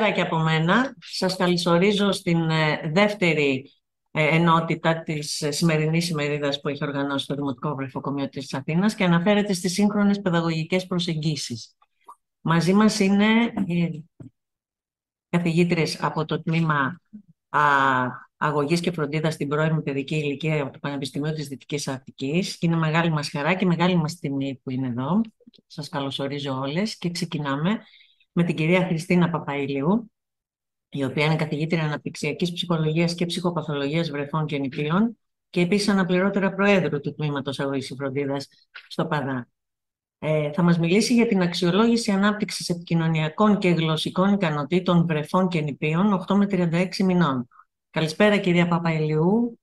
Καλησπέρα και από μένα. Σας καλωσορίζω στην δεύτερη ενότητα της σημερινής ημερίδας που έχει οργανώσει το Δημοτικό Βρεφοκομείο της Αθήνας και αναφέρεται στις σύγχρονες παιδαγωγικές προσεγγίσεις. Μαζί μας είναι οι καθηγήτρες από το τμήμα Αγωγής και Φροντίδας στην πρώιμη παιδική ηλικία από το Πανεπιστημίο της Δυτικής Αττικής. Και είναι μεγάλη μας χαρά και μεγάλη μας τιμή που είναι εδώ. Σας καλωσορίζω όλες και ξεκινάμε με την κυρία Χριστίνα Παπαηλίου, η οποία είναι καθηγήτρια αναπτυξιακής ψυχολογίας και ψυχοπαθολογίας βρεφών και νηπίων και επίσης αναπληρώτερα προέδρου του Τμήματος Αγωγής και Φροντίδας στο ΠΑΔΑ. Θα μας μιλήσει για την αξιολόγηση ανάπτυξης επικοινωνιακών και γλωσσικών ικανοτήτων βρεφών και νηπίων 8 με 36 μηνών. Καλησπέρα κυρία Παπαηλίου.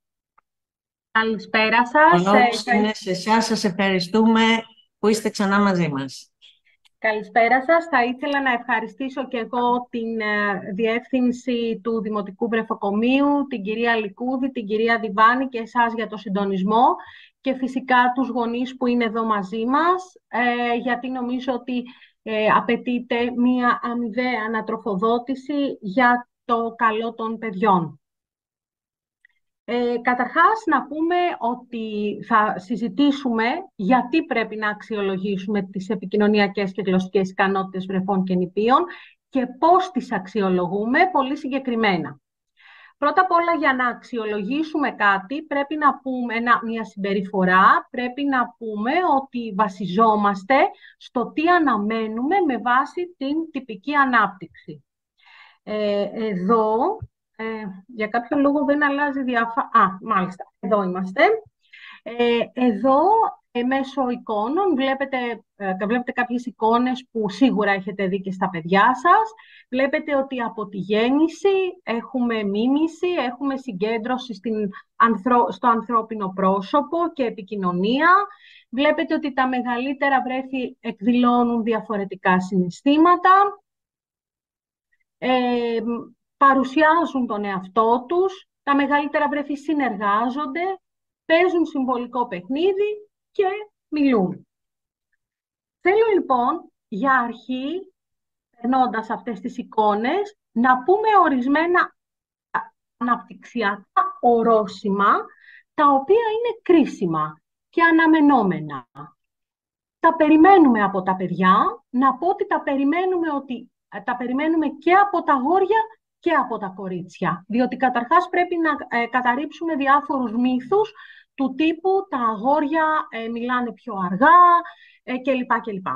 Καλησπέρα σας. Ο λόγος είναι σε εσάς. Σας ευχαριστούμε που είστε ξανά μαζί μας. Καλησπέρα σας. Θα ήθελα να ευχαριστήσω και εγώ την διεύθυνση του Δημοτικού Βρεφοκομείου, την κυρία Λικούδη, την κυρία Διβάνη και εσάς για το συντονισμό και φυσικά τους γονείς που είναι εδώ μαζί μας, γιατί νομίζω ότι απαιτείται μία αμοιβαία ανατροφοδότηση για το καλό των παιδιών. Καταρχάς, να πούμε ότι θα συζητήσουμε γιατί πρέπει να αξιολογήσουμε τις επικοινωνιακές και γλωσσικές ικανότητες βρεφών και νηπίων και πώς τις αξιολογούμε πολύ συγκεκριμένα. Πρώτα απ' όλα, για να αξιολογήσουμε κάτι, πρέπει να πούμε μια συμπεριφορά, πρέπει να πούμε ότι βασιζόμαστε στο τι αναμένουμε με βάση την τυπική ανάπτυξη. Εδώ... για κάποιο λόγο δεν αλλάζει μάλιστα, εδώ είμαστε. Εδώ, μέσω εικόνων, βλέπετε κάποιες εικόνες που σίγουρα έχετε δει και στα παιδιά σας. Βλέπετε ότι από τη γέννηση έχουμε μίμηση, έχουμε συγκέντρωση στο ανθρώπινο πρόσωπο και επικοινωνία. Βλέπετε ότι τα μεγαλύτερα βρέφη εκδηλώνουν διαφορετικά συναισθήματα. Παρουσιάζουν τον εαυτό τους, τα μεγαλύτερα βρέφη συνεργάζονται, παίζουν συμβολικό παιχνίδι και μιλούν. Θέλω λοιπόν για αρχή, περνώντας αυτές τις εικόνες, να πούμε ορισμένα αναπτυξιακά ορόσημα, τα οποία είναι κρίσιμα και αναμενόμενα. Τα περιμένουμε από τα παιδιά, να πω ότι τα περιμένουμε και από τα αγόρια και από τα κορίτσια. Διότι καταρχάς πρέπει να καταρρίψουμε διάφορους μύθους του τύπου τα αγόρια μιλάνε πιο αργά κλπ.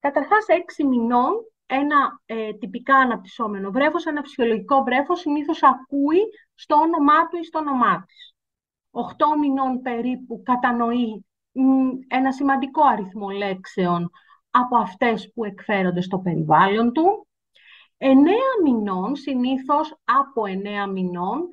Καταρχάς, 6 μηνών, ένα τυπικά αναπτυσσόμενο βρέφος, ένα φυσιολογικό βρέφος, συνήθως ακούει στο όνομά του ή στο όνομά της. 8 μηνών περίπου κατανοεί ένα σημαντικό αριθμό λέξεων από αυτές που εκφέρονται στο περιβάλλον του. 9 μηνών, συνήθως από 9 μηνών,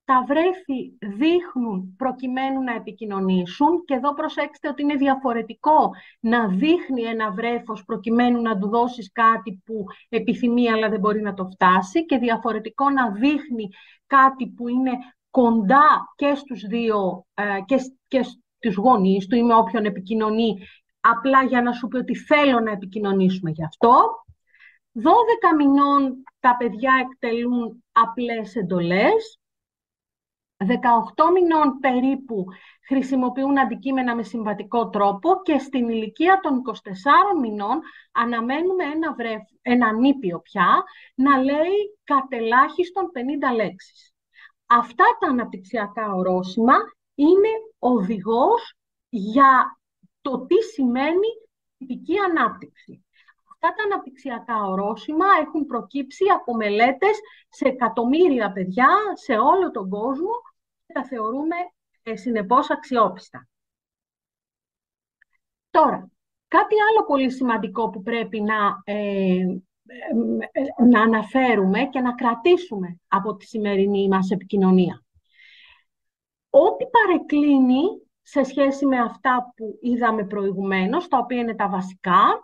τα βρέφη δείχνουν προκειμένου να επικοινωνήσουν και εδώ προσέξτε ότι είναι διαφορετικό να δείχνει ένα βρέφος προκειμένου να του δώσεις κάτι που επιθυμεί αλλά δεν μπορεί να το φτάσει και διαφορετικό να δείχνει κάτι που είναι κοντά και στους δύο και στους γονείς του ή με όποιον επικοινωνεί, απλά για να σου πει ότι θέλω να επικοινωνήσουμε γι' αυτό. 12 μηνών τα παιδιά εκτελούν απλές εντολές. 18 μηνών περίπου χρησιμοποιούν αντικείμενα με συμβατικό τρόπο και στην ηλικία των 24 μηνών αναμένουμε ένα νήπιο πια να λέει κατελάχιστον 50 λέξεις. Αυτά τα αναπτυξιακά ορόσημα είναι οδηγός για το τι σημαίνει τυπική ανάπτυξη. Αυτά τα αναπτυξιακά ορόσημα έχουν προκύψει από μελέτες σε εκατομμύρια παιδιά σε όλο τον κόσμο και τα θεωρούμε συνεπώς αξιόπιστα. Τώρα, κάτι άλλο πολύ σημαντικό που πρέπει να αναφέρουμε και να κρατήσουμε από τη σημερινή μας επικοινωνία. Ό,τι παρεκκλίνει σε σχέση με αυτά που είδαμε προηγουμένως, τα οποία είναι τα βασικά,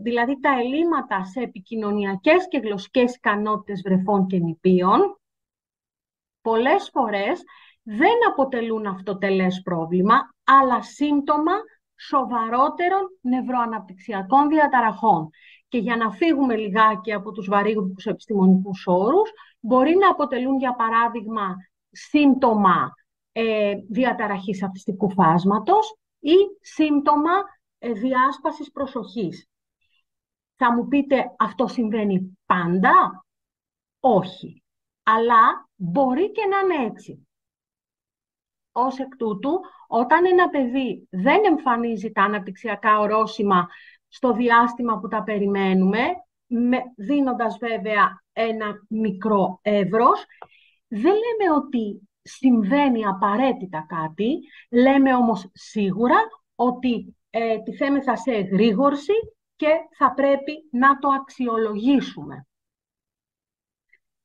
δηλαδή τα ελλείμματα σε επικοινωνιακές και γλωσσικές ικανότητες βρεφών και νηπίων, πολλές φορές δεν αποτελούν αυτοτελές πρόβλημα, αλλά σύμπτωμα σοβαρότερων νευροαναπτυξιακών διαταραχών. και για να φύγουμε λιγάκι από τους βαρύγδουπους επιστημονικούς όρους, μπορεί να αποτελούν, για παράδειγμα, σύμπτωμα διαταραχής αυτιστικού φάσματος ή σύμπτωμα διάσπασης προσοχής. Θα μου πείτε, αυτό συμβαίνει πάντα? Όχι. Αλλά μπορεί και να είναι έτσι. Ως εκ τούτου, όταν ένα παιδί δεν εμφανίζει τα αναπτυξιακά ορόσημα στο διάστημα που τα περιμένουμε, δίνοντας βέβαια ένα μικρό εύρος, δεν λέμε ότι συμβαίνει απαραίτητα κάτι, λέμε όμως σίγουρα ότι τιθέμεθα σε εγρήγορση και θα πρέπει να το αξιολογήσουμε.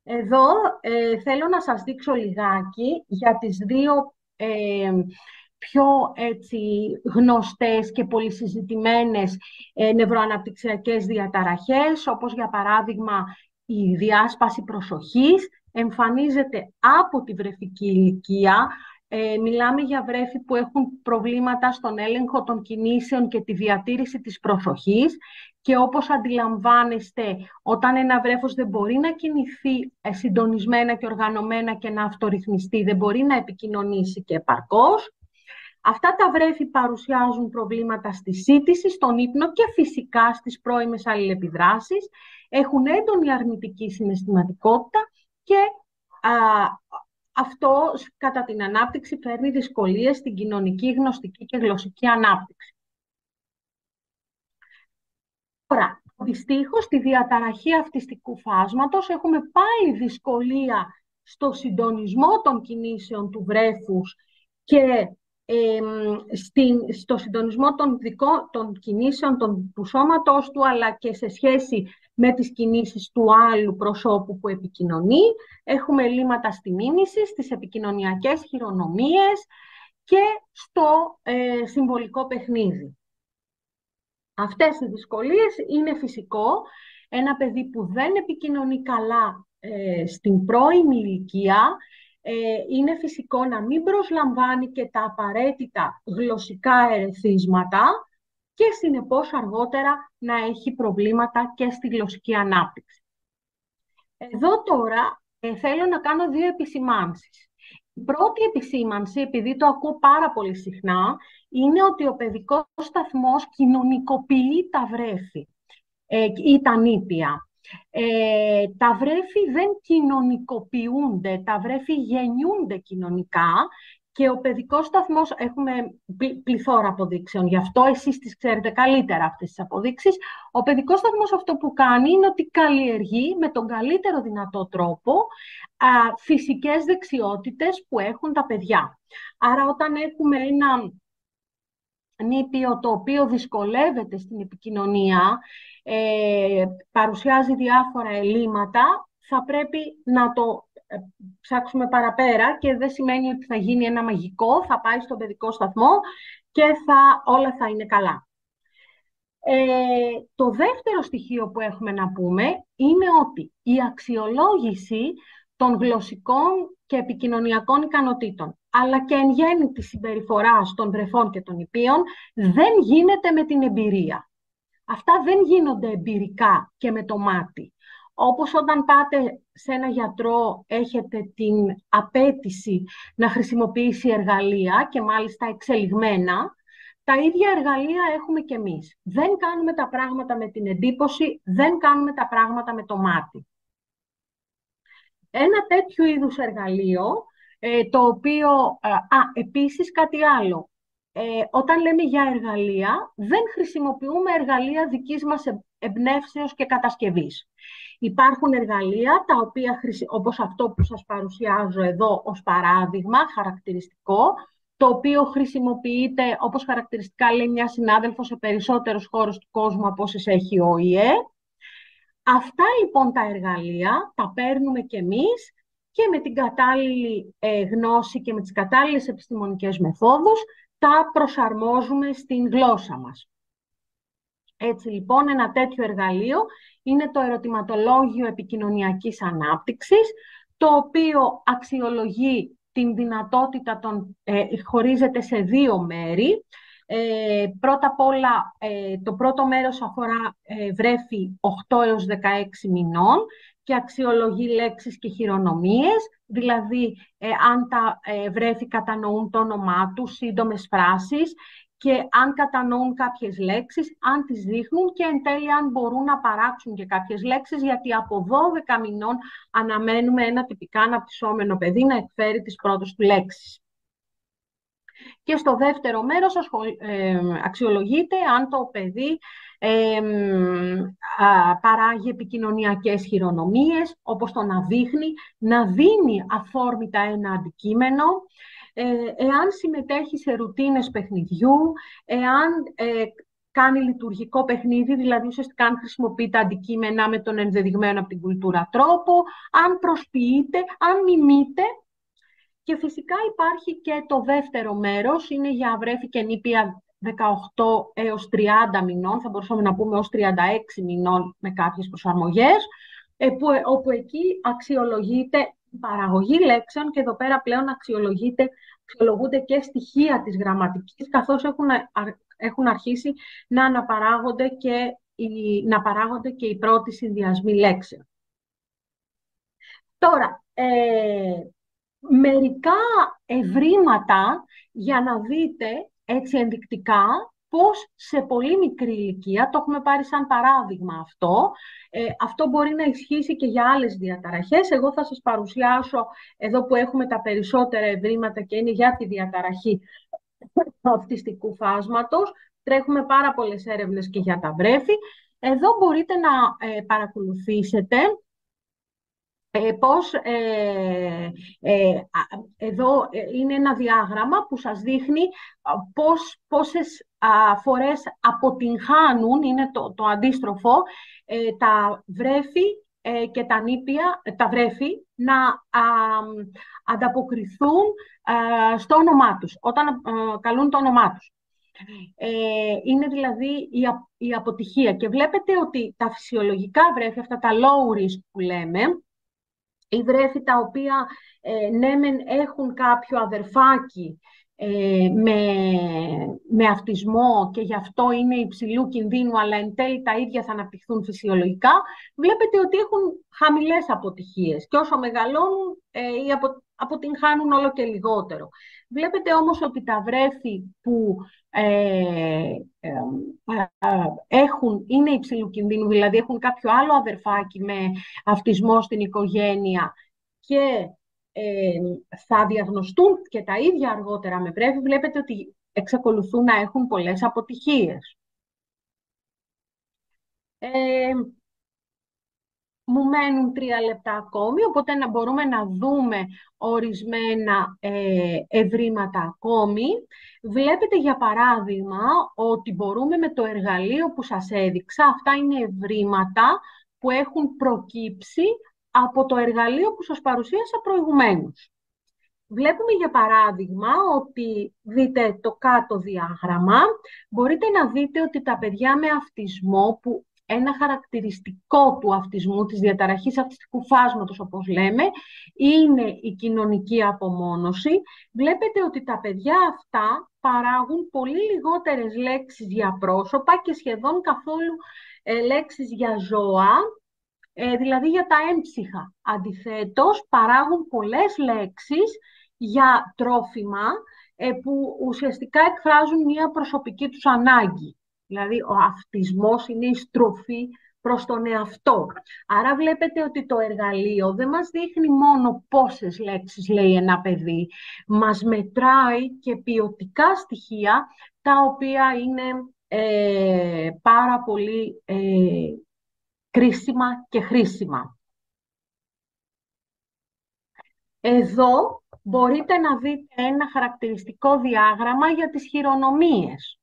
Εδώ θέλω να σας δείξω λιγάκι για τις δύο πιο γνωστές και πολυσυζητημένες νευροαναπτυξιακές διαταραχές, όπως για παράδειγμα η διάσπαση προσοχής, εμφανίζεται από τη βρεφική ηλικία. Μιλάμε για βρέφη που έχουν προβλήματα στον έλεγχο των κινήσεων και τη διατήρηση της προσοχής και όπως αντιλαμβάνεστε, όταν ένα βρέφος δεν μπορεί να κινηθεί συντονισμένα και οργανωμένα και να αυτορυθμιστεί, δεν μπορεί να επικοινωνήσει και επαρκώς. Αυτά τα βρέφη παρουσιάζουν προβλήματα στη σύντηση, στον ύπνο και φυσικά στις πρώιμες αλληλεπιδράσεις. Έχουν έντονη αρνητική συναισθηματικότητα και αυτό κατά την ανάπτυξη φέρνει δυσκολίες στην κοινωνική, γνωστική και γλωσσική ανάπτυξη. Τώρα, δυστυχώς, στη διαταραχή αυτιστικού φάσματος έχουμε πάλι δυσκολία στο συντονισμό των κινήσεων του βρέφους και στο συντονισμό των κινήσεων του σώματός του, αλλά και σε σχέση με τις κινήσεις του άλλου προσώπου που επικοινωνεί. Έχουμε ελλείμματα στη μίμηση, στις επικοινωνιακές χειρονομίες και στο συμβολικό παιχνίδι. Αυτές οι δυσκολίες είναι φυσικό. Ένα παιδί που δεν επικοινωνεί καλά στην πρώιμη ηλικία, είναι φυσικό να μην προσλαμβάνει και τα απαραίτητα γλωσσικά ερεθίσματα και συνεπώς αργότερα να έχει προβλήματα και στη γλωσσική ανάπτυξη. Εδώ τώρα θέλω να κάνω δύο επισημάνσεις. Η πρώτη επισήμανση, επειδή το ακούω πάρα πολύ συχνά, είναι ότι ο παιδικός σταθμός κοινωνικοποιεί τα βρέφη ή τα νήπια. Τα βρέφη δεν κοινωνικοποιούνται, τα βρέφη γεννιούνται κοινωνικά και ο παιδικός σταθμός, έχουμε πληθώρα αποδείξεων, γι' αυτό εσείς τις ξέρετε καλύτερα αυτές τις αποδείξεις. Ο παιδικός σταθμός αυτό που κάνει είναι ότι καλλιεργεί με τον καλύτερο δυνατό τρόπο φυσικές δεξιότητες που έχουν τα παιδιά. Άρα όταν έχουμε ένα νήπιο το οποίο δυσκολεύεται στην επικοινωνία, παρουσιάζει διάφορα ελλείμματα, θα πρέπει να το ψάξουμε παραπέρα και δεν σημαίνει ότι θα γίνει ένα μαγικό, θα πάει στον παιδικό σταθμό και όλα θα είναι καλά. Το δεύτερο στοιχείο που έχουμε να πούμε είναι ότι η αξιολόγηση των γλωσσικών και επικοινωνιακών ικανοτήτων, αλλά και εν γέννη της συμπεριφοράς των βρεφών και των νηπίων, δεν γίνεται με την εμπειρία. Αυτά δεν γίνονται εμπειρικά και με το μάτι. Όπως όταν πάτε σε ένα γιατρό, έχετε την απέτηση να χρησιμοποιήσει εργαλεία και μάλιστα εξελιγμένα, τα ίδια εργαλεία έχουμε και εμείς. Δεν κάνουμε τα πράγματα με την εντύπωση, δεν κάνουμε τα πράγματα με το μάτι. Ένα τέτοιο είδους εργαλείο, το οποίο... επίσης κάτι άλλο. Όταν λέμε για εργαλεία, δεν χρησιμοποιούμε εργαλεία δικής μας εμπνεύσεως και κατασκευής. Υπάρχουν εργαλεία, τα οποία, όπως αυτό που σας παρουσιάζω εδώ ως παράδειγμα, χαρακτηριστικό, το οποίο χρησιμοποιείται, όπως χαρακτηριστικά λέει μια συνάδελφος, σε περισσότερους χώρους του κόσμου από όσες έχει ο ΟΗΕ. Αυτά λοιπόν τα εργαλεία τα παίρνουμε κι εμείς και με την κατάλληλη γνώση και με τις κατάλληλες επιστημονικές μεθόδους τα προσαρμόζουμε στην γλώσσα μας. Έτσι λοιπόν ένα τέτοιο εργαλείο είναι το ερωτηματολόγιο επικοινωνιακής ανάπτυξης, το οποίο αξιολογεί την δυνατότητα χωρίζεται σε δύο μέρη. Πρώτα απ' όλα, το πρώτο μέρος αφορά βρέφη 8 έως 16 μηνών και αξιολογεί λέξεις και χειρονομίες, δηλαδή αν τα βρέφη κατανοούν το όνομά τους, σύντομες φράσεις, και αν κατανοούν κάποιες λέξεις, αν τις δείχνουν και εν τέλει αν μπορούν να παράξουν και κάποιες λέξεις, γιατί από 12 μηνών αναμένουμε ένα τυπικά αναπτυσσόμενο παιδί να εκφέρει τις πρώτες του λέξεις. Και στο δεύτερο μέρος αξιολογείται αν το παιδί παράγει επικοινωνιακές χειρονομίες, όπως το να δείχνει, να δίνει αφόρμητα ένα αντικείμενο, εάν συμμετέχει σε ρουτίνες παιχνιδιού, εάν κάνει λειτουργικό παιχνίδι, δηλαδή ουσιαστικά αν χρησιμοποιεί τα αντικείμενα με τον ενδεδειγμένο από την κουλτούρα τρόπο, αν προσποιείται, αν μιμείται. Και φυσικά υπάρχει και το δεύτερο μέρος, είναι για βρέφη και νήπια 18 έως 30 μηνών, θα μπορούσαμε να πούμε ως 36 μηνών με κάποιες προσαρμογές, όπου εκεί αξιολογείται η παραγωγή λέξεων και εδώ πέρα πλέον αξιολογούνται και στοιχεία της γραμματικής, καθώς έχουν αρχίσει να αναπαράγονται και οι πρώτοι συνδυασμοί λέξεων. Τώρα, μερικά ευρήματα για να δείτε έτσι ενδεικτικά πώς σε πολύ μικρή ηλικία, το έχουμε πάρει σαν παράδειγμα αυτό, αυτό μπορεί να ισχύσει και για άλλες διαταραχές. Εγώ θα σας παρουσιάσω εδώ που έχουμε τα περισσότερα ευρήματα και είναι για τη διαταραχή αυτιστικού φάσματος. Τρέχουμε πάρα πολλές έρευνες και για τα βρέφη. Εδώ μπορείτε να παρακολουθήσετε εδώ είναι ένα διάγραμμα που σας δείχνει πόσες φορές αποτυγχάνουν, είναι το αντίστροφο, τα βρέφη και τα νήπια, τα βρέφη να ανταποκριθούν στο όνομά τους, όταν καλούν το όνομά τους. Είναι δηλαδή η αποτυχία. Και βλέπετε ότι τα φυσιολογικά βρέφη, αυτά τα low risk που λέμε, οι βρέφη τα οποία ναι μεν έχουν κάποιο αδερφάκι με αυτισμό και γι' αυτό είναι υψηλού κινδύνου, αλλά εν τέλει τα ίδια θα αναπτυχθούν φυσιολογικά, βλέπετε ότι έχουν χαμηλές αποτυχίες και όσο μεγαλώνουν αποτυγχάνουν όλο και λιγότερο. Βλέπετε όμως ότι τα βρέφη που είναι υψηλού κινδύνου, δηλαδή έχουν κάποιο άλλο αδερφάκι με αυτισμό στην οικογένεια και θα διαγνωστούν και τα ίδια αργότερα με βρέφη, βλέπετε ότι εξακολουθούν να έχουν πολλές αποτυχίες. Μου μένουν 3 λεπτά ακόμη, οπότε να μπορούμε να δούμε ορισμένα ευρήματα ακόμη. Βλέπετε για παράδειγμα ότι μπορούμε με το εργαλείο που σας έδειξα, αυτά είναι ευρήματα που έχουν προκύψει από το εργαλείο που σας παρουσίασα προηγουμένως. Βλέπουμε για παράδειγμα ότι, δείτε το κάτω διάγραμμα, μπορείτε να δείτε ότι τα παιδιά με αυτισμό, που ένα χαρακτηριστικό του αυτισμού, της διαταραχής αυτιστικού φάσματος όπως λέμε, είναι η κοινωνική απομόνωση. Βλέπετε ότι τα παιδιά αυτά παράγουν πολύ λιγότερες λέξεις για πρόσωπα και σχεδόν καθόλου λέξεις για ζώα, δηλαδή για τα έμψυχα. Αντιθέτως, παράγουν πολλές λέξεις για τρόφιμα που ουσιαστικά εκφράζουν μια προσωπική τους ανάγκη. Δηλαδή, ο αυτισμός είναι η στροφή προς τον εαυτό. Άρα βλέπετε ότι το εργαλείο δεν μας δείχνει μόνο πόσες λέξεις λέει ένα παιδί, μας μετράει και ποιοτικά στοιχεία, τα οποία είναι πάρα πολύ κρίσιμα και χρήσιμα. Εδώ μπορείτε να δείτε ένα χαρακτηριστικό διάγραμμα για τις χειρονομίες.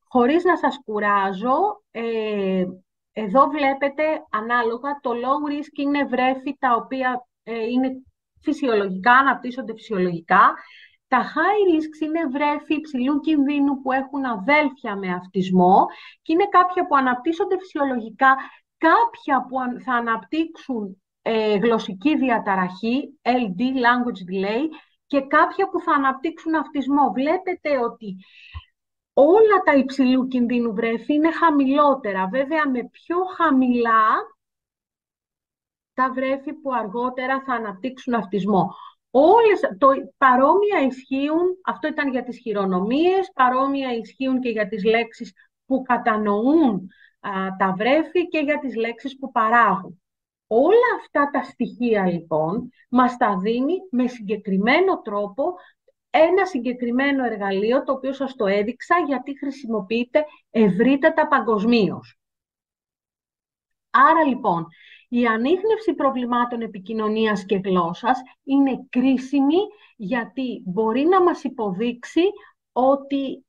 Χωρίς να σας κουράζω, εδώ βλέπετε ανάλογα το low risk είναι βρέφη τα οποία είναι φυσιολογικά, αναπτύσσονται φυσιολογικά. Τα high risk είναι βρέφη υψηλού κινδύνου που έχουν αδέλφια με αυτισμό και είναι κάποια που αναπτύσσονται φυσιολογικά, κάποια που θα αναπτύξουν γλωσσική διαταραχή, LD, language delay, και κάποια που θα αναπτύξουν αυτισμό. Βλέπετε ότι όλα τα υψηλού κινδύνου βρέφη είναι χαμηλότερα. Βέβαια, με πιο χαμηλά τα βρέφη που αργότερα θα αναπτύξουν αυτισμό. Παρόμοια ισχύουν, αυτό ήταν για τις χειρονομίες, παρόμοια ισχύουν και για τις λέξεις που κατανοούν τα βρέφη και για τις λέξεις που παράγουν. Όλα αυτά τα στοιχεία, λοιπόν, μας τα δίνει με συγκεκριμένο τρόπο ένα συγκεκριμένο εργαλείο, το οποίο σας το έδειξα, γιατί χρησιμοποιείται ευρύτατα παγκοσμίως. Άρα, λοιπόν, η ανίχνευση προβλημάτων επικοινωνίας και γλώσσας είναι κρίσιμη, γιατί μπορεί να μας υποδείξει ότι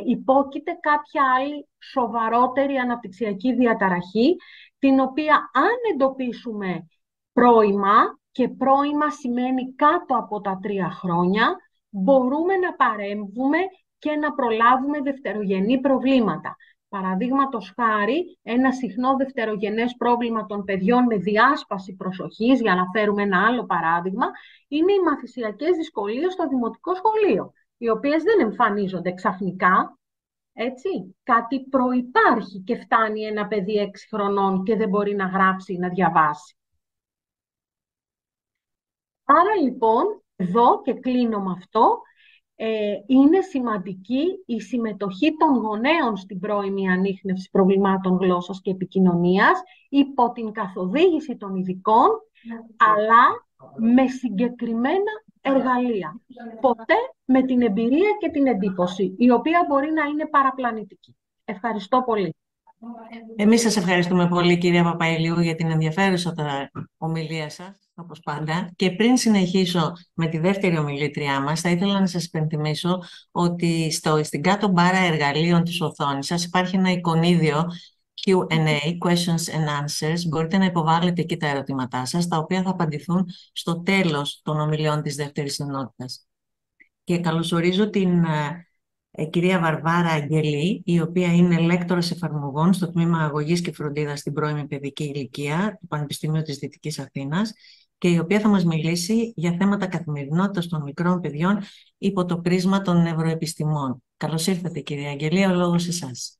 υπόκειται κάποια άλλη σοβαρότερη αναπτυξιακή διαταραχή, την οποία αν εντοπίσουμε πρώιμα, και πρώιμα σημαίνει κάτω από τα 3 χρόνια, μπορούμε να παρέμβουμε και να προλάβουμε δευτερογενή προβλήματα. Παραδείγματος χάρη, ένα συχνό δευτερογενές πρόβλημα των παιδιών με διάσπαση προσοχής, για να φέρουμε ένα άλλο παράδειγμα, είναι οι μαθησιακές δυσκολίες στο δημοτικό σχολείο, οι οποίες δεν εμφανίζονται ξαφνικά, έτσι. Κάτι προϋπάρχει και φτάνει ένα παιδί 6 χρονών και δεν μπορεί να γράψει ή να διαβάσει. Άρα λοιπόν, εδώ και κλείνω με αυτό, είναι σημαντική η συμμετοχή των γονέων στην πρώιμη ανίχνευση προβλημάτων γλώσσας και επικοινωνίας, υπό την καθοδήγηση των ειδικών, αλλά με συγκεκριμένα εργαλεία. Ποτέ με την εμπειρία και την εντύπωση, η οποία μπορεί να είναι παραπλανητική. Ευχαριστώ πολύ. Εμείς σας ευχαριστούμε πολύ, κυρία Παπαηλίου, για την ενδιαφέρουσα ομιλία σας, όπως πάντα. Και πριν συνεχίσω με τη δεύτερη ομιλήτριά μας, θα ήθελα να σας υπενθυμίσω ότι στην κάτω μπάρα εργαλείων της οθόνης σας υπάρχει ένα εικονίδιο Q&A, Questions and Answers. Μπορείτε να υποβάλλετε εκεί τα ερωτήματά σας, τα οποία θα απαντηθούν στο τέλος των ομιλιών της δεύτερης ενότητας. Και καλωσορίζω την κυρία Βαρβάρα Αγγελή, η οποία είναι λέκτορας εφαρμογών στο τμήμα Αγωγής και Φροντίδας στην πρώιμη παιδική ηλικία του Πανεπιστημίου της Δυτικής Αθήνας, και η οποία θα μας μιλήσει για θέματα καθημερινότητας των μικρών παιδιών υπό το πρίσμα των νευροεπιστημών. Καλώς ήρθατε, κυρία Αγγελή, ο λόγος σε εσάς.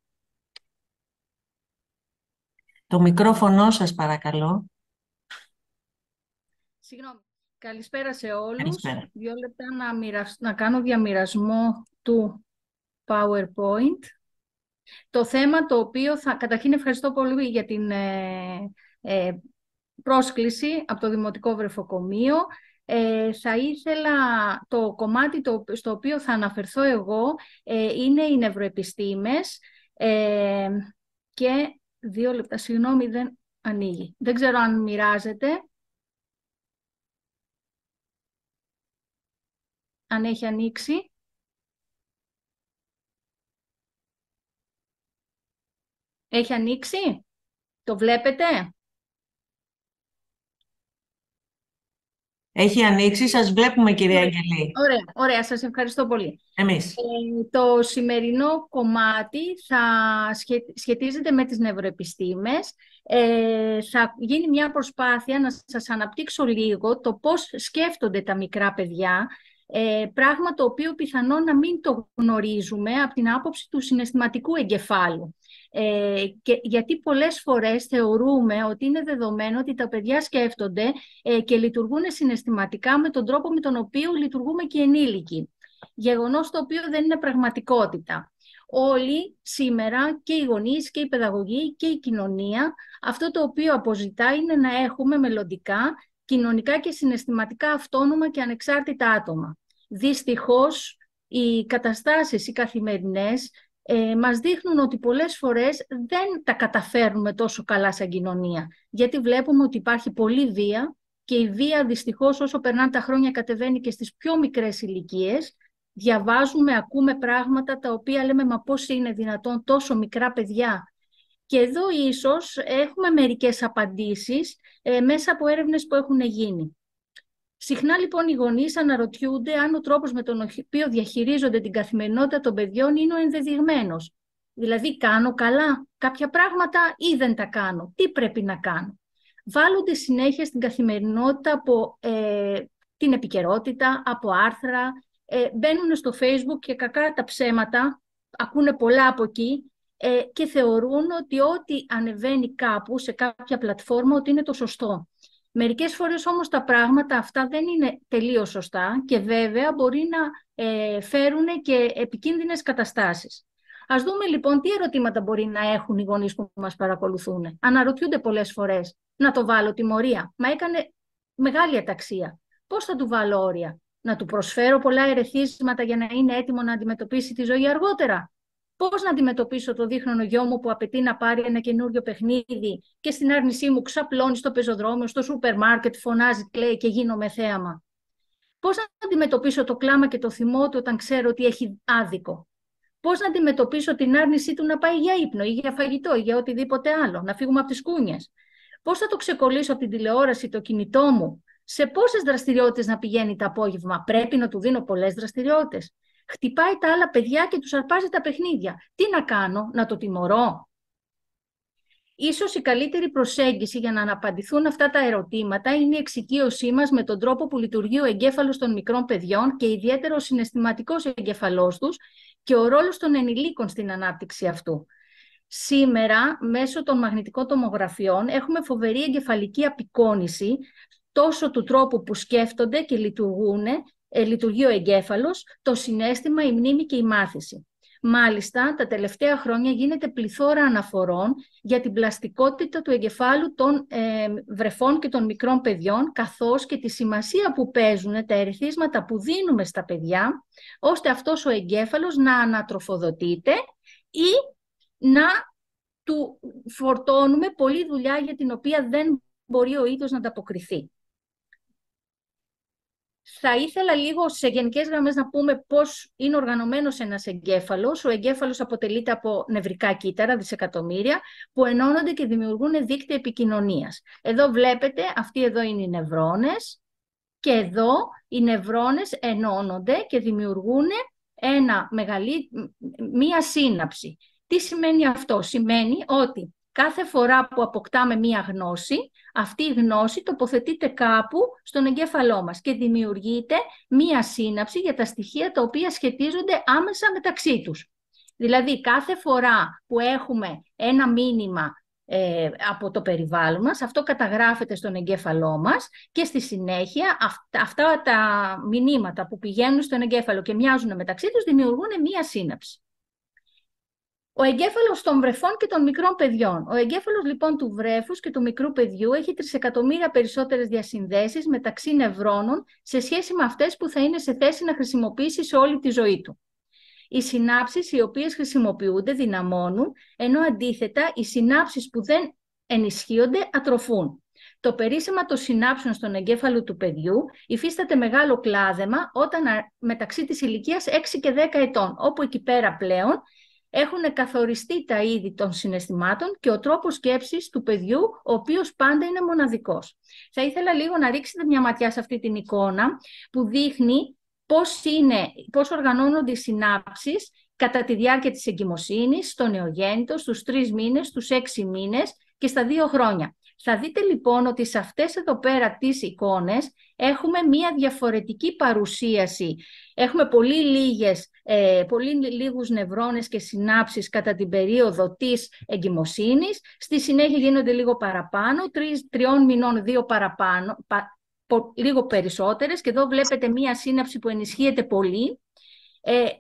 Το μικρόφωνο σας, παρακαλώ. Συγγνώμη. Καλησπέρα σε όλους. Καλησπέρα. 2 λεπτά να κάνω διαμοιρασμό του PowerPoint. Το θέμα το οποίο καταρχήν ευχαριστώ πολύ για την πρόσκληση από το Δημοτικό Βρεφοκομείο. Θα ήθελα, το κομμάτι στο οποίο θα αναφερθώ εγώ είναι οι νευροεπιστήμες, και 2 λεπτά, συγγνώμη, δεν ανοίγει. Δεν ξέρω αν μοιράζεται. Αν έχει ανοίξει. Έχει ανοίξει. Το βλέπετε. Έχει ανοίξει. Σας βλέπουμε, κυρία Αγγελή. Ωραία, ωραία. Σας ευχαριστώ πολύ. Εμείς. Το σημερινό κομμάτι θα σχετίζεται με τις νευροεπιστήμες. Θα γίνει μια προσπάθεια να σας αναπτύξω λίγο το πώς σκέφτονται τα μικρά παιδιά, πράγμα το οποίο πιθανόν να μην το γνωρίζουμε από την άποψη του συναισθηματικού εγκεφάλου. Γιατί πολλές φορές θεωρούμε ότι είναι δεδομένο ότι τα παιδιά σκέφτονται και λειτουργούν συναισθηματικά με τον τρόπο με τον οποίο λειτουργούμε και ενήλικοι. Γεγονός το οποίο δεν είναι πραγματικότητα. Όλοι σήμερα, και οι γονείς και οι παιδαγωγοί και η κοινωνία, αυτό το οποίο αποζητά είναι να έχουμε μελλοντικά, κοινωνικά και συναισθηματικά αυτόνομα και ανεξάρτητα άτομα. Δυστυχώς, οι καταστάσεις οι καθημερινές μας δείχνουν ότι πολλές φορές δεν τα καταφέρνουμε τόσο καλά σαν κοινωνία. Γιατί βλέπουμε ότι υπάρχει πολλή βία, και η βία δυστυχώς όσο περνάνε τα χρόνια κατεβαίνει και στις πιο μικρές ηλικίες. Διαβάζουμε, ακούμε πράγματα τα οποία λέμε «Μα πώς είναι δυνατόν τόσο μικρά παιδιά?» Και εδώ ίσως έχουμε μερικές απαντήσεις μέσα από έρευνες που έχουν γίνει. Συχνά λοιπόν οι γονείς αναρωτιούνται αν ο τρόπος με τον οποίο διαχειρίζονται την καθημερινότητα των παιδιών είναι ο ενδεδειγμένος. Δηλαδή, κάνω καλά κάποια πράγματα ή δεν τα κάνω? Τι πρέπει να κάνω? Βάλλονται συνέχεια στην καθημερινότητα από την επικαιρότητα, από άρθρα, μπαίνουν στο Facebook και κακά τα ψέματα, ακούνε πολλά από εκεί και θεωρούν ότι ό,τι ανεβαίνει κάπου σε κάποια πλατφόρμα ότι είναι το σωστό. Μερικές φορές όμως τα πράγματα αυτά δεν είναι τελείως σωστά και βέβαια μπορεί να φέρουν και επικίνδυνες καταστάσεις. Ας δούμε λοιπόν τι ερωτήματα μπορεί να έχουν οι γονείς που μας παρακολουθούν. Αναρωτιούνται πολλές φορές, να το βάλω τιμωρία, μα έκανε μεγάλη αταξία. Πώς θα του βάλω όρια, να του προσφέρω πολλά ερεθίσματα για να είναι έτοιμο να αντιμετωπίσει τη ζωή αργότερα. Πώς να αντιμετωπίσω το δίχρονο γιο μου που απαιτεί να πάρει ένα καινούριο παιχνίδι και στην άρνησή μου ξαπλώνει στο πεζοδρόμιο, στο σούπερ μάρκετ, φωνάζει, κλαίει και γίνομαι θέαμα. Πώς να αντιμετωπίσω το κλάμα και το θυμό του όταν ξέρω ότι έχει άδικο. Πώς να αντιμετωπίσω την άρνησή του να πάει για ύπνο ή για φαγητό ή για οτιδήποτε άλλο, να φύγουμε από τις κούνιες. Πώς θα το ξεκολλήσω από την τηλεόραση, το κινητό μου, σε πόσες δραστηριότητες να πηγαίνει το απόγευμα, πρέπει να του δίνω πολλές δραστηριότητες. Χτυπάει τα άλλα παιδιά και τους αρπάζει τα παιχνίδια. Τι να κάνω, να το τιμωρώ? Ίσως η καλύτερη προσέγγιση για να αναπαντηθούν αυτά τα ερωτήματα είναι η εξοικείωσή μας με τον τρόπο που λειτουργεί ο εγκέφαλος των μικρών παιδιών και ιδιαίτερα ο συναισθηματικός εγκέφαλός τους και ο ρόλος των ενηλίκων στην ανάπτυξη αυτού. Σήμερα, μέσω των μαγνητικών τομογραφιών, έχουμε φοβερή εγκεφαλική απεικόνηση τόσο του τρόπου που σκέφτονται και λειτουργεί ο εγκέφαλος, το συναίσθημα, η μνήμη και η μάθηση. Μάλιστα, τα τελευταία χρόνια γίνεται πληθώρα αναφορών για την πλαστικότητα του εγκεφάλου των βρεφών και των μικρών παιδιών, καθώς και τη σημασία που παίζουν τα ερεθίσματα που δίνουμε στα παιδιά, ώστε αυτός ο εγκέφαλος να ανατροφοδοτείται ή να του φορτώνουμε πολλή δουλειά για την οποία δεν μπορεί ο ίδιος να ανταποκριθεί. Θα ήθελα λίγο σε γενικές γραμμές να πούμε πώς είναι οργανωμένος ένας εγκέφαλος. Ο εγκέφαλος αποτελείται από νευρικά κύτταρα, δισεκατομμύρια, που ενώνονται και δημιουργούν δίκτυα επικοινωνίας. Εδώ βλέπετε, αυτοί εδώ είναι οι νευρώνες και εδώ οι νευρώνες ενώνονται και δημιουργούν μία σύναψη. Τι σημαίνει αυτό? Σημαίνει ότι κάθε φορά που αποκτάμε μία γνώση, αυτή η γνώση τοποθετείται κάπου στον εγκέφαλό μας και δημιουργείται μία σύναψη για τα στοιχεία τα οποία σχετίζονται άμεσα μεταξύ τους. Δηλαδή, κάθε φορά που έχουμε ένα μήνυμα από το περιβάλλον μας, αυτό καταγράφεται στον εγκέφαλό μας και στη συνέχεια αυτά τα μηνύματα που πηγαίνουν στον εγκέφαλο και μοιάζουν μεταξύ τους δημιουργούν μία σύναψη. Ο εγκέφαλος των βρεφών και των μικρών παιδιών. Ο εγκέφαλος λοιπόν του βρέφους και του μικρού παιδιού έχει 3 εκατομμύρια περισσότερες διασυνδέσεις μεταξύ νευρώνων σε σχέση με αυτές που θα είναι σε θέση να χρησιμοποιήσει σε όλη τη ζωή του. Οι συνάψεις οι οποίες χρησιμοποιούνται δυναμώνουν, ενώ αντίθετα οι συνάψεις που δεν ενισχύονται ατροφούν. Το περίσσεμα των συνάψεων στον εγκέφαλο του παιδιού υφίσταται μεγάλο κλάδεμα όταν μεταξύ της ηλικίας 6 και 10 ετών, όπου εκεί πέρα πλέον έχουν καθοριστεί τα είδη των συναισθημάτων και ο τρόπος σκέψης του παιδιού, ο οποίος πάντα είναι μοναδικός. Θα ήθελα λίγο να ρίξετε μια ματιά σε αυτή την εικόνα που δείχνει πώς οργανώνονται οι συνάψεις κατά τη διάρκεια της εγκυμοσύνης, στο νεογέννητο, στους 3 μήνες, στους 6 μήνες και στα 2 χρόνια. Θα δείτε λοιπόν ότι σε αυτές εδώ πέρα τις εικόνες έχουμε μία διαφορετική παρουσίαση. Έχουμε πολύ λίγους νευρώνες και συνάψεις κατά την περίοδο της εγκυμοσύνης. Στη συνέχεια γίνονται λίγο παραπάνω, 3 μηνών 2 παραπάνω, λίγο περισσότερες. Και εδώ βλέπετε μία σύναψη που ενισχύεται πολύ.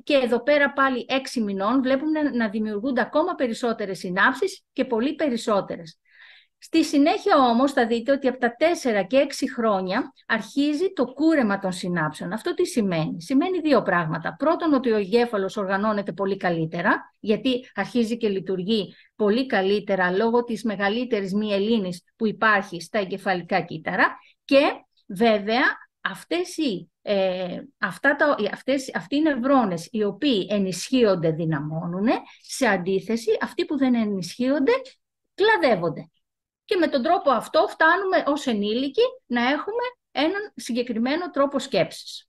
Και εδώ πέρα πάλι 6 μηνών βλέπουμε να δημιουργούνται ακόμα περισσότερες συνάψεις και πολύ περισσότερες. Στη συνέχεια όμως θα δείτε ότι από τα 4 και 6 χρόνια αρχίζει το κούρεμα των συνάψεων. Αυτό τι σημαίνει? Σημαίνει 2 πράγματα. Πρώτον, ότι ο εγκέφαλος οργανώνεται πολύ καλύτερα, γιατί αρχίζει και λειτουργεί πολύ καλύτερα λόγω της μεγαλύτερης μυελίνης που υπάρχει στα εγκεφαλικά κύτταρα και βέβαια αυτοί οι νευρώνες οι οποίοι ενισχύονται δυναμώνουν, σε αντίθεση αυτοί που δεν ενισχύονται κλαδεύονται. Και με τον τρόπο αυτό φτάνουμε ως ενήλικοι να έχουμε έναν συγκεκριμένο τρόπο σκέψης.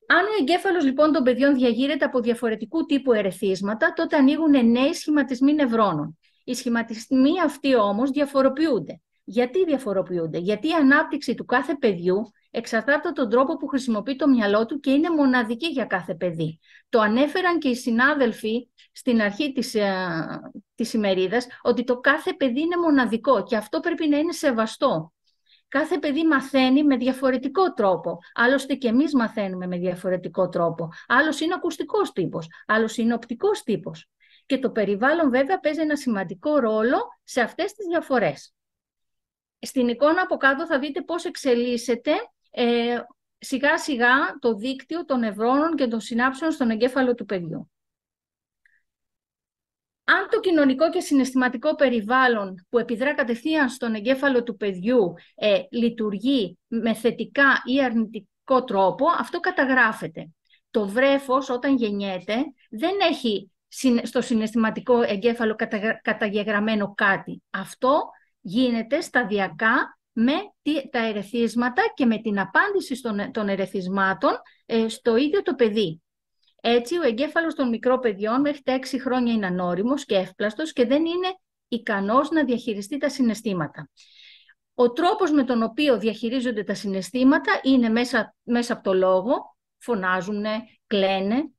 Αν ο εγκέφαλος λοιπόν των παιδιών διαγείρεται από διαφορετικού τύπου ερεθίσματα, τότε ανοίγουν νέοι σχηματισμοί νευρώνων. Οι σχηματισμοί αυτοί όμως διαφοροποιούνται. Γιατί διαφοροποιούνται? Γιατί η ανάπτυξη του κάθε παιδιού εξαρτάται από τον τρόπο που χρησιμοποιεί το μυαλό του και είναι μοναδική για κάθε παιδί. Το ανέφεραν και οι συνάδελφοι στην αρχή της ημερίδας, ότι το κάθε παιδί είναι μοναδικό και αυτό πρέπει να είναι σεβαστό. Κάθε παιδί μαθαίνει με διαφορετικό τρόπο. Άλλωστε και εμείς μαθαίνουμε με διαφορετικό τρόπο. Άλλος είναι ακουστικός τύπος, άλλος είναι οπτικός τύπος. Και το περιβάλλον βέβαια παίζει ένα σημαντικό ρόλο σε αυτές τις διαφορές. Στην εικόνα από κάτω θα δείτε πώς εξελίσσεται σιγά σιγά το δίκτυο των νευρώνων και των συνάψεων στον εγκέφαλο του παιδιού. Αν το κοινωνικό και συναισθηματικό περιβάλλον που επιδρά κατευθείαν στον εγκέφαλο του παιδιού λειτουργεί με θετικά ή αρνητικό τρόπο, αυτό καταγράφεται. Το βρέφος όταν γεννιέται δεν έχει στο συναισθηματικό εγκέφαλο καταγεγραμμένο κάτι. Αυτό γίνεται σταδιακά με τα ερεθίσματα και με την απάντηση των ερεθισμάτων στο ίδιο το παιδί. Έτσι, ο εγκέφαλος των μικρών παιδιών μέχρι τα 6 χρόνια είναι ανώριμος και εύπλαστος και δεν είναι ικανός να διαχειριστεί τα συναισθήματα. Ο τρόπος με τον οποίο διαχειρίζονται τα συναισθήματα είναι μέσα από το λόγο, φωνάζουν, κλαίνε,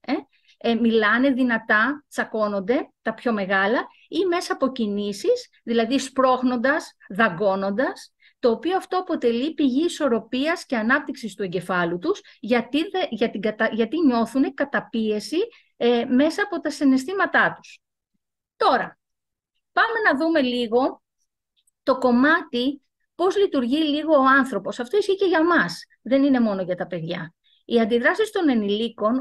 μιλάνε δυνατά, τσακώνονται, τα πιο μεγάλα, ή μέσα από κινήσεις, δηλαδή σπρώχνοντας, δαγκώνοντας, το οποίο αυτό αποτελεί πηγή ισορροπίας και ανάπτυξης του εγκεφάλου τους, γιατί νιώθουν καταπίεση μέσα από τα συναισθήματά τους. Τώρα, πάμε να δούμε λίγο το κομμάτι πώς λειτουργεί λίγο ο άνθρωπος. Αυτό ισχύει και για μας, δεν είναι μόνο για τα παιδιά. Οι αντιδράσεις των ενηλίκων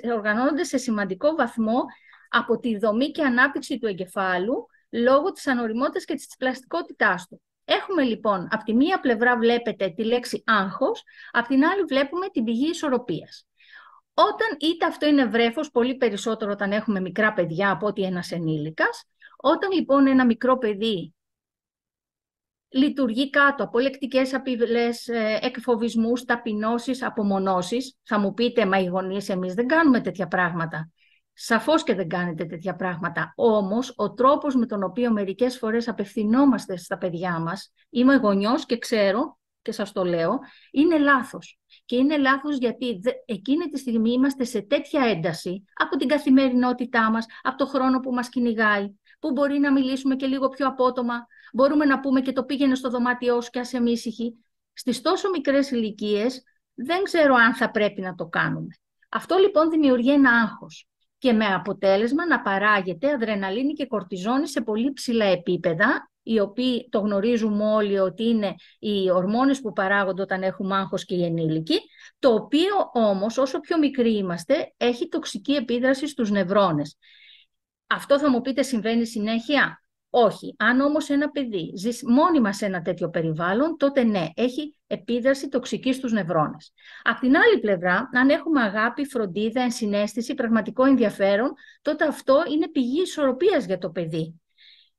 οργανώνονται σε σημαντικό βαθμό από τη δομή και ανάπτυξη του εγκεφάλου λόγω της ανοριμότητας και της πλαστικότητάς του. Έχουμε λοιπόν, από τη μία πλευρά βλέπετε τη λέξη άγχος, από την άλλη βλέπουμε την πηγή ισορροπίας. Όταν είτε αυτό είναι βρέφος, πολύ περισσότερο όταν έχουμε μικρά παιδιά από ότι ένας ενήλικας, όταν λοιπόν ένα μικρό παιδί λειτουργεί κάτω από λεκτικές απειλές, εκφοβισμούς, ταπεινώσεις, απομονώσεις, θα μου πείτε, μα οι γονείς εμείς δεν κάνουμε τέτοια πράγματα. Σαφώς και δεν κάνετε τέτοια πράγματα. Όμως, ο τρόπος με τον οποίο μερικές φορές απευθυνόμαστε στα παιδιά μας, είμαι γονιός και ξέρω και σας το λέω, είναι λάθος. Και είναι λάθος γιατί εκείνη τη στιγμή είμαστε σε τέτοια ένταση από την καθημερινότητά μας, από το χρόνο που μας κυνηγάει, που μπορεί να μιλήσουμε και λίγο πιο απότομα, μπορούμε να πούμε και το πήγαινε στο δωμάτιό σου και άσε με ήσυχη. Στις τόσο μικρές ηλικίες δεν ξέρω αν θα πρέπει να το κάνουμε. Αυτό λοιπόν δημιουργεί ένα άγχος. Και με αποτέλεσμα να παράγεται αδρεναλίνη και κορτιζόνη σε πολύ ψηλά επίπεδα, οι οποίοι το γνωρίζουμε όλοι ότι είναι οι ορμόνες που παράγονται όταν έχουμε άγχος και οι ενήλικοι, το οποίο όμως όσο πιο μικροί είμαστε έχει τοξική επίδραση στους νευρώνες. Αυτό θα μου πείτε συμβαίνει συνέχεια? Όχι. Αν όμως ένα παιδί ζει μόνιμα σε ένα τέτοιο περιβάλλον, τότε ναι, έχει επίδραση τοξική στους νευρώνες. Απ' την άλλη πλευρά, αν έχουμε αγάπη, φροντίδα, ενσυναίσθηση, πραγματικό ενδιαφέρον, τότε αυτό είναι πηγή ισορροπίας για το παιδί.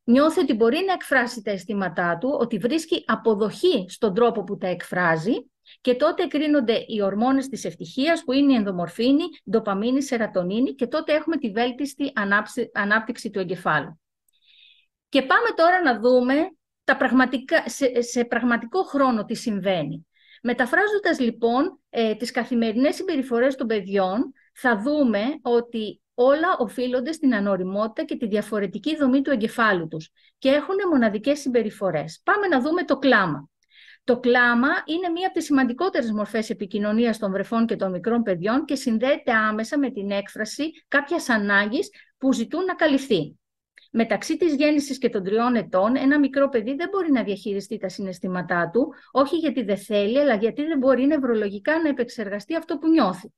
Νιώθει ότι μπορεί να εκφράσει τα αισθήματά του, ότι βρίσκει αποδοχή στον τρόπο που τα εκφράζει και τότε εκρίνονται οι ορμόνες της ευτυχίας που είναι η ενδομορφίνη, ντοπαμίνη, σερατονίνη και τότε έχουμε τη βέλτιστη ανάπτυξη του εγκεφάλου. Και πάμε τώρα να δούμε σε πραγματικό χρόνο τι συμβαίνει. Μεταφράζοντας λοιπόν τις καθημερινές συμπεριφορές των παιδιών, θα δούμε ότι όλα οφείλονται στην ανοριμότητα και τη διαφορετική δομή του εγκεφάλου τους και έχουν μοναδικές συμπεριφορές. Πάμε να δούμε το κλάμα. Το κλάμα είναι μία από τις σημαντικότερες μορφές επικοινωνίας των βρεφών και των μικρών παιδιών και συνδέεται άμεσα με την έκφραση κάποιας ανάγκης που ζητούν να καλυφθεί. Μεταξύ της γέννησης και των 3 ετών, ένα μικρό παιδί δεν μπορεί να διαχειριστεί τα συναισθήματά του, όχι γιατί δεν θέλει, αλλά γιατί δεν μπορεί νευρολογικά να επεξεργαστεί αυτό που νιώθει.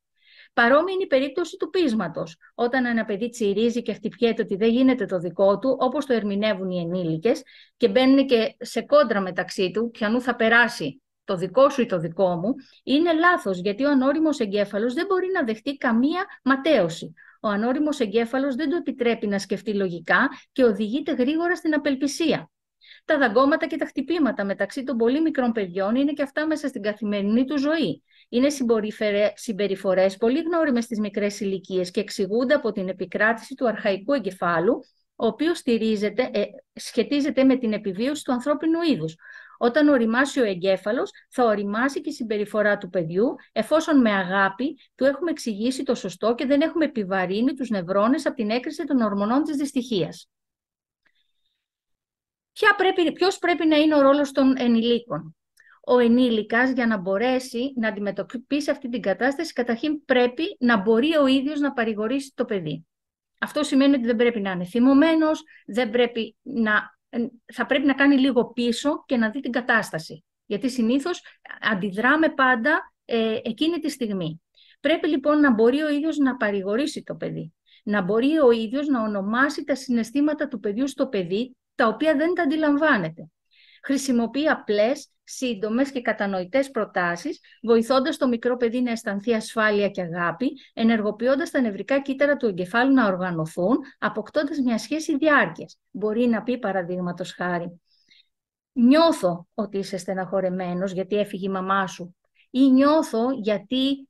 Παρόμοια είναι η περίπτωση του πείσματος. Όταν ένα παιδί τσιρίζει και χτυπιέται ότι δεν γίνεται το δικό του, όπως το ερμηνεύουν οι ενήλικες, και μπαίνουν και σε κόντρα μεταξύ του, ποιανού θα περάσει το δικό σου ή το δικό μου, είναι λάθος, γιατί ο ανώριμος εγκέφαλος δεν μπορεί να δεχτεί καμία ματέωση. Ο ανώριμος εγκέφαλος δεν του επιτρέπει να σκεφτεί λογικά και οδηγείται γρήγορα στην απελπισία. Τα δαγκώματα και τα χτυπήματα μεταξύ των πολύ μικρών παιδιών είναι και αυτά μέσα στην καθημερινή του ζωή. Είναι συμπεριφορές πολύ γνώριμες στις μικρές ηλικίες και εξηγούνται από την επικράτηση του αρχαϊκού εγκεφάλου, ο οποίος σχετίζεται με την επιβίωση του ανθρώπινου είδους. Όταν οριμάσει ο εγκέφαλος, θα οριμάσει και η συμπεριφορά του παιδιού, εφόσον με αγάπη του έχουμε εξηγήσει το σωστό και δεν έχουμε επιβαρύνει τους νευρώνες από την έκρηση των ορμονών της δυστυχίας. Ποιος πρέπει να είναι ο ρόλος των ενηλίκων? Ο ενήλικας, για να μπορέσει να αντιμετωπίσει αυτή την κατάσταση, καταρχήν πρέπει να μπορεί ο ίδιος να παρηγορήσει το παιδί. Αυτό σημαίνει ότι δεν πρέπει να είναι θυμωμένος, θα πρέπει να κάνει λίγο πίσω και να δει την κατάσταση. Γιατί συνήθως αντιδράμε πάντα εκείνη τη στιγμή. Πρέπει λοιπόν να μπορεί ο ίδιος να παρηγορήσει το παιδί. Να μπορεί ο ίδιος να ονομάσει τα συναισθήματα του παιδιού στο παιδί, τα οποία δεν τα αντιλαμβάνεται. Χρησιμοποιεί απλές, σύντομες και κατανοητές προτάσεις, βοηθώντας το μικρό παιδί να αισθανθεί ασφάλεια και αγάπη, ενεργοποιώντας τα νευρικά κύτταρα του εγκεφάλου να οργανωθούν, αποκτώντας μια σχέση διάρκειας. Μπορεί να πει, παραδείγματος χάρη, νιώθω ότι είσαι στεναχωρεμένος γιατί έφυγε η μαμά σου, ή νιώθω γιατί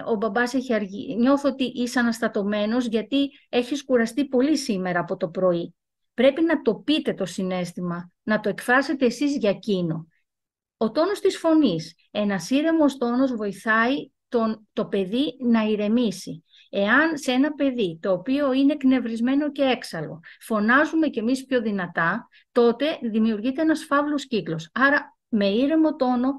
ο μπαμπάς έχει αργεί, νιώθω ότι είσαι αναστατωμένος γιατί έχεις κουραστεί πολύ σήμερα από το πρωί. Πρέπει να το πείτε το συναίσθημα, να το εκφράσετε εσείς για εκείνο. Ο τόνος της φωνής, ένας ήρεμος τόνος βοηθάει το παιδί να ηρεμήσει. Εάν σε ένα παιδί το οποίο είναι εκνευρισμένο και έξαλλο φωνάζουμε κι εμείς πιο δυνατά, τότε δημιουργείται ένας φαύλος κύκλος. Άρα με ήρεμο τόνο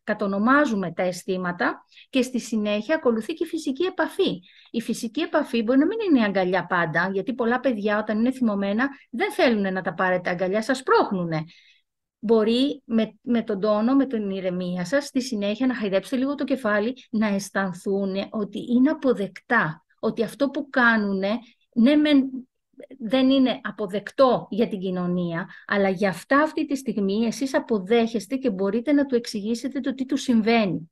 κατονομάζουμε τα αισθήματα και στη συνέχεια ακολουθεί και η φυσική επαφή. Η φυσική επαφή μπορεί να μην είναι η αγκαλιά πάντα, γιατί πολλά παιδιά όταν είναι θυμωμένα δεν θέλουν να τα πάρετε αγκαλιά, σας πρόχνουνε. Μπορεί με τον τόνο, με την ηρεμία σας, στη συνέχεια να χαϊδέψετε λίγο το κεφάλι, να αισθανθούν ότι είναι αποδεκτά, ότι αυτό που κάνουν δεν είναι αποδεκτό για την κοινωνία, αλλά για αυτά αυτή τη στιγμή εσείς αποδέχεστε και μπορείτε να του εξηγήσετε το τι του συμβαίνει.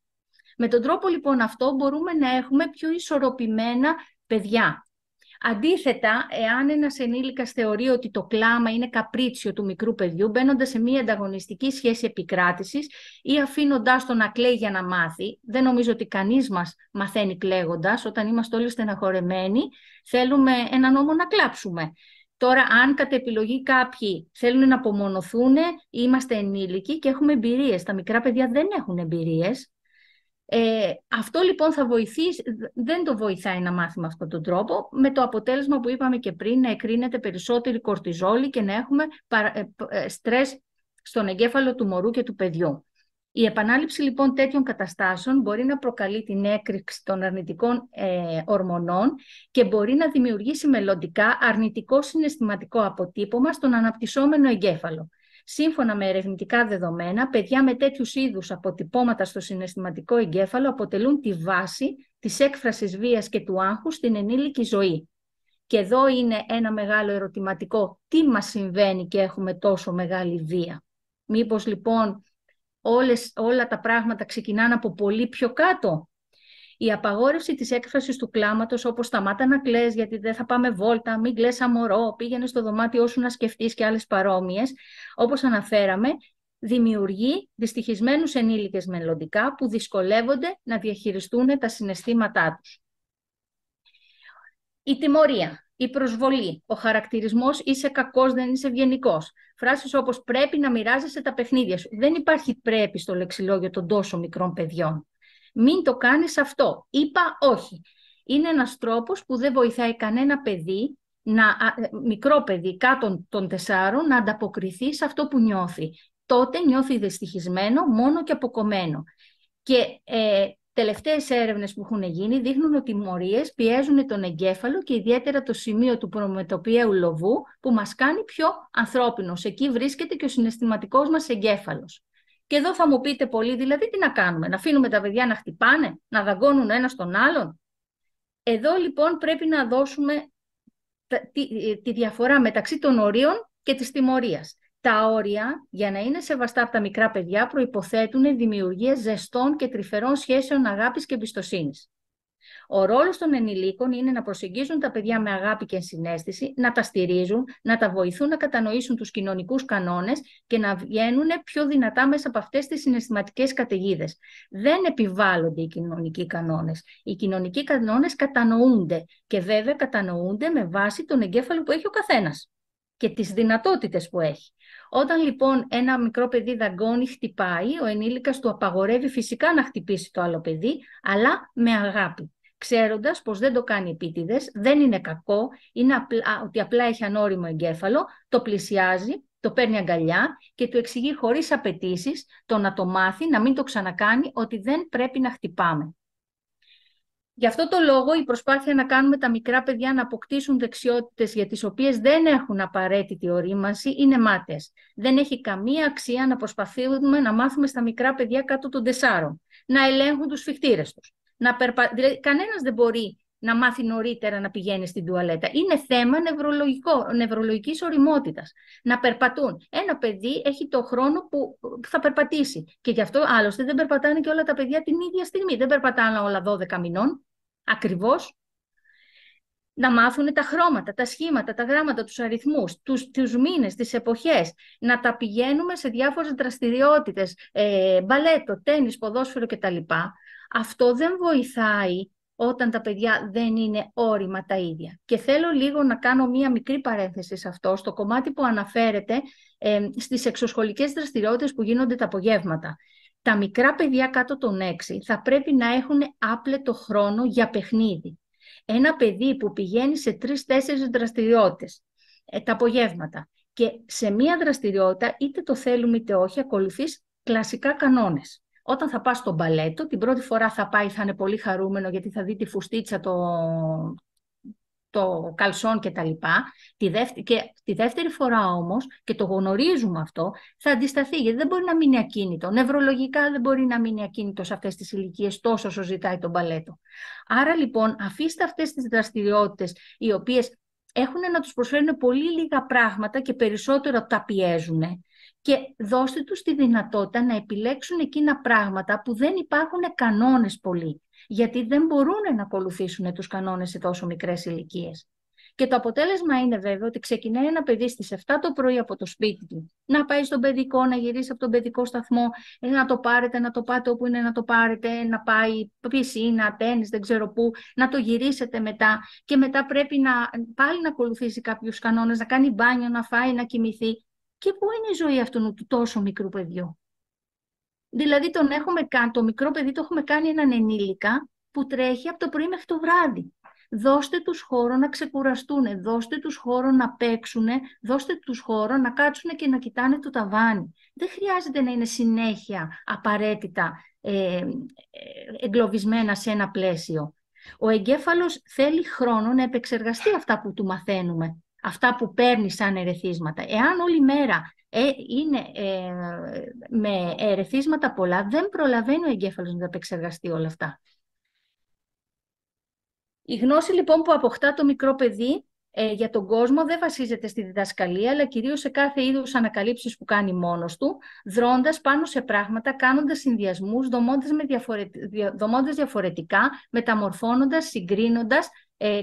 Με τον τρόπο λοιπόν αυτό μπορούμε να έχουμε πιο ισορροπημένα παιδιά. Αντίθετα, εάν ένας ενήλικας θεωρεί ότι το κλάμα είναι καπρίτσιο του μικρού παιδιού, μπαίνοντας σε μια ανταγωνιστική σχέση επικράτησης ή αφήνοντάς τον να κλαίει για να μάθει, δεν νομίζω ότι κανείς μας μαθαίνει κλαίγοντας. Όταν είμαστε όλοι στεναχωρεμένοι, θέλουμε έναν νόμο να κλάψουμε. Τώρα, αν κατά επιλογή κάποιοι θέλουν να απομονωθούν, είμαστε ενήλικοι και έχουμε εμπειρίες. Τα μικρά παιδιά δεν έχουν εμπειρίες. Αυτό λοιπόν δεν το βοηθάει να μάθει με αυτόν τον τρόπο, με το αποτέλεσμα που είπαμε και πριν, να εκρίνεται περισσότερη κορτιζόλη και να έχουμε στρες στον εγκέφαλο του μωρού και του παιδιού. Η επανάληψη λοιπόν τέτοιων καταστάσεων μπορεί να προκαλεί την έκρηξη των αρνητικών ορμονών και μπορεί να δημιουργήσει μελλοντικά αρνητικό συναισθηματικό αποτύπωμα στον αναπτυσσόμενο εγκέφαλο. Σύμφωνα με ερευνητικά δεδομένα, παιδιά με τέτοιους είδους αποτυπώματα στο συναισθηματικό εγκέφαλο αποτελούν τη βάση της έκφρασης βίας και του άγχους στην ενήλικη ζωή. Και εδώ είναι ένα μεγάλο ερωτηματικό. Τι μας συμβαίνει και έχουμε τόσο μεγάλη βία? Μήπως λοιπόν όλα τα πράγματα ξεκινάνε από πολύ πιο κάτω? Η απαγόρευση της έκφρασης του κλάματος, όπως σταμάτα να κλαις γιατί δεν θα πάμε βόλτα, μην κλαις σαν μωρό, πήγαινε στο δωμάτιό σου να σκεφτείς και άλλες παρόμοιες, όπως αναφέραμε, δημιουργεί δυστυχισμένους ενήλικες μελλοντικά που δυσκολεύονται να διαχειριστούν τα συναισθήματά τους. Η τιμωρία, η προσβολή, ο χαρακτηρισμός είσαι κακός, δεν είσαι ευγενικός. Φράσεις όπως πρέπει να μοιράζεσαι τα παιχνίδια σου. Δεν υπάρχει πρέπει στο λεξιλόγιο των τόσο μικρών παιδιών. Μην το κάνεις αυτό. Είπα όχι. Είναι ένας τρόπος που δεν βοηθάει κανένα παιδί, μικρό παιδί κάτω των 4, να ανταποκριθεί σε αυτό που νιώθει. Τότε νιώθει δυστυχισμένο, μόνο και αποκομμένο. Και τελευταίες έρευνες που έχουν γίνει δείχνουν ότι οι τιμωρίες πιέζουν τον εγκέφαλο και ιδιαίτερα το σημείο του προμετωπιαίου λοβού που μας κάνει πιο ανθρώπινος. Εκεί βρίσκεται και ο συναισθηματικός μας εγκέφαλος. Και εδώ θα μου πείτε πολύ, δηλαδή τι να κάνουμε, να αφήνουμε τα παιδιά να χτυπάνε, να δαγκώνουν ένα τον άλλον? Εδώ λοιπόν πρέπει να δώσουμε τη διαφορά μεταξύ των ορίων και της τιμωρίας. Τα όρια, για να είναι σεβαστά από τα μικρά παιδιά, προϋποθέτουν δημιουργία ζεστών και τρυφερών σχέσεων αγάπης και εμπιστοσύνης. Ο ρόλος των ενηλίκων είναι να προσεγγίζουν τα παιδιά με αγάπη και συναίσθηση, να τα στηρίζουν, να τα βοηθούν να κατανοήσουν τους κοινωνικούς κανόνες και να βγαίνουν πιο δυνατά μέσα από αυτές τις συναισθηματικές καταιγίδες. Δεν επιβάλλονται οι κοινωνικοί κανόνες. Οι κοινωνικοί κανόνες κατανοούνται και βέβαια κατανοούνται με βάση τον εγκέφαλο που έχει ο καθένας. και τις δυνατότητες που έχει. Όταν λοιπόν ένα μικρό παιδί δαγκώνει, χτυπάει, ο ενήλικας του απαγορεύει φυσικά να χτυπήσει το άλλο παιδί, αλλά με αγάπη. Ξέροντας πως δεν το κάνει επίτηδες, δεν είναι κακό, είναι ότι απλά έχει ανώριμο εγκέφαλο, το πλησιάζει, το παίρνει αγκαλιά και του εξηγεί χωρίς απαιτήσεις το να το μάθει, να μην το ξανακάνει, ότι δεν πρέπει να χτυπάμε. Γι' αυτό το λόγο η προσπάθεια να κάνουμε τα μικρά παιδιά να αποκτήσουν δεξιότητες για τις οποίες δεν έχουν απαραίτητη ορίμανση είναι μάταιες. Δεν έχει καμία αξία να προσπαθούμε να μάθουμε στα μικρά παιδιά κάτω των 4 να ελέγχουν τους σφιχτήρες τους. Δηλαδή, κανένας δεν μπορεί να μάθει νωρίτερα να πηγαίνει στην τουαλέτα. Είναι θέμα νευρολογικής ωριμότητας. Να περπατούν. Ένα παιδί έχει το χρόνο που θα περπατήσει. Και γι' αυτό άλλωστε δεν περπατάνε και όλα τα παιδιά την ίδια στιγμή. Δεν περπατάνε όλα 12 μηνών. Ακριβώς. Να μάθουν τα χρώματα, τα σχήματα, τα γράμματα, τους αριθμούς, τους μήνες, τις εποχές. Να τα πηγαίνουμε σε διάφορες δραστηριότητες. Μπαλέτο, τένις, ποδόσφαιρο κτλ. Αυτό δεν βοηθάει όταν τα παιδιά δεν είναι όρημα τα ίδια. Και θέλω λίγο να κάνω μία μικρή παρένθεση σε αυτό, στο κομμάτι που αναφέρεται στις εξωσχολικές δραστηριότητες που γίνονται τα απογεύματα. Τα μικρά παιδιά κάτω των 6 θα πρέπει να έχουν άπλετο χρόνο για παιχνίδι. Ένα παιδί που πηγαίνει σε 3-4 δραστηριότητες τα απογεύματα και σε μία δραστηριότητα, είτε το θέλουμε είτε όχι, ακολουθείς κλασικά κανόνες. Όταν θα πας στο μπαλέτο, την πρώτη φορά θα πάει, θα είναι πολύ χαρούμενο γιατί θα δει τη φουστίτσα, το καλσόν και τα λοιπά. Και τη δεύτερη φορά όμως, και το γνωρίζουμε αυτό, θα αντισταθεί γιατί δεν μπορεί να μείνει ακίνητο. Νευρολογικά δεν μπορεί να μείνει ακίνητο σε αυτές τις ηλικίες τόσο όσο ζητάει το μπαλέτο. Άρα λοιπόν αφήστε αυτές τις δραστηριότητες οι οποίες έχουν να τους προσφέρουν πολύ λίγα πράγματα και περισσότερο τα πιέζουν. Και δώστε τους τη δυνατότητα να επιλέξουν εκείνα πράγματα που δεν υπάρχουν κανόνες πολύ, γιατί δεν μπορούν να ακολουθήσουν τους κανόνες σε τόσο μικρές ηλικίες. Και το αποτέλεσμα είναι βέβαια ότι ξεκινάει ένα παιδί στις 7 το πρωί από το σπίτι του, να πάει στον παιδικό, να γυρίσει από τον παιδικό σταθμό, να το πάρετε, να το πάτε όπου είναι να το πάρετε, να πάει πισίνα, τένις, δεν ξέρω πού, να το γυρίσετε μετά και μετά πρέπει πάλι να ακολουθήσει κάποιους κανόνες, να κάνει μπάνιο, να φάει, να κοιμηθεί. Και πού είναι η ζωή αυτού του τόσο μικρού παιδιού? Δηλαδή το μικρό παιδί το έχουμε κάνει έναν ενήλικα που τρέχει από το πρωί μέχρι το βράδυ. Δώστε τους χώρο να ξεκουραστούν, δώστε τους χώρο να παίξουν, δώστε τους χώρο να κάτσουν και να κοιτάνε το ταβάνι. Δεν χρειάζεται να είναι συνέχεια απαραίτητα εγκλωβισμένα σε ένα πλαίσιο. Ο εγκέφαλος θέλει χρόνο να επεξεργαστεί αυτά που του μαθαίνουμε. Αυτά που παίρνει σαν ερεθίσματα. Εάν όλη μέρα είναι με ερεθίσματα πολλά, δεν προλαβαίνει ο εγκέφαλος να τα επεξεργαστεί όλα αυτά. Η γνώση λοιπόν που αποκτά το μικρό παιδί για τον κόσμο δεν βασίζεται στη διδασκαλία, αλλά κυρίως σε κάθε είδους ανακαλύψεις που κάνει μόνος του, δρώντας πάνω σε πράγματα, κάνοντας συνδυασμούς, δομώντας διαφορετικά, μεταμορφώνοντας, συγκρίνοντας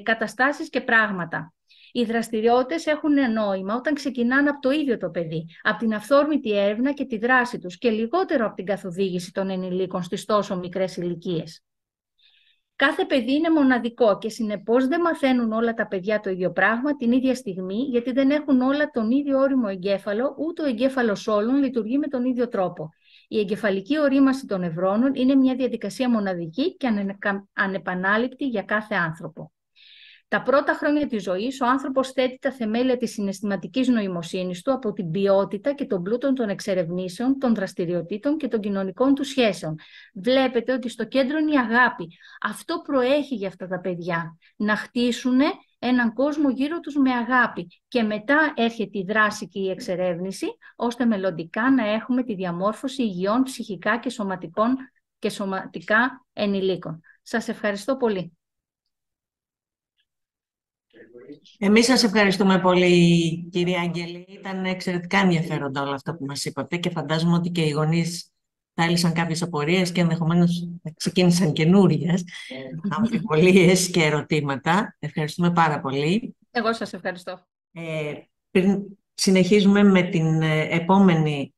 καταστάσεις και πράγματα. Οι δραστηριότητες έχουν νόημα όταν ξεκινάνε από το ίδιο το παιδί, από την αυθόρμητη έρευνα και τη δράση τους και λιγότερο από την καθοδήγηση των ενηλίκων στις τόσο μικρές ηλικίες. Κάθε παιδί είναι μοναδικό και συνεπώς δεν μαθαίνουν όλα τα παιδιά το ίδιο πράγμα την ίδια στιγμή, γιατί δεν έχουν όλα τον ίδιο όριμο εγκέφαλο, ούτε ο εγκέφαλος όλων λειτουργεί με τον ίδιο τρόπο. Η εγκεφαλική ορίμαση των νευρώνων είναι μια διαδικασία μοναδική και ανεπανάληπτη για κάθε άνθρωπο. Τα πρώτα χρόνια της ζωής, ο άνθρωπος θέτει τα θεμέλια της συναισθηματικής νοημοσύνης του από την ποιότητα και τον πλούτο των εξερευνήσεων, των δραστηριοτήτων και των κοινωνικών του σχέσεων. Βλέπετε ότι στο κέντρο είναι η αγάπη. Αυτό προέχει για αυτά τα παιδιά. Να χτίσουν έναν κόσμο γύρω τους με αγάπη. Και μετά έρχεται η δράση και η εξερεύνηση, ώστε μελλοντικά να έχουμε τη διαμόρφωση υγιών ψυχικά και σωματικά ενηλίκων. Σας ευχαριστώ πολύ. Εμείς σας ευχαριστούμε πολύ, κυρία Αγγελή. Ήταν εξαιρετικά ενδιαφέροντα όλα αυτά που μας είπατε και φαντάζομαι ότι και οι γονείς θα έλυσαν κάποιες απορίες και ενδεχομένως ξεκίνησαν καινούριες αμφιβολίες και ερωτήματα. Ευχαριστούμε πάρα πολύ. Εγώ σας ευχαριστώ. Πριν συνεχίζουμε με την επόμενη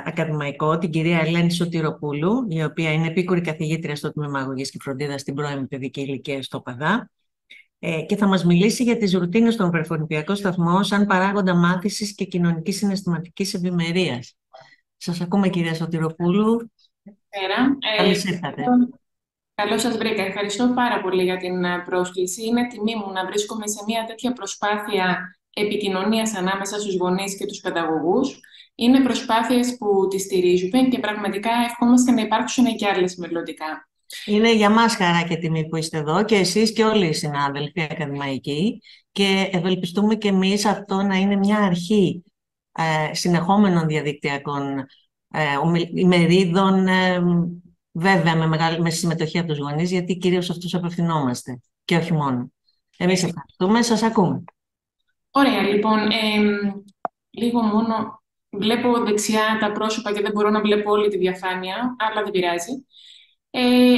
ακαδημαϊκό, την κυρία Ελένη Σωτηροπούλου, η οποία είναι επίκουρη καθηγήτρια στο Τμήμα Αγωγής και Φροντίδας στην πρώιμη παιδική ηλικία στο ΠΑΔΑ. και θα μας μιλήσει για τις ρουτίνες στον βρεφονιπιακό σταθμό σαν παράγοντα μάθησης και κοινωνικής συναισθηματικής ευημερίας. Σας ακούμε, κυρία Σωτηροπούλου. Καλησπέρα. Καλώς ήρθατε. Καλώς σας βρήκα. Ευχαριστώ πάρα πολύ για την πρόσκληση. Είναι τιμή μου να βρίσκομαι σε μια τέτοια προσπάθεια επικοινωνίας ανάμεσα στους γονείς και τους παιδαγωγούς. Είναι προσπάθειες που τις στηρίζουμε και πραγματικά ευχόμαστε να υπάρξουν και άλλες μελλοντικά. Είναι για μας χαρά και τιμή που είστε εδώ και εσείς και όλοι οι συνάδελφοι ακαδημαϊκοί, και ευελπιστούμε και εμείς αυτό να είναι μια αρχή συνεχόμενων διαδικτυακών ημερίδων, βέβαια με συμμετοχή από τους γονείς, γιατί κυρίως αυτούς απευθυνόμαστε και όχι μόνο. Εμείς ευχαριστούμε, σας ακούμε. Ωραία, λοιπόν, λίγο μόνο βλέπω δεξιά τα πρόσωπα και δεν μπορώ να βλέπω όλη τη διαφάνεια, αλλά δεν πειράζει.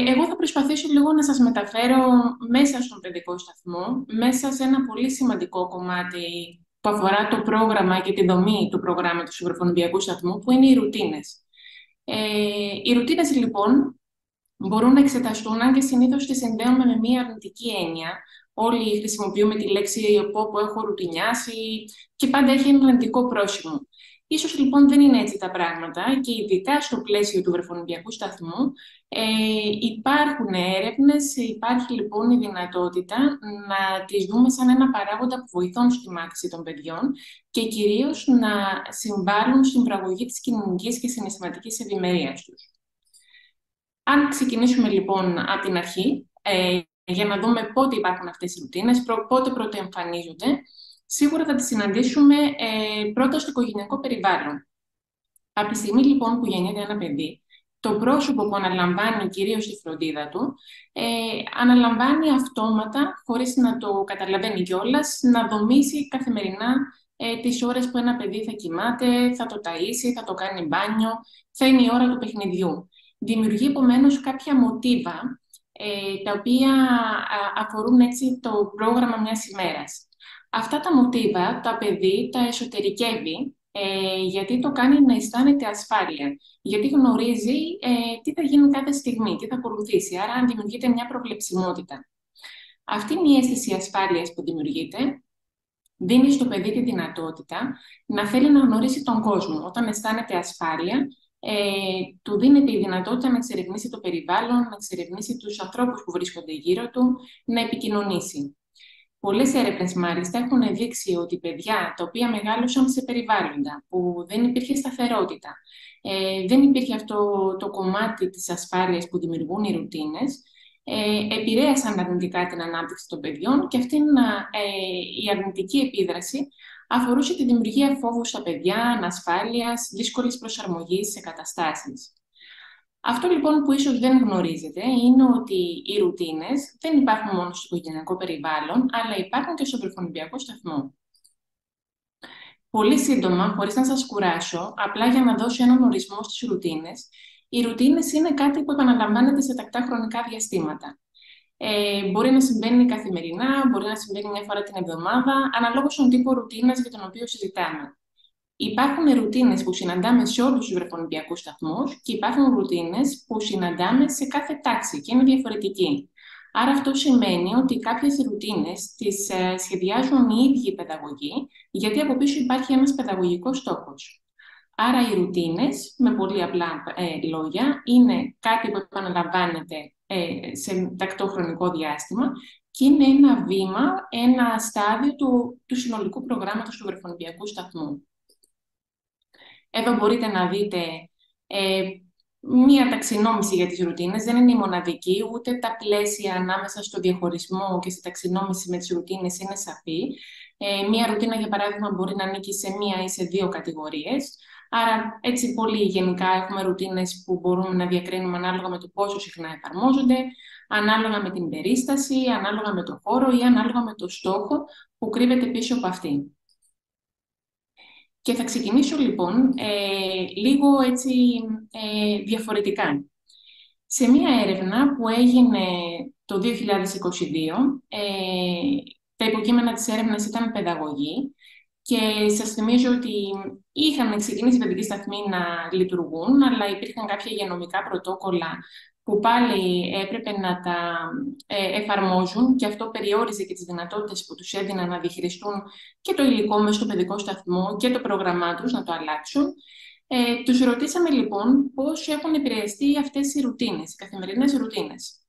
Εγώ θα προσπαθήσω λίγο να σας μεταφέρω μέσα στον παιδικό σταθμό, μέσα σε ένα πολύ σημαντικό κομμάτι που αφορά το πρόγραμμα και τη δομή του προγράμματος του βρεφονιπιακού σταθμού, που είναι οι ρουτίνες. Οι ρουτίνες, λοιπόν, μπορούν να εξεταστούν, αν και συνήθως τις συνδέουμε με μία αρνητική έννοια. Όλοι χρησιμοποιούμε τη λέξη «όπου έχω ρουτινιάσει» και πάντα έχει ένα αρνητικό πρόσημο. Ίσως λοιπόν δεν είναι έτσι τα πράγματα και ειδικά στο πλαίσιο του βρεφονιπιακού σταθμού υπάρχουν έρευνες, υπάρχει λοιπόν η δυνατότητα να τις δούμε σαν ένα παράγοντα που βοηθούν στη μάθηση των παιδιών και κυρίως να συμβάλλουν στην προαγωγή της κοινωνικής και συναισθηματικής ευημερίας τους. Αν ξεκινήσουμε λοιπόν από την αρχή, για να δούμε πότε υπάρχουν αυτές οι ρουτίνες, πότε πρωτοεμφανίζονται, σίγουρα θα τις συναντήσουμε πρώτα στο οικογενειακό περιβάλλον. Από τη στιγμή λοιπόν που γεννιέται ένα παιδί, το πρόσωπο που αναλαμβάνει κυρίως τη φροντίδα του, αναλαμβάνει αυτόματα, χωρίς να το καταλαβαίνει κιόλας, να δομήσει καθημερινά τις ώρες που ένα παιδί θα κοιμάται, θα το ταΐσει, θα το κάνει μπάνιο, θα είναι η ώρα του παιχνιδιού. Δημιουργεί επομένως κάποια μοτίβα, τα οποία αφορούν έτσι το πρόγραμμα μιας ημέρας. Αυτά τα μοτίβα, τα παιδί τα εσωτερικεύει, γιατί το κάνει να αισθάνεται ασφάλεια. Γιατί γνωρίζει τι θα γίνει κάθε στιγμή, τι θα ακολουθήσει. Άρα δημιουργείται μια προβλεψιμότητα. Αυτή είναι η αίσθηση ασφάλειας που δημιουργείται. Δίνει στο παιδί τη δυνατότητα να θέλει να γνωρίσει τον κόσμο. Όταν αισθάνεται ασφάλεια, του δίνεται η δυνατότητα να εξερευνήσει το περιβάλλον, να εξερευνήσει τους ανθρώπους που βρίσκονται γύρω του, να επικοινωνήσει. Πολλές έρευνες, μάλιστα, έχουν δείξει ότι παιδιά τα οποία μεγάλωσαν σε περιβάλλοντα που δεν υπήρχε σταθερότητα, δεν υπήρχε αυτό το κομμάτι της ασφάλειας που δημιουργούν οι ρουτίνες, επηρέασαν αρνητικά την ανάπτυξη των παιδιών και αυτή η αρνητική επίδραση αφορούσε τη δημιουργία φόβου στα παιδιά, ανασφάλειας, δύσκολης προσαρμογής σε καταστάσεις. Αυτό λοιπόν που ίσως δεν γνωρίζετε είναι ότι οι ρουτίνες δεν υπάρχουν μόνο στο οικογενειακό περιβάλλον, αλλά υπάρχουν και στο βρεφονιπιακό σταθμό. Πολύ σύντομα, χωρίς να σας κουράσω, απλά για να δώσω έναν ορισμό στις ρουτίνες, οι ρουτίνες είναι κάτι που επαναλαμβάνεται σε τακτά χρονικά διαστήματα. Μπορεί να συμβαίνει καθημερινά, μπορεί να συμβαίνει μια φορά την εβδομάδα, αναλόγως τον τύπο ρουτίνας για τον οποίο συζητάμε. Υπάρχουν ρουτίνες που συναντάμε σε όλους τους βρεφονιπιακούς σταθμούς και υπάρχουν ρουτίνες που συναντάμε σε κάθε τάξη και είναι διαφορετικοί. Άρα αυτό σημαίνει ότι κάποιες ρουτίνες τις σχεδιάζουν οι ίδιοι οι παιδαγωγοί, γιατί από πίσω υπάρχει ένας παιδαγωγικός στόχος. Άρα οι ρουτίνες, με πολύ απλά λόγια, είναι κάτι που επαναλαμβάνεται σε τακτό χρονικό διάστημα και είναι ένα βήμα, ένα στάδιο του συνολικού προγράμματος του βρεφονιπιακού σταθμού. Εδώ μπορείτε να δείτε μία ταξινόμηση για τις ρουτίνες. Δεν είναι η μοναδική, ούτε τα πλαίσια ανάμεσα στο διαχωρισμό και στη ταξινόμηση με τις ρουτίνες είναι σαφή. Μία ρουτίνα, για παράδειγμα, μπορεί να ανήκει σε μία ή σε δύο κατηγορίες. Άρα, έτσι πολύ γενικά έχουμε ρουτίνες που μπορούμε να διακρίνουμε ανάλογα με το πόσο συχνά εφαρμόζονται, ανάλογα με την περίσταση, ανάλογα με το χώρο ή ανάλογα με το στόχο που κρύβεται πίσω από αυτή. Και θα ξεκινήσω λοιπόν λίγο έτσι διαφορετικά. Σε μία έρευνα που έγινε το 2022, τα υποκείμενα της έρευνας ήταν παιδαγωγή και σας θυμίζω ότι είχαν ξεκινήσει οι παιδικοί σταθμοί να λειτουργούν, αλλά υπήρχαν κάποια υγειονομικά πρωτόκολλα που πάλι έπρεπε να τα εφαρμόζουν και αυτό περιόριζε και τις δυνατότητες που τους έδιναν να διαχειριστούν και το υλικό μέσα στο παιδικό σταθμό και το πρόγραμμά τους να το αλλάξουν. Τους ρωτήσαμε λοιπόν πώς έχουν επηρεαστεί αυτές οι ρουτίνες, οι καθημερινές ρουτίνες.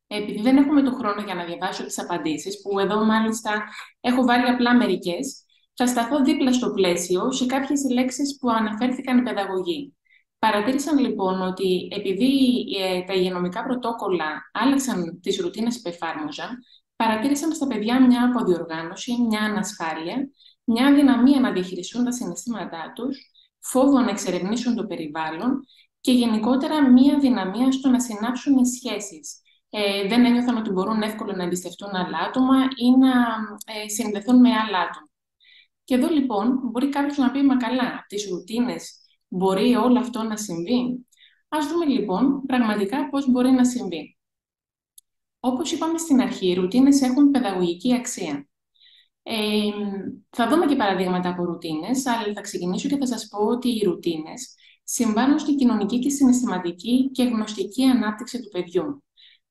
Επειδή δεν έχουμε τον χρόνο για να διαβάσω τις απαντήσεις, που εδώ μάλιστα έχω βάλει απλά μερικές, θα σταθώ δίπλα στο πλαίσιο σε κάποιες λέξεις που αναφέρθηκαν οι παιδαγωγοί. Παρατήρησαν λοιπόν ότι επειδή τα υγειονομικά πρωτόκολλα άλλαξαν τις ρουτίνες που εφάρμοζαν, παρατήρησαν στα παιδιά μια αποδιοργάνωση, μια ανασφάλεια, μια αδυναμία να διαχειριστούν τα συναισθήματά τους, φόβο να εξερευνήσουν το περιβάλλον και γενικότερα μια αδυναμία στο να συνάψουν σχέσεις. Δεν ένιωθαν ότι μπορούν εύκολα να εμπιστευτούν άλλα άτομα ή να συνδεθούν με άλλα άτομα. Και εδώ λοιπόν μπορεί κάποιος να πει, μα καλά, από τις ρουτίνες μπορεί όλο αυτό να συμβεί. Ας δούμε λοιπόν πραγματικά πώς μπορεί να συμβεί. Όπως είπαμε στην αρχή, οι ρουτίνες έχουν παιδαγωγική αξία. Θα δούμε και παραδείγματα από ρουτίνες, αλλά θα ξεκινήσω και θα σας πω ότι οι ρουτίνες συμβάλλουν στην κοινωνική και συναισθηματική και γνωστική ανάπτυξη του παιδιού,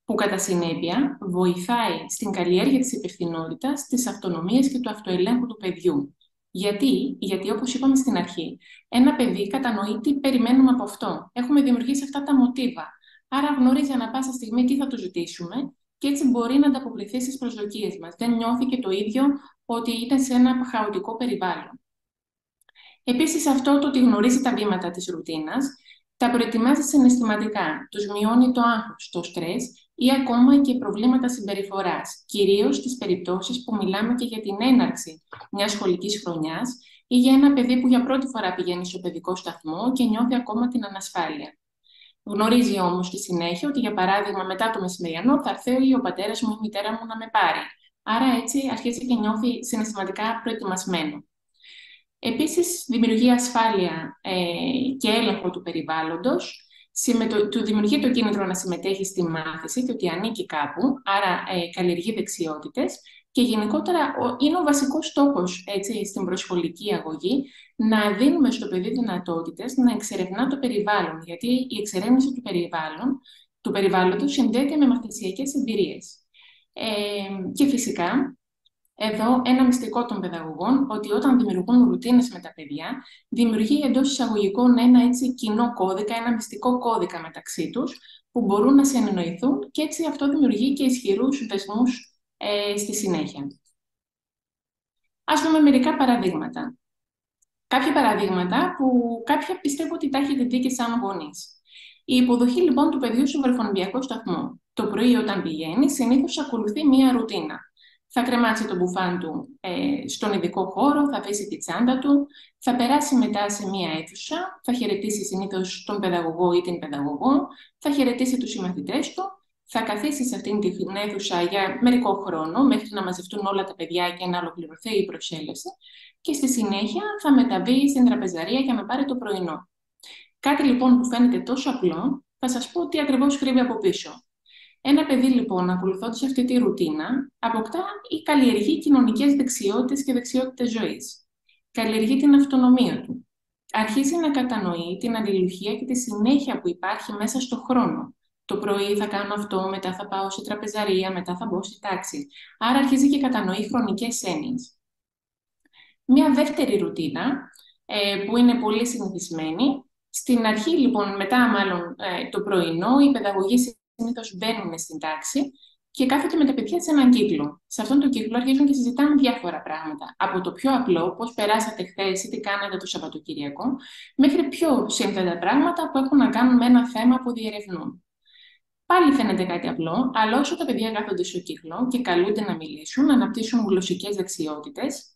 που κατά συνέπεια βοηθάει στην καλλιέργεια της υπευθυνότητας, της αυτονομίας και του αυτοελέγχου του παιδιού. Γιατί όπως είπαμε στην αρχή, ένα παιδί κατανοεί τι περιμένουμε από αυτό. Έχουμε δημιουργήσει αυτά τα μοτίβα. Άρα γνωρίζει ανά πάσα στιγμή τι θα του ζητήσουμε και έτσι μπορεί να ανταποκριθεί στις προσδοκίες μας. Δεν νιώθει και το ίδιο ότι ήταν σε ένα χαοτικό περιβάλλον. Επίσης, αυτό το ότι γνωρίζει τα βήματα της ρουτίνας, τα προετοιμάζει συναισθηματικά, τους μειώνει το άγχος, το στρες ή ακόμα και προβλήματα συμπεριφοράς, κυρίως στις περιπτώσεις που μιλάμε και για την έναρξη μιας σχολικής χρονιάς ή για ένα παιδί που για πρώτη φορά πηγαίνει στο παιδικό σταθμό και νιώθει ακόμα την ανασφάλεια. Γνωρίζει όμως στη συνέχεια ότι, για παράδειγμα, μετά το μεσημεριανό θα έρθει ο πατέρας μου ή η μητέρα μου να με πάρει. Άρα έτσι αρχίζει και νιώθει συναισθηματικά προετοιμασμένο. Επίσης, δημιουργεί ασφάλεια και έλεγχο του περιβάλλοντος, του δημιουργεί το κίνητρο να συμμετέχει στη μάθηση και ότι ανήκει κάπου, άρα καλλιεργεί δεξιότητες και γενικότερα είναι ο βασικός στόχος στην προσχολική αγωγή να δίνουμε στο παιδί δυνατότητες να εξερευνά το περιβάλλον, γιατί η εξερεύνηση του περιβάλλοντος συνδέεται με μαθησιακές εμπειρίες. Και φυσικά, εδώ ένα μυστικό των παιδαγωγών, ότι όταν δημιουργούν ρουτίνες με τα παιδιά, δημιουργεί εντός εισαγωγικών ένα κοινό κώδικα, ένα μυστικό κώδικα μεταξύ τους, που μπορούν να συνεννοηθούν και έτσι αυτό δημιουργεί και ισχυρούς δεσμούς στη συνέχεια. Ας δούμε μερικά παραδείγματα. Κάποια παραδείγματα που κάποια πιστεύω ότι τα έχετε δει και σαν γονείς. Η υποδοχή λοιπόν του παιδιού στο βρεφονιπιακό σταθμό. Το πρωί όταν πηγαίνει, συνήθως ακολουθεί μία ρουτίνα. Θα κρεμάσει το μπουφάν του στον ειδικό χώρο, θα αφήσει τη τσάντα του, θα περάσει μετά σε μία αίθουσα, θα χαιρετήσει συνήθως τον παιδαγωγό ή την παιδαγωγό, θα χαιρετήσει τους συμμαθητές του, θα καθίσει σε αυτήν την αίθουσα για μερικό χρόνο, μέχρι να μαζευτούν όλα τα παιδιά και να ολοκληρωθεί η προσέλευση και στη συνέχεια θα μεταβεί στην τραπεζαρία για να πάρει το πρωινό. Κάτι λοιπόν που φαίνεται τόσο απλό, θα σας πω τι ακριβώς κρύβει από πίσω. Ένα παιδί λοιπόν, ακολουθώντας αυτή τη ρουτίνα, αποκτά ή καλλιεργεί κοινωνικές δεξιότητες και δεξιότητες ζωής. Καλλιεργεί την αυτονομία του. Αρχίζει να κατανοεί την αλληλουχία και τη συνέχεια που υπάρχει μέσα στο χρόνο. Το πρωί θα κάνω αυτό, μετά θα πάω σε τραπεζαρία, μετά θα μπω στη τάξη. Άρα αρχίζει και κατανοεί χρονικές έννοιες. Μια δεύτερη ρουτίνα, που είναι πολύ συνηθισμένη. Στην αρχή λοιπόν, μετά μάλλον το πρωινό, οι παιδαγωγοί συνήθως μπαίνουν στην τάξη και κάθονται με τα παιδιά σε έναν κύκλο. Σε αυτόν τον κύκλο αρχίζουν και συζητάνε διάφορα πράγματα. Από το πιο απλό, πώς περάσατε χθες ή τι κάνατε το Σαββατοκύριακο, μέχρι πιο σύνθετα πράγματα που έχουν να κάνουν με ένα θέμα που διερευνούν. Πάλι φαίνεται κάτι απλό, αλλά όσο τα παιδιά κάθονται στο κύκλο και καλούνται να μιλήσουν, να αναπτύσσουν γλωσσικές δεξιότητες,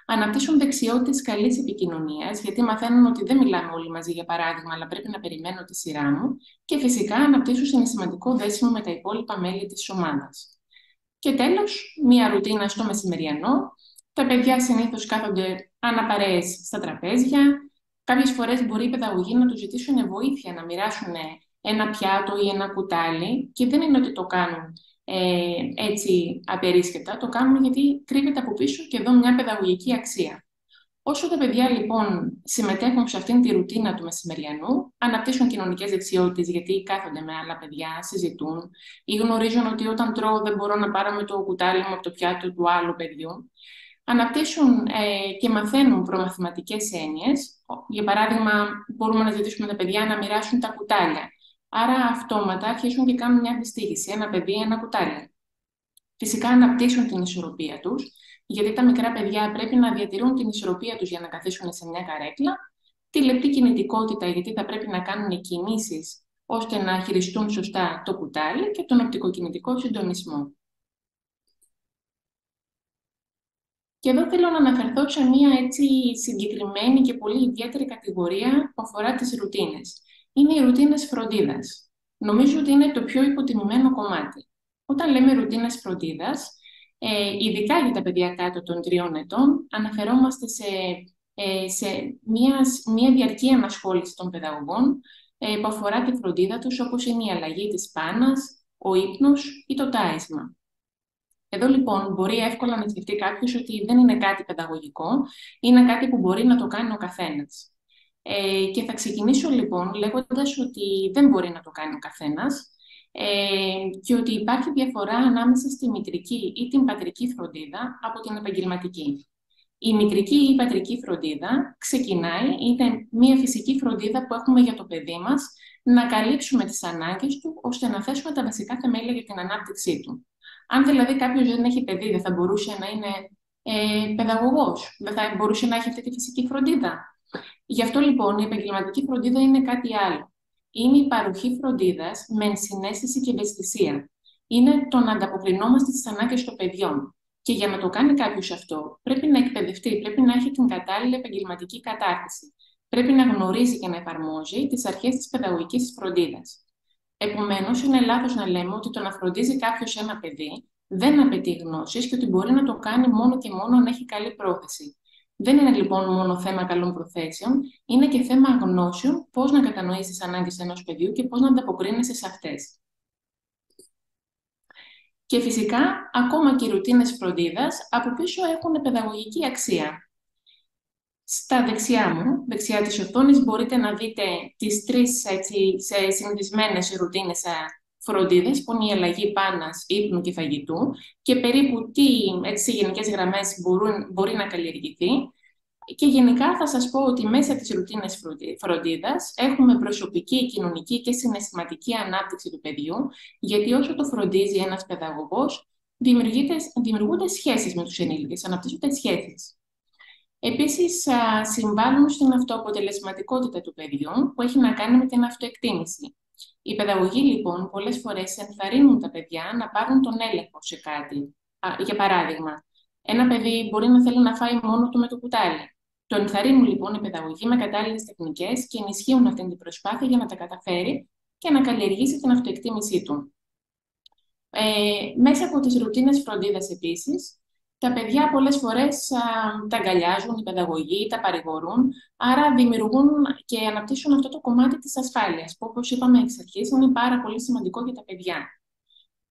αναπτύσσουν δεξιότητες καλής επικοινωνίας, γιατί μαθαίνουν ότι δεν μιλάμε όλοι μαζί, για παράδειγμα, αλλά πρέπει να περιμένω τη σειρά μου, και φυσικά αναπτύσσουν συναισθηματικό δέσιμο με τα υπόλοιπα μέλη της ομάδας. Και τέλος, μία ρουτίνα στο μεσημεριανό. Τα παιδιά συνήθως κάθονται αναπαρέες στα τραπέζια. Κάποιες φορές μπορεί οι παιδαγωγοί να τους ζητήσουν βοήθεια, να μοιράσουν ένα πιάτο ή ένα κουτάλι, και δεν είναι ότι το κάνουν έτσι απερίσκεπτα, το κάνουμε γιατί κρύβεται από πίσω και εδώ μια παιδαγωγική αξία. Όσο τα παιδιά λοιπόν συμμετέχουν σε αυτήν τη ρουτίνα του μεσημεριανού, αναπτύσσουν κοινωνικές δεξιότητες γιατί κάθονται με άλλα παιδιά, συζητούν ή γνωρίζουν ότι όταν τρώω δεν μπορώ να πάρω με το κουτάλι μου από το πιάτο του άλλου παιδιού. Αναπτύσσουν και μαθαίνουν προμαθηματικές έννοιες. Για παράδειγμα, μπορούμε να ζητήσουμε τα παιδιά να μοιράσουν τα κουτάλια. Άρα αυτόματα αρχίζουν και κάνουν μια αντιστοίχηση, ένα παιδί, ένα κουτάλι. Φυσικά αναπτύσσουν την ισορροπία τους, γιατί τα μικρά παιδιά πρέπει να διατηρούν την ισορροπία τους για να καθίσουν σε μια καρέκλα, τη λεπτή κινητικότητα, γιατί θα πρέπει να κάνουν κινήσεις ώστε να χειριστούν σωστά το κουτάλι, και τον οπτικοκινητικό συντονισμό. Και εδώ θέλω να αναφερθώ σε μια έτσι συγκεκριμένη και πολύ ιδιαίτερη κατηγορία που αφορά τις ρουτίνες. Είναι οι ρουτίνες φροντίδας. Νομίζω ότι είναι το πιο υποτιμημένο κομμάτι. Όταν λέμε ρουτίνες φροντίδας, ειδικά για τα παιδιά κάτω των 3 ετών, αναφερόμαστε σε μια διαρκή ανασχόληση των παιδαγωγών που αφορά τη φροντίδα τους, όπως είναι η αλλαγή της πάνας, ο ύπνος ή το τάισμα. Εδώ λοιπόν μπορεί εύκολα να σκεφτεί κάποιος ότι δεν είναι κάτι παιδαγωγικό, είναι κάτι που μπορεί να το κάνει ο καθένας. Και θα ξεκινήσω λοιπόν λέγοντας ότι δεν μπορεί να το κάνει ο καθένας και ότι υπάρχει διαφορά ανάμεσα στη μητρική ή την πατρική φροντίδα από την επαγγελματική. Η μητρική ή η πατρική φροντίδα ξεκινάει, είναι μια φυσική φροντίδα που έχουμε για το παιδί μας, να καλύψουμε τις ανάγκες του, ώστε να θέσουμε τα βασικά θεμέλια για την ανάπτυξή του. Αν δηλαδή κάποιος δεν έχει παιδί, δεν θα μπορούσε να είναι παιδαγωγός, δεν θα μπορούσε να έχει αυτή τη φυσική φροντίδα. Γι' αυτό λοιπόν η επαγγελματική φροντίδα είναι κάτι άλλο. Είναι η παροχή φροντίδας με ενσυναίσθηση και ευαισθησία. Είναι το να ανταποκρινόμαστε στις ανάγκες των παιδιών. Και για να το κάνει κάποιος αυτό, πρέπει να εκπαιδευτεί, πρέπει να έχει την κατάλληλη επαγγελματική κατάρτιση. Πρέπει να γνωρίζει και να εφαρμόζει τις αρχές της παιδαγωγικής φροντίδας. Επομένως, είναι λάθος να λέμε ότι το να φροντίζει κάποιος ένα παιδί δεν απαιτεί γνώσεις και ότι μπορεί να το κάνει μόνο και μόνο αν έχει καλή πρόθεση. Δεν είναι λοιπόν μόνο θέμα καλών προθέσεων, είναι και θέμα γνώσεων, πώς να κατανοείς τις ανάγκες ενός παιδιού και πώς να ανταποκρίνεσαι σε αυτές. Και φυσικά, ακόμα και οι ρουτίνες φροντίδας από πίσω έχουν παιδαγωγική αξία. Στα δεξιά μου, δεξιά της οθόνης, μπορείτε να δείτε τις 3 συνηθισμένες ρουτίνες φροντίδες, που είναι η αλλαγή πάνας, ύπνου και φαγητού, και περίπου τι σε γενικές γραμμές μπορεί να καλλιεργηθεί. Και γενικά θα σας πω ότι μέσα στις ρουτίνες φροντίδας έχουμε προσωπική, κοινωνική και συναισθηματική ανάπτυξη του παιδιού, γιατί όσο το φροντίζει ένας παιδαγωγός, δημιουργούνται σχέσεις με τους ενήλικες, αναπτύσσονται σχέσεις. Επίσης, συμβάλλουν στην αυτοαποτελεσματικότητα του παιδιού, που έχει να κάνει με την αυτοεκτίμηση. Οι παιδαγωγοί, λοιπόν, πολλές φορές ενθαρρύνουν τα παιδιά να πάρουν τον έλεγχο σε κάτι. Για παράδειγμα, ένα παιδί μπορεί να θέλει να φάει μόνο του με το κουτάλι. Το ενθαρρύνουν, λοιπόν, οι παιδαγωγοί με κατάλληλες τεχνικές και ενισχύουν αυτή την προσπάθεια για να τα καταφέρει και να καλλιεργήσει την αυτοεκτίμησή του. Μέσα από τις ρουτίνες φροντίδας, επίσης, τα παιδιά πολλές φορές τα αγκαλιάζουν, οι παιδαγωγοί, τα παρηγορούν, άρα δημιουργούν και αναπτύσσουν αυτό το κομμάτι της ασφάλειας, που όπως είπαμε εξ αρχής είναι πάρα πολύ σημαντικό για τα παιδιά.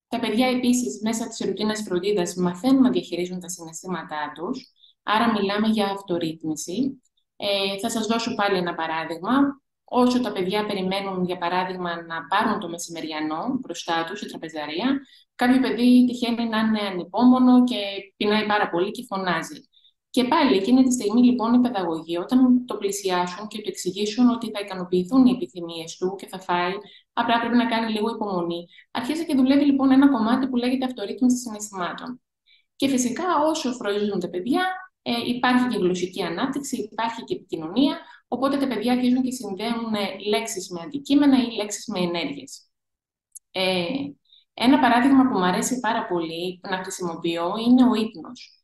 Τα παιδιά επίσης μέσα από τις ρουτίνες φροντίδας μαθαίνουν να διαχειρίζουν τα συναισθήματά τους, άρα μιλάμε για αυτορύθμιση. Θα σας δώσω πάλι ένα παράδειγμα. Όσο τα παιδιά περιμένουν, για παράδειγμα, να πάρουν το μεσημεριανό μπροστά τους, η τραπεζαρία, κάποιο παιδί τυχαίνει να είναι ανυπόμονο και πεινάει πάρα πολύ και φωνάζει. Και πάλι εκείνη τη στιγμή, λοιπόν, οι παιδαγωγοί, όταν το πλησιάσουν και του εξηγήσουν ότι θα ικανοποιηθούν οι επιθυμίες του και θα φάει, απλά πρέπει να κάνει λίγο υπομονή, αρχίζει και δουλεύει λοιπόν ένα κομμάτι που λέγεται αυτορύθμιση συναισθημάτων. Και φυσικά, όσο φροντίζουν τα παιδιά, υπάρχει και γλωσσική ανάπτυξη, υπάρχει και επικοινωνία. Οπότε τα παιδιά αρχίζουν και συνδέουν λέξεις με αντικείμενα ή λέξεις με ενέργειες. Ένα παράδειγμα που μου αρέσει πάρα πολύ να χρησιμοποιώ είναι ο ύπνος.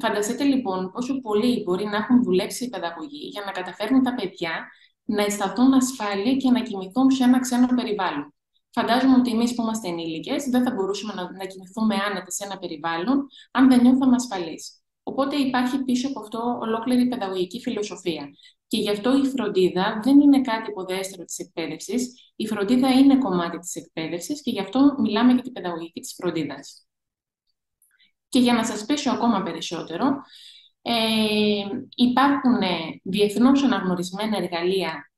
Φανταστείτε λοιπόν πόσο πολύ μπορεί να έχουν δουλέψει οι παιδαγωγοί για να καταφέρουν τα παιδιά να αισθανθούν ασφάλεια και να κοιμηθούν σε ένα ξένο περιβάλλον. Φαντάζομαι ότι εμείς που είμαστε ενήλικες δεν θα μπορούσαμε να κοιμηθούμε άνετα σε ένα περιβάλλον αν δεν νιώθαμε ασφαλείς. Οπότε υπάρχει πίσω από αυτό ολόκληρη παιδαγωγική φιλοσοφία. Και γι' αυτό η φροντίδα δεν είναι κάτι υποδέστερο της εκπαίδευσης. Η φροντίδα είναι κομμάτι της εκπαίδευσης και γι' αυτό μιλάμε για την παιδαγωγική της φροντίδας. Και για να σας πείσω ακόμα περισσότερο, Υπάρχουν διεθνώς αναγνωρισμένα εργαλεία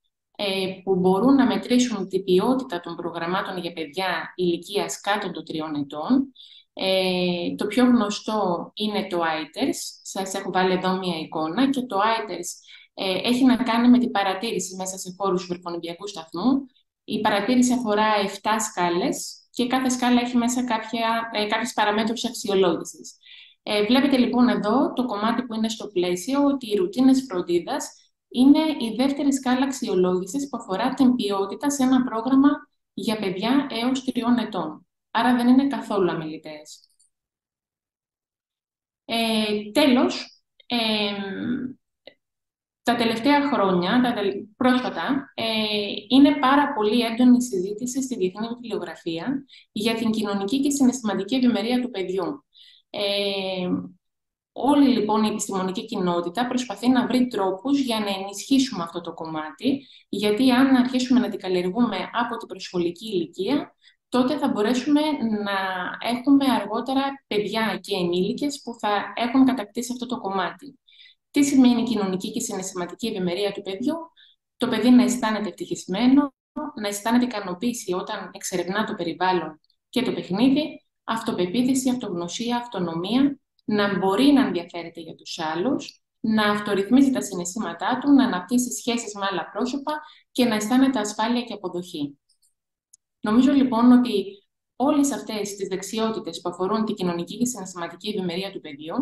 που μπορούν να μετρήσουν την ποιότητα των προγραμμάτων για παιδιά ηλικίας κάτω των 3 ετών. Το πιο γνωστό είναι το ITERS. Σας έχω βάλει εδώ μία εικόνα και το ITERS έχει να κάνει με την παρατήρηση μέσα σε χώρους βρεφονιπιακού σταθμού. Η παρατήρηση αφορά 7 σκάλες και κάθε σκάλα έχει μέσα κάποιες παραμέτρους αξιολόγησης. Βλέπετε λοιπόν εδώ το κομμάτι που είναι στο πλαίσιο ότι οι ρουτίνες φροντίδας είναι η δεύτερη σκάλα αξιολόγησης που αφορά την ποιότητα σε ένα πρόγραμμα για παιδιά έως 3 ετών. Άρα δεν είναι καθόλου αμεληταίες. Τέλος, τα τελευταία χρόνια, πρόσφατα, είναι πάρα πολύ έντονη η συζήτηση στη διεθνή βιβλιογραφία για την κοινωνική και συναισθηματική ευημερία του παιδιού. Όλη λοιπόν η επιστημονική κοινότητα προσπαθεί να βρει τρόπους για να ενισχύσουμε αυτό το κομμάτι, γιατί αν αρχίσουμε να την καλλιεργούμε από την προσχολική ηλικία, τότε θα μπορέσουμε να έχουμε αργότερα παιδιά και ενήλικες που θα έχουν κατακτήσει αυτό το κομμάτι. Τι σημαίνει κοινωνική και συναισθηματική ευημερία του παιδιού? Το παιδί να αισθάνεται ευτυχισμένο, να αισθάνεται ικανοποίηση όταν εξερευνά το περιβάλλον και το παιχνίδι, αυτοπεποίθηση, αυτογνωσία, αυτονομία, να μπορεί να ενδιαφέρεται για τους άλλους, να αυτορυθμίζει τα συναισθήματά του, να αναπτύσσει σχέσεις με άλλα πρόσωπα και να αισθάνεται ασφάλεια και αποδοχή. Νομίζω λοιπόν ότι όλες αυτές τις δεξιότητες που αφορούν την κοινωνική και συναισθηματική ευημερία του παιδιού,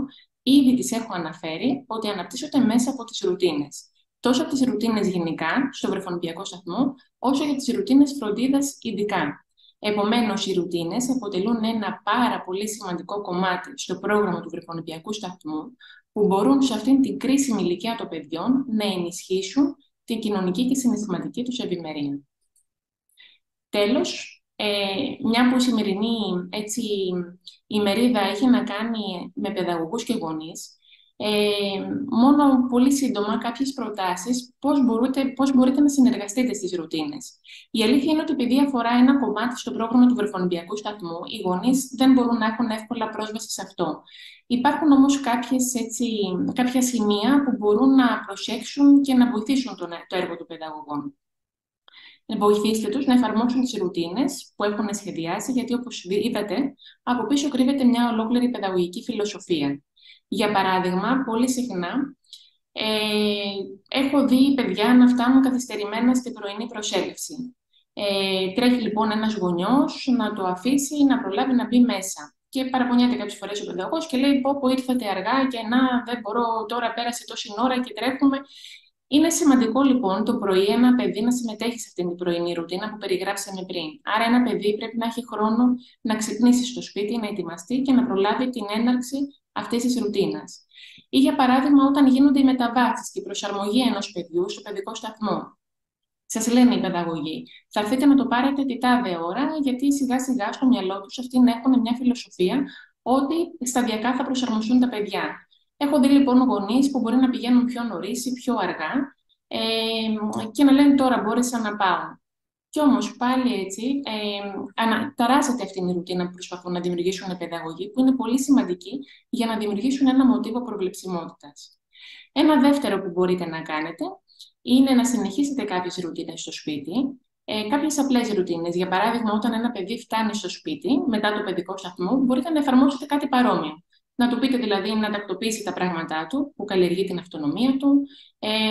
ήδη τις έχω αναφέρει ότι αναπτύσσονται μέσα από τις ρουτίνες. Τόσο από τις ρουτίνες γενικά, στο βρεφονιπιακό σταθμό, όσο και τις ρουτίνες φροντίδας ειδικά. Επομένως, οι ρουτίνες αποτελούν ένα πάρα πολύ σημαντικό κομμάτι στο πρόγραμμα του βρεφονιπιακού σταθμού, που μπορούν σε αυτήν την κρίσιμη ηλικία των παιδιών να ενισχύσουν την κοινωνική και συναισθηματική τους ευημερία. Τέλος, μια που η σημερινή ημερίδα έχει να κάνει με παιδαγωγούς και γονείς, μόνο πολύ σύντομα κάποιες προτάσεις πώς μπορείτε να συνεργαστείτε στις ρουτίνες. Η αλήθεια είναι ότι επειδή αφορά ένα κομμάτι στο πρόγραμμα του βρεφονιπιακού σταθμού, οι γονείς δεν μπορούν να έχουν εύκολα πρόσβαση σε αυτό. Υπάρχουν όμως κάποια σημεία που μπορούν να προσέξουν και να βοηθήσουν το έργο του παιδαγωγών. Βοηθήστε τους να εφαρμόσουν τις ρουτίνες που έχουν σχεδιάσει, γιατί όπως είδατε, από πίσω κρύβεται μια ολόκληρη παιδαγωγική φιλοσοφία. Για παράδειγμα, πολύ συχνά έχω δει παιδιά να φτάνουν καθυστερημένα στην πρωινή προσέλευση. Τρέχει λοιπόν ένας γονιός να το αφήσει να προλάβει να μπει μέσα. Και παραπονιάται κάποιες φορές ο παιδαγωγός και λέει: Πω, ήρθατε αργά και δεν μπορώ, τώρα πέρασε τόση ώρα και τρέχουμε. Είναι σημαντικό λοιπόν το πρωί ένα παιδί να συμμετέχει σε αυτήν την πρωινή ρουτίνα που περιγράψαμε πριν. Άρα, ένα παιδί πρέπει να έχει χρόνο να ξυπνήσει στο σπίτι, να ετοιμαστεί και να προλάβει την έναρξη αυτής της ρουτίνας. Ή, για παράδειγμα, όταν γίνονται οι μεταβάσεις και η προσαρμογή ενός παιδιού στο παιδικό σταθμό. Σας λένε οι παιδαγωγοί, θα έρθετε να το πάρετε τη τάδε ώρα, γιατί σιγά-σιγά στο μυαλό τους αυτοί να έχουν μια φιλοσοφία ότι σταδιακά θα προσαρμοστούν τα παιδιά. Έχω δει λοιπόν γονείς που μπορεί να πηγαίνουν πιο νωρίς ή πιο αργά και να λένε τώρα μπόρεσα να πάω. Κι όμως πάλι έτσι ταράζεται αυτή η ρουτίνα που προσπαθούν να δημιουργήσουν οι παιδαγωγοί, που είναι πολύ σημαντική για να δημιουργήσουν ένα μοτίβο προβλεψιμότητας. Ένα δεύτερο που μπορείτε να κάνετε είναι να συνεχίσετε κάποιες ρουτίνες στο σπίτι, κάποιες απλές ρουτίνες. Για παράδειγμα, όταν ένα παιδί φτάνει στο σπίτι μετά το παιδικό σταθμό, μπορείτε να εφαρμόσετε κάτι παρόμοιο. Να του πείτε δηλαδή να τακτοποιήσει τα πράγματά του, που καλλιεργεί την αυτονομία του,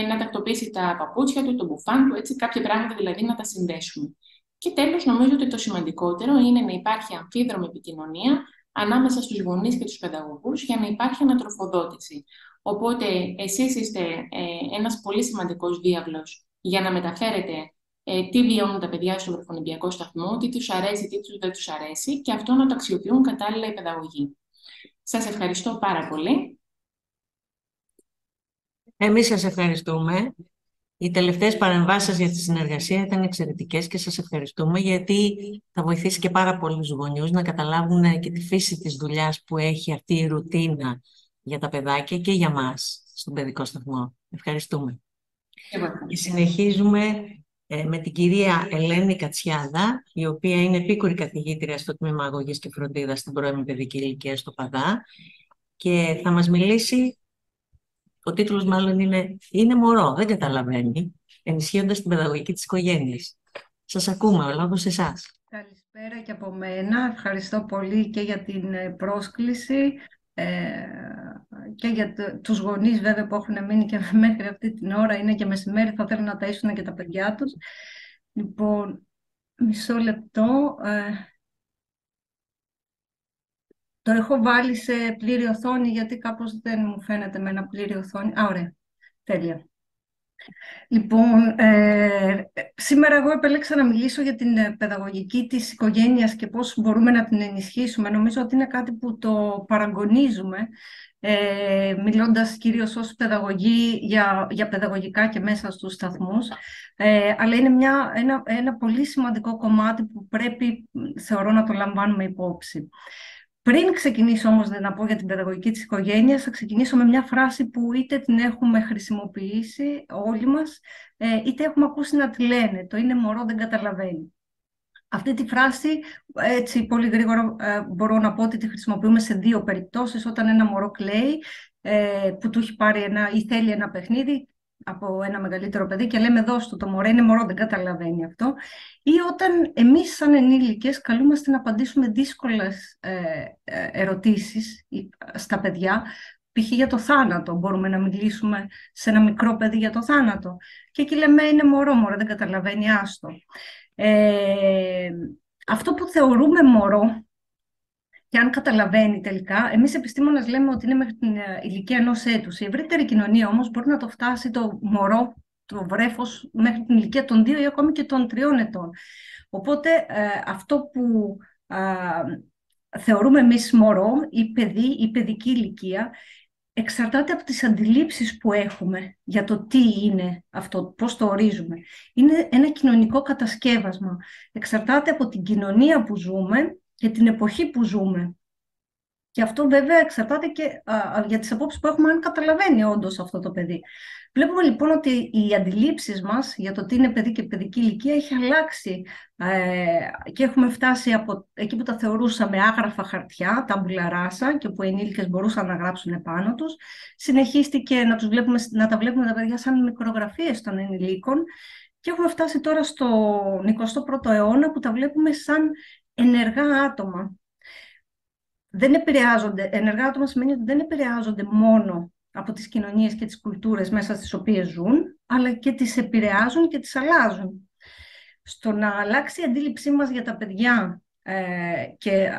να τακτοποιήσει τα παπούτσια του, το μπουφάν του, έτσι, κάποια πράγματα δηλαδή να τα συνδέσουμε. Και τέλος, νομίζω ότι το σημαντικότερο είναι να υπάρχει αμφίδρομη επικοινωνία ανάμεσα στους γονείς και τους παιδαγωγούς για να υπάρχει ανατροφοδότηση. Οπότε, εσείς είστε ένας πολύ σημαντικός διάβλος για να μεταφέρετε τι βιώνουν τα παιδιά στο βρεφονιπιακό σταθμό, τι τους αρέσει, τι δεν τους αρέσει, και αυτό να το αξιοποιούν κατάλληλα οι παιδαγωγοί. Σας ευχαριστώ πάρα πολύ. Εμείς σας ευχαριστούμε. Οι τελευταίες παρεμβάσεις για τη συνεργασία ήταν εξαιρετικές και σας ευχαριστούμε, γιατί θα βοηθήσει και πάρα πολλούς γονιούς να καταλάβουν και τη φύση της δουλειάς που έχει αυτή η ρουτίνα για τα παιδάκια και για μας στον παιδικό σταθμό. Ευχαριστούμε. Και συνεχίζουμε με την κυρία Ελένη Κατσιάδα, η οποία είναι επίκουρη καθηγήτρια στο Τμήμα Αγωγής και Φροντίδας στην πρώιμη παιδική ηλικία στο ΠΑΔΑ, και θα μας μιλήσει Ο τίτλος μάλλον είναι «Μωρό, δεν καταλαβαίνει», ενισχύοντας την παιδαγωγική της οικογένειας. Σας ακούμε, ο λόγος σε εσάς. Καλησπέρα και από μένα. Ευχαριστώ πολύ και για την πρόσκληση και για τους γονείς βέβαια που έχουν μείνει και μέχρι αυτή την ώρα. Είναι και μεσημέρι, θα θέλουν να ταΐσουν και τα παιδιά τους. Λοιπόν, μισό λεπτό. Το έχω βάλει σε πλήρη οθόνη γιατί κάπως δεν μου φαίνεται με ένα πλήρη οθόνη. Ωραία, τέλεια. Λοιπόν, σήμερα εγώ επέλεξα να μιλήσω για την παιδαγωγική της οικογένειας και πώς μπορούμε να την ενισχύσουμε. Νομίζω ότι είναι κάτι που το παραγωνίζουμε, μιλώντας κυρίως ως παιδαγωγοί για παιδαγωγικά και μέσα στους σταθμούς, αλλά είναι ένα πολύ σημαντικό κομμάτι που πρέπει, θεωρώ, να το λαμβάνουμε υπόψη. Πριν ξεκινήσω όμως να πω για την παιδαγωγική της οικογένειας, θα ξεκινήσω με μια φράση που είτε την έχουμε χρησιμοποιήσει όλοι μας, είτε έχουμε ακούσει να τη λένε. Το «είναι μωρό, δεν καταλαβαίνει». Αυτή τη φράση, έτσι πολύ γρήγορα μπορώ να πω ότι τη χρησιμοποιούμε σε δύο περιπτώσεις. Όταν ένα μωρό κλαίει, που του έχει πάρει ή θέλει ένα παιχνίδι από ένα μεγαλύτερο παιδί και λέμε «δώσ' του το μωρό, είναι μωρό, δεν καταλαβαίνει αυτό». Ή όταν εμείς σαν ενήλικες καλούμαστε να απαντήσουμε δύσκολες ερωτήσεις στα παιδιά, π.χ. για το θάνατο. Μπορούμε να μιλήσουμε σε ένα μικρό παιδί για το θάνατο. Και εκεί λέμε «είναι μωρό, δεν καταλαβαίνει, άστο». Αυτό που θεωρούμε μωρό, και αν καταλαβαίνει τελικά, εμείς επιστήμονες λέμε ότι είναι μέχρι την ηλικία 1 έτους. Η ευρύτερη κοινωνία όμως μπορεί να το φτάσει το μωρό, το βρέφος, μέχρι την ηλικία των 2 ή ακόμη και των 3 ετών. Οπότε αυτό που θεωρούμε εμείς μωρό ή παιδί ή παιδική ηλικία εξαρτάται από τις αντιλήψεις που έχουμε για το τι είναι αυτό, πώς το ορίζουμε. Είναι ένα κοινωνικό κατασκεύασμα. Εξαρτάται από την κοινωνία που ζούμε και την εποχή που ζούμε. Και αυτό βέβαια εξαρτάται και για τις απόψεις που έχουμε, αν καταλαβαίνει όντως αυτό το παιδί. Βλέπουμε λοιπόν ότι οι αντιλήψεις μας για το τι είναι παιδί και παιδική ηλικία έχει αλλάξει και έχουμε φτάσει από εκεί που τα θεωρούσαμε άγραφα χαρτιά, τα μπουλαράσα, και που οι ενήλικες μπορούσαν να γράψουν επάνω τους. Συνεχίστηκε να τα βλέπουμε τα παιδιά σαν μικρογραφίες των ενηλίκων και έχουμε φτάσει τώρα στον 21ο αιώνα που τα βλέπουμε σαν ενεργά άτομα. Ενεργά άτομα σημαίνει ότι δεν επηρεάζονται μόνο από τις κοινωνίες και τις κουλτούρες μέσα στις οποίες ζουν, αλλά και τις επηρεάζουν και τις αλλάζουν. Στο να αλλάξει η αντίληψή μας για τα παιδιά και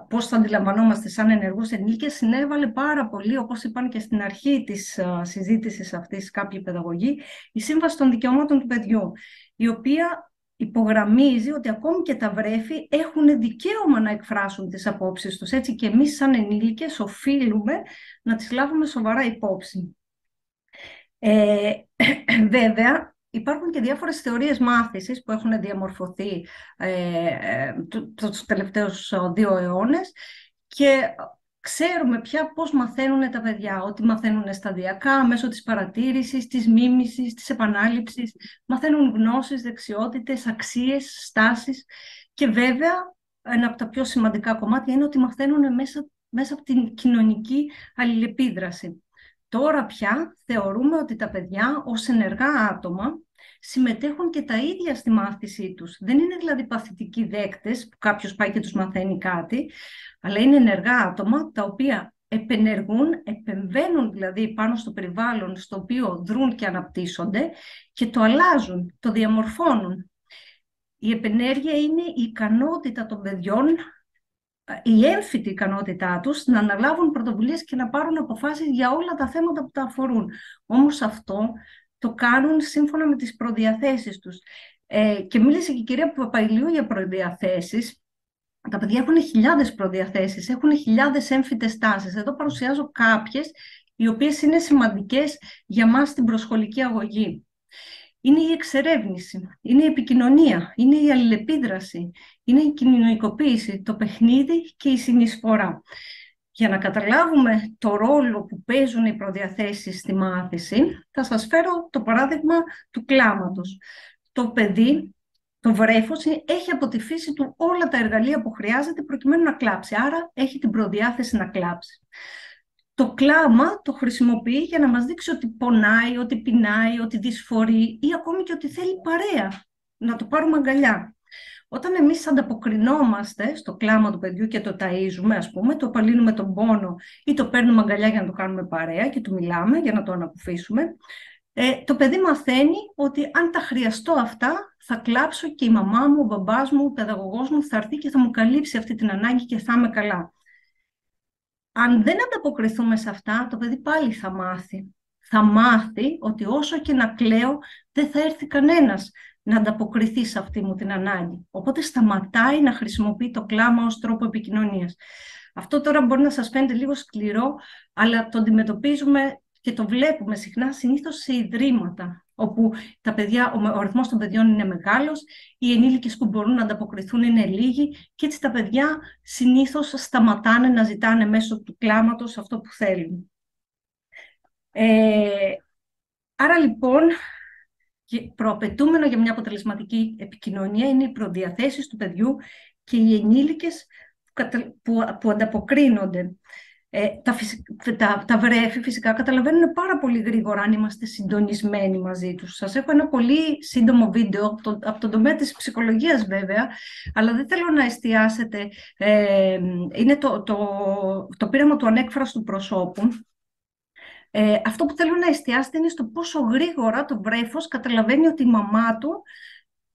πώς θα αντιλαμβανόμαστε σαν ενεργούς ενήλικες συνέβαλε πάρα πολύ, όπως είπαν και στην αρχή της συζήτησης αυτής κάποιοι παιδαγωγοί, η Σύμβαση των Δικαιωμάτων του Παιδιού, η οποία υπογραμμίζει ότι ακόμη και τα βρέφη έχουν δικαίωμα να εκφράσουν τις απόψεις τους. Έτσι και εμείς σαν ενήλικες οφείλουμε να τις λάβουμε σοβαρά υπόψη. Βέβαια, υπάρχουν και διάφορες θεωρίες μάθησης που έχουν διαμορφωθεί τους τελευταίους 2 αιώνες και ξέρουμε πια πώς μαθαίνουν τα παιδιά, ότι μαθαίνουν σταδιακά, μέσω της παρατήρησης, της μίμησης, της επανάληψης, μαθαίνουν γνώσεις, δεξιότητες, αξίες, στάσεις και βέβαια ένα από τα πιο σημαντικά κομμάτια είναι ότι μαθαίνουν μέσα από την κοινωνική αλληλεπίδραση. Τώρα πια θεωρούμε ότι τα παιδιά ως ενεργά άτομα συμμετέχουν και τα ίδια στη μάθησή τους. Δεν είναι δηλαδή παθητικοί δέκτες που κάποιος πάει και τους μαθαίνει κάτι, αλλά είναι ενεργά άτομα τα οποία επενεργούν, επεμβαίνουν δηλαδή πάνω στο περιβάλλον στο οποίο δρούν και αναπτύσσονται και το αλλάζουν, το διαμορφώνουν. Η επενέργεια είναι η ικανότητα των παιδιών, η έμφυτη ικανότητά τους να αναλάβουν πρωτοβουλίες και να πάρουν αποφάσεις για όλα τα θέματα που τα αφορούν. Όμως αυτό το κάνουν σύμφωνα με τις προδιαθέσεις τους. Και μίλησε και η κυρία Παπαϊλίου για προδιαθέσεις. Τα παιδιά έχουν χιλιάδες προδιαθέσεις, έχουν χιλιάδες έμφυτες τάσεις. Εδώ παρουσιάζω κάποιες, οι οποίες είναι σημαντικές για μας στην προσχολική αγωγή. Είναι η εξερεύνηση, είναι η επικοινωνία, είναι η αλληλεπίδραση, είναι η κοινωνικοποίηση, το παιχνίδι και η συνεισφορά. Για να καταλάβουμε το ρόλο που παίζουν οι προδιαθέσεις στη μάθηση, θα σας φέρω το παράδειγμα του κλάματος. Το παιδί, το βρέφος, έχει από τη φύση του όλα τα εργαλεία που χρειάζεται προκειμένου να κλάψει, άρα έχει την προδιάθεση να κλάψει. το κλάμα το χρησιμοποιεί για να μας δείξει ότι πονάει, ότι πεινάει, ότι δυσφορεί ή ακόμη και ότι θέλει παρέα, να το πάρουμε αγκαλιά. Όταν εμείς ανταποκρινόμαστε στο κλάμα του παιδιού και το ταΐζουμε, ας πούμε, το απαλύνουμε τον πόνο ή το παίρνουμε αγκαλιά για να το κάνουμε παρέα και του μιλάμε για να το ανακουφίσουμε, το παιδί μαθαίνει ότι αν τα χρειαστώ αυτά, θα κλάψω και η μαμά μου, ο μπαμπάς μου, ο παιδαγωγός μου θα έρθει και θα μου καλύψει αυτή την ανάγκη και θα είμαι καλά. Αν δεν ανταποκριθούμε σε αυτά, το παιδί πάλι θα μάθει. Θα μάθει ότι όσο και να κλαίω, δεν θα έρθει κανένας να ανταποκριθεί σε αυτή μου την ανάγκη. Οπότε σταματάει να χρησιμοποιεί το κλάμα ως τρόπο επικοινωνίας. Αυτό τώρα μπορεί να σας φαίνεται λίγο σκληρό, αλλά το αντιμετωπίζουμε και το βλέπουμε συχνά συνήθως σε ιδρύματα, όπου τα παιδιά, ο αριθμός των παιδιών είναι μεγάλος, οι ενήλικες που μπορούν να ανταποκριθούν είναι λίγοι και έτσι τα παιδιά συνήθως σταματάνε να ζητάνε μέσω του κλάματος αυτό που θέλουν. Άρα λοιπόν, προαπαιτούμενο για μια αποτελεσματική επικοινωνία είναι οι προδιαθέσεις του παιδιού και οι ενήλικες που ανταποκρίνονται. Τα βρέφη φυσικά καταλαβαίνουν πάρα πολύ γρήγορα αν είμαστε συντονισμένοι μαζί τους. Σας έχω ένα πολύ σύντομο βίντεο από τον τομέα της ψυχολογίας βέβαια, αλλά δεν θέλω να εστιάσετε. Είναι το πείραμα του ανέκφραστου προσώπου. Αυτό που θέλω να εστιάσετε είναι στο πόσο γρήγορα το βρέφος καταλαβαίνει ότι η μαμά του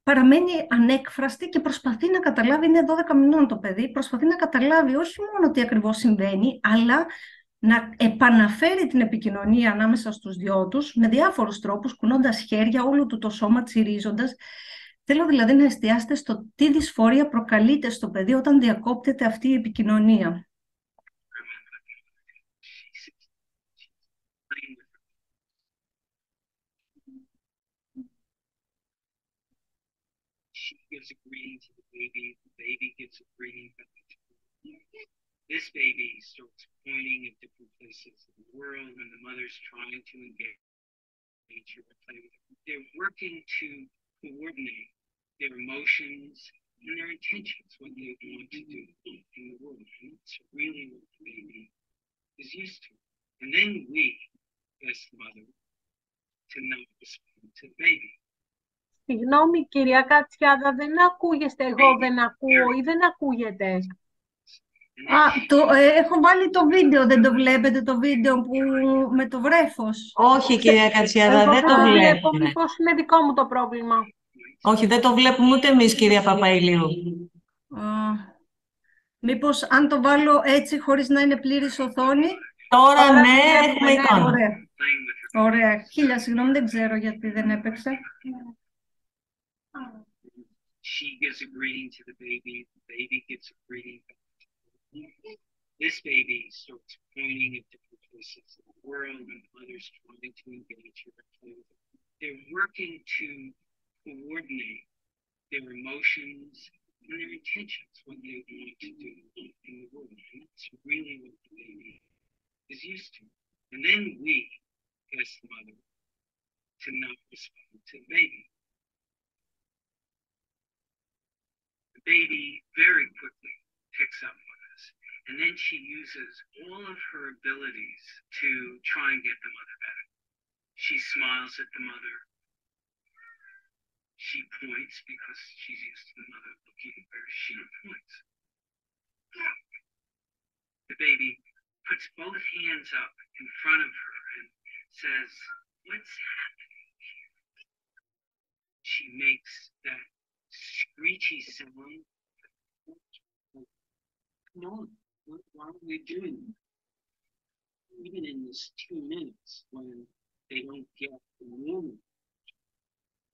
παραμένει ανέκφραστη και προσπαθεί να καταλάβει, είναι 12 μηνών το παιδί, προσπαθεί να καταλάβει όχι μόνο τι ακριβώς συμβαίνει, αλλά να επαναφέρει την επικοινωνία ανάμεσα στους δυο τους με διάφορους τρόπους, κουνώντας χέρια, όλο του το σώμα τσιρίζοντας. Θέλω δηλαδή να εστιάσετε στο τι δυσφορία προκαλείται στο παιδί όταν διακόπτεται αυτή η επικοινωνία. Gives a greeting to the baby gives a greeting back to her. This baby starts pointing at different places in the world, and the mother's trying to engage her and play with her. They're working to coordinate their emotions and their intentions, what they want to do in the world. And that's really what the baby is used to. And then we, as the mother, to not respond to the baby. Συγγνώμη, κυρία Κατσιάδα, δεν ακούγεστε, εγώ δεν ακούω ή δεν ακούγεται. Έχω βάλει το βίντεο, δεν το βλέπετε το βίντεο που με το βρέφος? Όχι, κυρία Κατσιάδα, δεν το βλέπουμε. Μήπως είναι δικό μου το πρόβλημα. Όχι, δεν το βλέπουμε ούτε εμείς, κυρία Παπαηλίου. Μήπως αν το βάλω έτσι, χωρίς να είναι πλήρης οθόνη? Τώρα ναι, έχουμε εικόνα. Ωραία. Χίλια συγγνώμη, δεν ξέρω γιατί δεν έπαιξε. She gives a greeting to the baby gives a greeting back to her. This baby starts pointing at different places in the world, and the mother's trying to engage her and play with her. They're working to coordinate their emotions and their intentions, what they want to do in the world. And that's really what the baby is used to. And then we, as the mother, to not respond to the baby. Baby very quickly picks up on this, and then she uses all of her abilities to try and get the mother back. She smiles at the mother. She points because she's used to the mother looking where she points. The baby puts both hands up in front of her and says, "What's happening here?" She makes that screechy sound. Come on, why are we doing that? Even in this 2 minutes when they don't get the normal,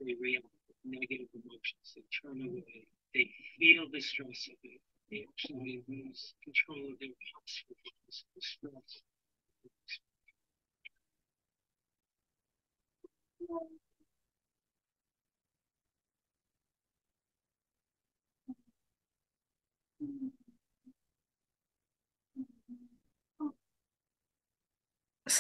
they react with negative emotions, they turn away, they feel the stress of it, they actually lose control of their hospitals, the stress.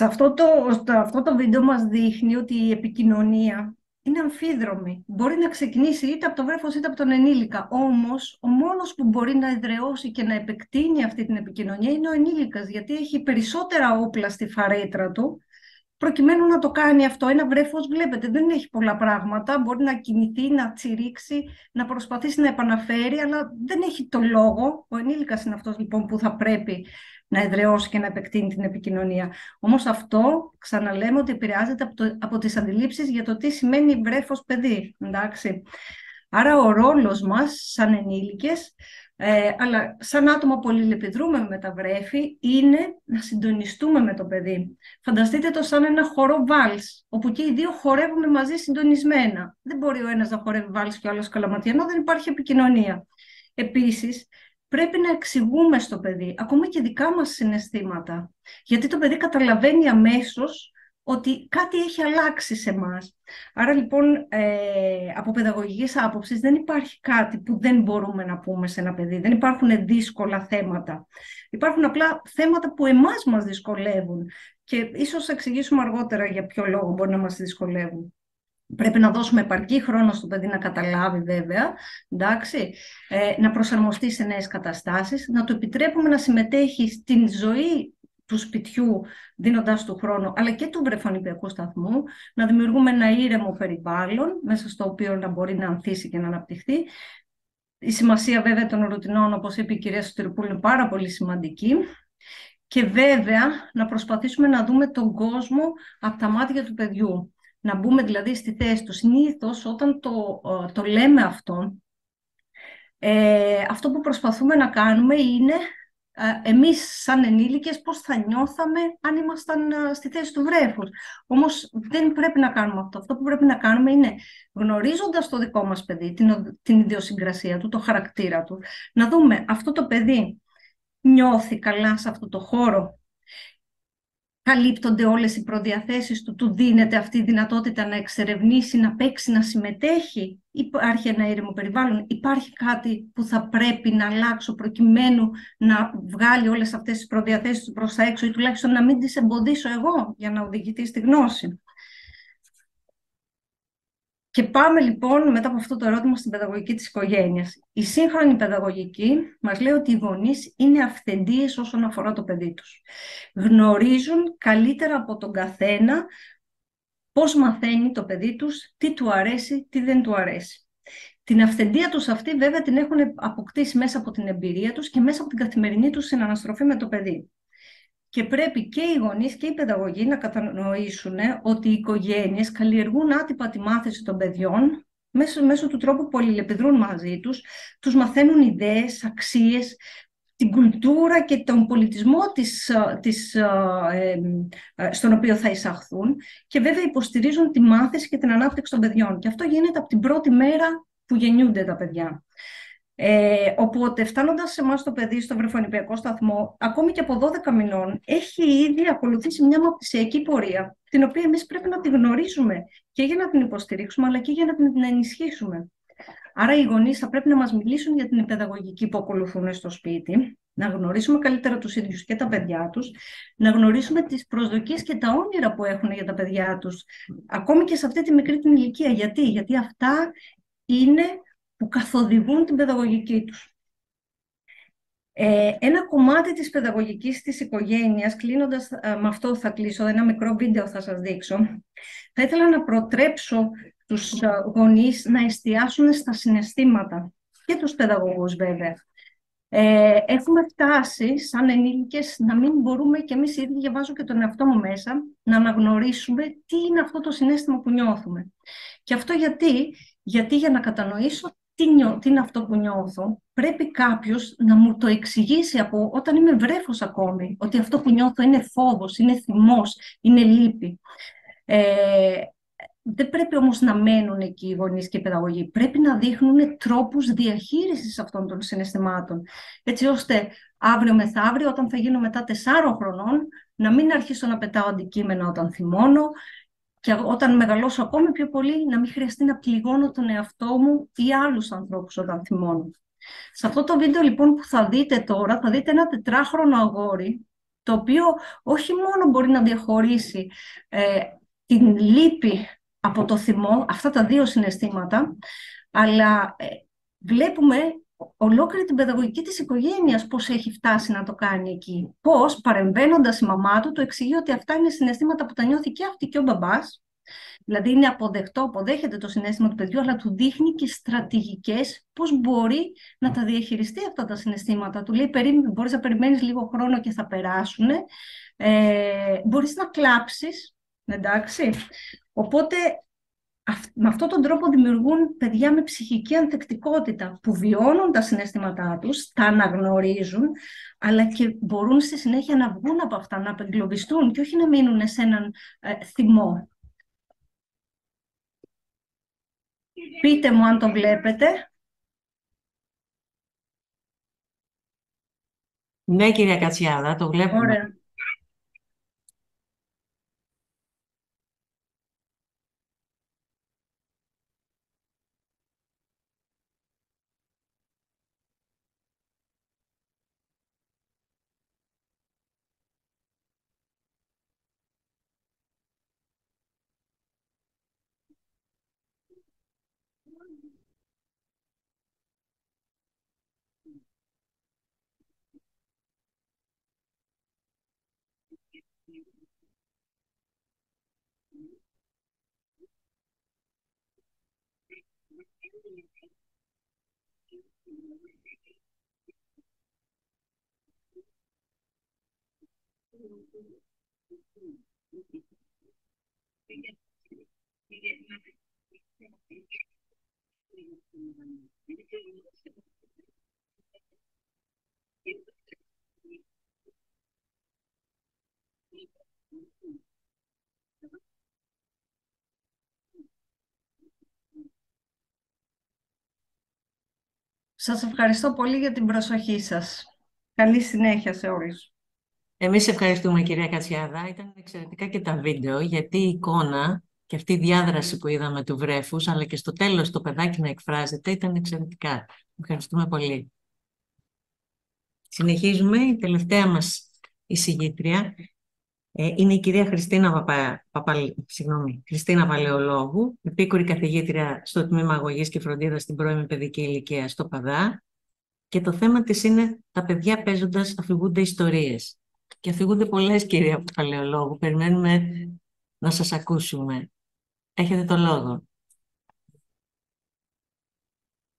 Αυτό το βίντεο μας δείχνει ότι η επικοινωνία είναι αμφίδρομη. Μπορεί να ξεκινήσει είτε από το βρέφος είτε από τον ενήλικα. Όμως, ο μόνος που μπορεί να εδραιώσει και να επεκτείνει αυτή την επικοινωνία είναι ο ενήλικας, γιατί έχει περισσότερα όπλα στη φαρέτρα του, προκειμένου να το κάνει αυτό. Ένα βρέφος, βλέπετε, δεν έχει πολλά πράγματα. Μπορεί να κινηθεί, να τσιρίξει, να προσπαθήσει να επαναφέρει, αλλά δεν έχει το λόγο. Ο ενήλικας είναι αυτός λοιπόν που θα πρέπει να εδραιώσει και να επεκτείνει την επικοινωνία. Όμως αυτό, ξαναλέμε, ότι επηρεάζεται από τις αντιλήψεις για το τι σημαίνει βρέφος παιδί. Εντάξει. Άρα ο ρόλος μας σαν ενήλικες, αλλά σαν άτομα που αλληλεπιδρούμε με τα βρέφη, είναι να συντονιστούμε με το παιδί. Φανταστείτε το σαν ένα χορό βάλς, όπου και οι δύο χορεύουμε μαζί συντονισμένα. Δεν μπορεί ο ένας να χορεύει βάλς και ο άλλος καλαματιανό, δεν υπάρχει επικοινωνία. Επίσης, πρέπει να εξηγούμε στο παιδί, ακόμα και δικά μας συναισθήματα, γιατί το παιδί καταλαβαίνει αμέσως ότι κάτι έχει αλλάξει σε εμάς. Άρα λοιπόν, από παιδαγωγικής άποψης, δεν υπάρχει κάτι που δεν μπορούμε να πούμε σε ένα παιδί. Δεν υπάρχουν δύσκολα θέματα. Υπάρχουν απλά θέματα που εμάς μας δυσκολεύουν. Και ίσως εξηγήσουμε αργότερα για ποιο λόγο μπορεί να μας δυσκολεύουν. Πρέπει να δώσουμε επαρκή χρόνο στο παιδί να καταλάβει, βέβαια, εντάξει, να προσαρμοστεί σε νέες καταστάσεις, να του επιτρέπουμε να συμμετέχει στην ζωή του σπιτιού, δίνοντάς του χρόνο, αλλά και του βρεφονιπιακού σταθμού, να δημιουργούμε ένα ήρεμο περιβάλλον, μέσα στο οποίο να μπορεί να ανθίσει και να αναπτυχθεί. Η σημασία βέβαια των ρουτινών, όπως είπε η κυρία Σωτηροπούλου, είναι πάρα πολύ σημαντική. Και βέβαια να προσπαθήσουμε να δούμε τον κόσμο από τα μάτια του παιδιού. Να μπούμε δηλαδή στη θέση του. Συνήθως όταν το λέμε αυτό, αυτό που προσπαθούμε να κάνουμε είναι εμείς σαν ενήλικες πώς θα νιώθαμε αν ήμασταν στη θέση του βρέφους. Όμως δεν πρέπει να κάνουμε αυτό. Αυτό που πρέπει να κάνουμε είναι, γνωρίζοντας το δικό μας παιδί, την ιδιοσυγκρασία του, το χαρακτήρα του, να δούμε αυτό το παιδί νιώθει καλά σε αυτό το χώρο, καλύπτονται όλες οι προδιαθέσεις του, του δίνεται αυτή η δυνατότητα να εξερευνήσει, να παίξει, να συμμετέχει, υπάρχει ένα ήρεμο περιβάλλον, υπάρχει κάτι που θα πρέπει να αλλάξω προκειμένου να βγάλει όλες αυτές τις προδιαθέσεις του προς τα έξω ή τουλάχιστον να μην τις εμποδίσω εγώ για να οδηγηθεί στη γνώση. Και πάμε λοιπόν μετά από αυτό το ερώτημα στην παιδαγωγική της οικογένειας. Η σύγχρονη παιδαγωγική μας λέει ότι οι γονείς είναι αυθεντίες όσον αφορά το παιδί τους. Γνωρίζουν καλύτερα από τον καθένα πώς μαθαίνει το παιδί τους, τι του αρέσει, τι δεν του αρέσει. Την αυθεντία τους αυτή βέβαια την έχουν αποκτήσει μέσα από την εμπειρία τους και μέσα από την καθημερινή τους συναναστροφή με το παιδί. Και πρέπει και οι γονείς και οι παιδαγωγοί να κατανοήσουν ότι οι οικογένειες καλλιεργούν άτυπα τη μάθηση των παιδιών μέσω του τρόπου που αλληλεπιδρούν μαζί τους, τους μαθαίνουν ιδέες, αξίες, την κουλτούρα και τον πολιτισμό στον οποίο θα εισαχθούν και βέβαια υποστηρίζουν τη μάθηση και την ανάπτυξη των παιδιών. Και αυτό γίνεται από την πρώτη μέρα που γεννιούνται τα παιδιά. Οπότε φτάνοντας σε εμάς το παιδί στο βρεφονιπιακό σταθμό, ακόμη και από 12 μηνών, έχει ήδη ακολουθήσει μια μαθησιακή πορεία, την οποία εμείς πρέπει να τη γνωρίζουμε και για να την υποστηρίξουμε, αλλά και για να την ενισχύσουμε. Άρα οι γονείς θα πρέπει να μας μιλήσουν για την παιδαγωγική που ακολουθούν στο σπίτι, να γνωρίσουμε καλύτερα τους ίδιους και τα παιδιά τους, να γνωρίσουμε τις προσδοκίες και τα όνειρα που έχουν για τα παιδιά τους, ακόμη και σε αυτή τη μικρή την ηλικία. Γιατί αυτά είναι που καθοδηγούν την παιδαγωγική τους. Ένα κομμάτι της παιδαγωγικής της οικογένειας, κλείνοντας με αυτό θα κλείσω, ένα μικρό βίντεο θα σας δείξω. Θα ήθελα να προτρέψω τους γονείς να εστιάσουν στα συναισθήματα και τους παιδαγωγούς βέβαια. Έχουμε φτάσει σαν ενήλικες να μην μπορούμε και εμείς οι ίδιοι, διαβάζω και τον εαυτό μου μέσα, να αναγνωρίσουμε τι είναι αυτό το συναίσθημα που νιώθουμε. Και αυτό γιατί για να κατανοήσω τι είναι αυτό που νιώθω, πρέπει κάποιος να μου το εξηγήσει από όταν είμαι βρέφος ακόμη, ότι αυτό που νιώθω είναι φόβος, είναι θυμός, είναι λύπη. Δεν πρέπει όμως να μένουν εκεί οι γονείς και οι παιδαγωγοί. Πρέπει να δείχνουν τρόπους διαχείρισης αυτών των συναισθημάτων. Έτσι ώστε αύριο μεθαύριο, όταν θα γίνω μετά 4 χρονών, να μην αρχίσω να πετάω αντικείμενα όταν θυμώνω, και όταν μεγαλώσω ακόμη πιο πολύ, να μην χρειαστεί να πληγώνω τον εαυτό μου ή άλλους ανθρώπους όταν θυμώνω. Σε αυτό το βίντεο λοιπόν που θα δείτε τώρα, θα δείτε ένα 4χρονο αγόρι, το οποίο όχι μόνο μπορεί να διαχωρίσει την λύπη από το θυμό, αυτά τα δύο συναισθήματα, αλλά βλέπουμε ολόκληρη την παιδαγωγική της οικογένειας πώς έχει φτάσει να το κάνει εκεί. Πώς, παρεμβαίνοντας η μαμά του εξηγεί ότι αυτά είναι συναισθήματα που τα νιώθει και αυτή και ο μπαμπάς. Δηλαδή είναι αποδεκτό, αποδέχεται το συναίσθημα του παιδιού, αλλά του δείχνει και στρατηγικές πώς μπορεί να τα διαχειριστεί αυτά τα συναισθήματα. Του λέει, μπορείς να περιμένεις λίγο χρόνο και θα περάσουν. Μπορείς να κλάψεις, εντάξει. Οπότε με αυτόν τον τρόπο δημιουργούν παιδιά με ψυχική ανθεκτικότητα που βιώνουν τα συναισθήματά τους, τα αναγνωρίζουν, αλλά και μπορούν στη συνέχεια να βγουν από αυτά, να απεγκλωβιστούν και όχι να μείνουν σε έναν θυμό. Πείτε μου αν το βλέπετε. Ναι, κυρία Κατσιάδα, το βλέπουμε. Ωραία. Σας ευχαριστώ πολύ για την προσοχή σας. Καλή συνέχεια σε όλους. Εμείς ευχαριστούμε, κυρία Κατσιάδα. Ήταν εξαιρετικά και τα βίντεο, γιατί η εικόνα και αυτή η διάδραση που είδαμε του βρέφους, αλλά και στο τέλος το παιδάκι να εκφράζεται, ήταν εξαιρετικά. Ευχαριστούμε πολύ. Συνεχίζουμε. Η τελευταία μας εισηγήτρια είναι η κυρία Χριστίνα Παλαιολόγου, επίκουρη καθηγήτρια στο Τμήμα Αγωγής και Φροντίδας στην πρώιμη παιδική ηλικία στο ΠΑΔΑ. Και το θέμα της είναι τα παιδιά παίζοντας αφηγούνται ιστορίες. Και αφηγούνται πολλές, κυρία Παλαιολόγου. Περιμένουμε να σας ακούσουμε. Έχετε το λόγο.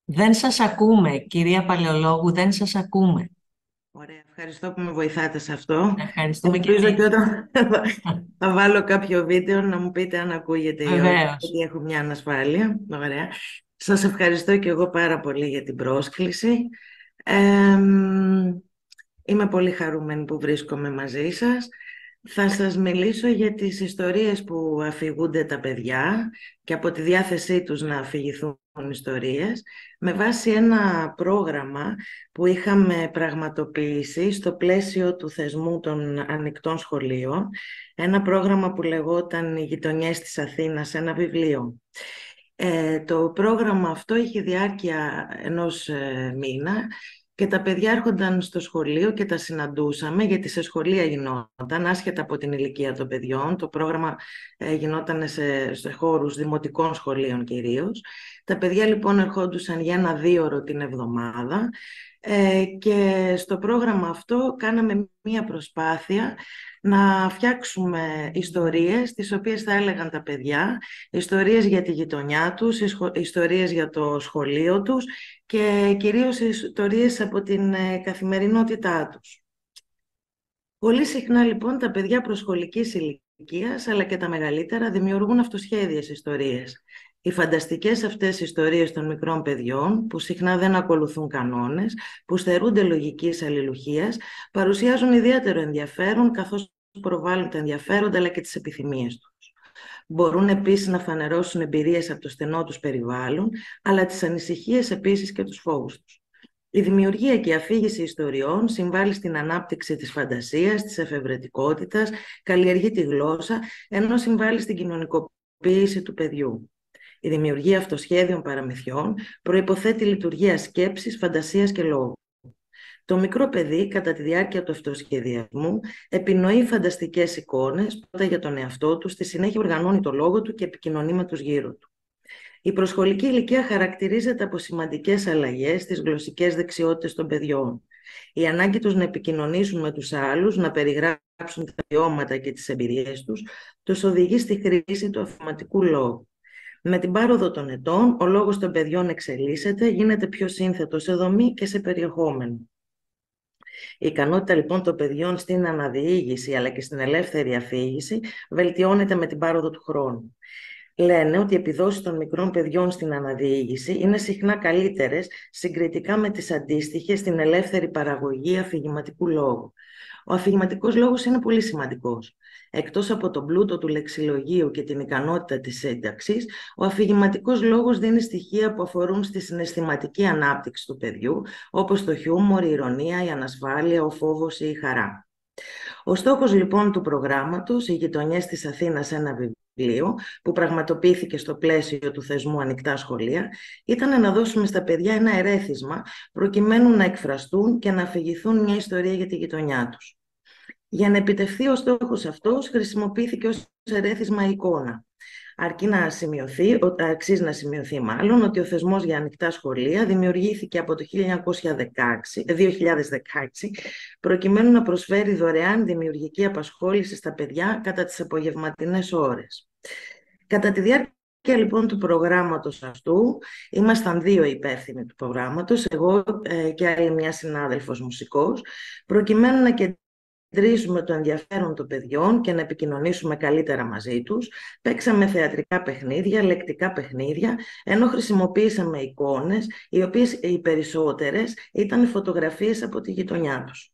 Δεν σας ακούμε, κυρία Παλαιολόγου, δεν σας ακούμε. Ωραία, ευχαριστώ που με βοηθάτε σε αυτό. Ευχαριστούμε και Ελπίζω εμείς. και όταν θα βάλω κάποιο βίντεο να μου πείτε αν ακούγεται ή όχι, Βεβαίως. γιατί έχω μια ανασφάλεια. Ωραία. Σας ευχαριστώ και εγώ πάρα πολύ για την πρόσκληση. Είμαι πολύ χαρούμενη που βρίσκομαι μαζί σας. Θα σας μιλήσω για τις ιστορίες που αφηγούνται τα παιδιά και από τη διάθεσή τους να αφηγηθούν ιστορίες με βάση ένα πρόγραμμα που είχαμε πραγματοποιήσει στο πλαίσιο του θεσμού των ανοιχτών σχολείων, ένα πρόγραμμα που λεγόταν «Οι γειτονιές της Αθήνας», ένα βιβλίο. Το πρόγραμμα αυτό είχε διάρκεια ενός μήνα και τα παιδιά έρχονταν στο σχολείο και τα συναντούσαμε, γιατί σε σχολεία γινόταν, άσχετα από την ηλικία των παιδιών. Το πρόγραμμα γινόταν σε χώρους δημοτικών σχολείων κυρίως. Τα παιδιά λοιπόν ερχόντουσαν για 1-2 ώρες την εβδομάδα και στο πρόγραμμα αυτό κάναμε μία προσπάθεια να φτιάξουμε ιστορίες τις οποίες θα έλεγαν τα παιδιά, ιστορίες για τη γειτονιά τους, ιστορίες για το σχολείο τους και κυρίως ιστορίες από την καθημερινότητά τους. Πολύ συχνά λοιπόν τα παιδιά προσχολικής ηλικίας αλλά και τα μεγαλύτερα δημιουργούν αυτοσχέδιες ιστορίες. Οι φανταστικές αυτές ιστορίες των μικρών παιδιών, που συχνά δεν ακολουθούν κανόνες, που στερούνται λογικής αλληλουχίας, παρουσιάζουν ιδιαίτερο ενδιαφέρον καθώς προβάλλουν τα ενδιαφέροντα αλλά και τις επιθυμίες τους. Μπορούν επίσης να φανερώσουν εμπειρίες από το στενό τους περιβάλλον, αλλά τις ανησυχίες επίσης και τους φόβους τους. Η δημιουργία και η αφήγηση ιστοριών συμβάλλει στην ανάπτυξη της φαντασίας, της εφευρετικότητας, καλλιεργεί τη γλώσσα, ενώ συμβάλλει στην κοινωνικοποίηση του παιδιού. Η δημιουργία αυτοσχέδιων παραμυθιών προϋποθέτει λειτουργία σκέψης, φαντασίας και λόγου. Το μικρό παιδί, κατά τη διάρκεια του αυτοσχεδιασμού, επινοεί φανταστικές εικόνες, πρώτα για τον εαυτό του, στη συνέχεια οργανώνει το λόγο του και επικοινωνεί με τους γύρω του. Η προσχολική ηλικία χαρακτηρίζεται από σημαντικές αλλαγές στις γλωσσικές δεξιότητες των παιδιών. Η ανάγκη τους να επικοινωνήσουν με τους άλλους, να περιγράψουν τα βιώματα και τις εμπειρίες τους, τους οδηγεί στη χρήση του αφηγηματικού λόγου. Με την πάροδο των ετών, ο λόγος των παιδιών εξελίσσεται, γίνεται πιο σύνθετο σε δομή και σε περιεχόμενο. Η ικανότητα λοιπόν των παιδιών στην αναδιήγηση αλλά και στην ελεύθερη αφήγηση βελτιώνεται με την πάροδο του χρόνου. Λένε ότι οι επιδόσεις των μικρών παιδιών στην αναδιήγηση είναι συχνά καλύτερες συγκριτικά με τις αντίστοιχες στην ελεύθερη παραγωγή αφηγηματικού λόγου. Ο αφηγηματικός λόγος είναι πολύ σημαντικός. Εκτός από τον πλούτο του λεξιλογίου και την ικανότητα της σύνταξης, ο αφηγηματικός λόγος δίνει στοιχεία που αφορούν στη συναισθηματική ανάπτυξη του παιδιού, όπως το χιούμορ, η ηρωνία, η ανασφάλεια, ο φόβος ή η χαρά. Ο στόχος λοιπόν του προγράμματος, οι γειτονιές της Αθήνας, ένα βιβλίο που πραγματοποιήθηκε στο πλαίσιο του θεσμού Ανοιχτά Σχολεία, ήταν να δώσουμε στα παιδιά ένα ερέθισμα προκειμένου να εκφραστούν και να αφηγηθούν μια ιστορία για τη γειτονιά τους. Για να επιτευχθεί ο στόχος αυτός, χρησιμοποιήθηκε ως ερέθισμα εικόνα. Αρκεί να σημειωθεί, αξίζει να σημειωθεί μάλλον, ότι ο θεσμός για ανοιχτά σχολεία δημιουργήθηκε από το 2016 προκειμένου να προσφέρει δωρεάν δημιουργική απασχόληση στα παιδιά κατά τις απογευματινές ώρες. Κατά τη διάρκεια λοιπόν του προγράμματος αυτού, ήμασταν 2 υπεύθυνοι του προγράμματος, εγώ και άλλη μια συνάδελφος μουσικός, προκειμένου να κεντρήσουμε το ενδιαφέρον των παιδιών και να επικοινωνήσουμε καλύτερα μαζί τους. Παίξαμε θεατρικά παιχνίδια, λεκτικά παιχνίδια, ενώ χρησιμοποίησαμε εικόνες, οι οποίες οι περισσότερες ήταν φωτογραφίες από τη γειτονιά τους.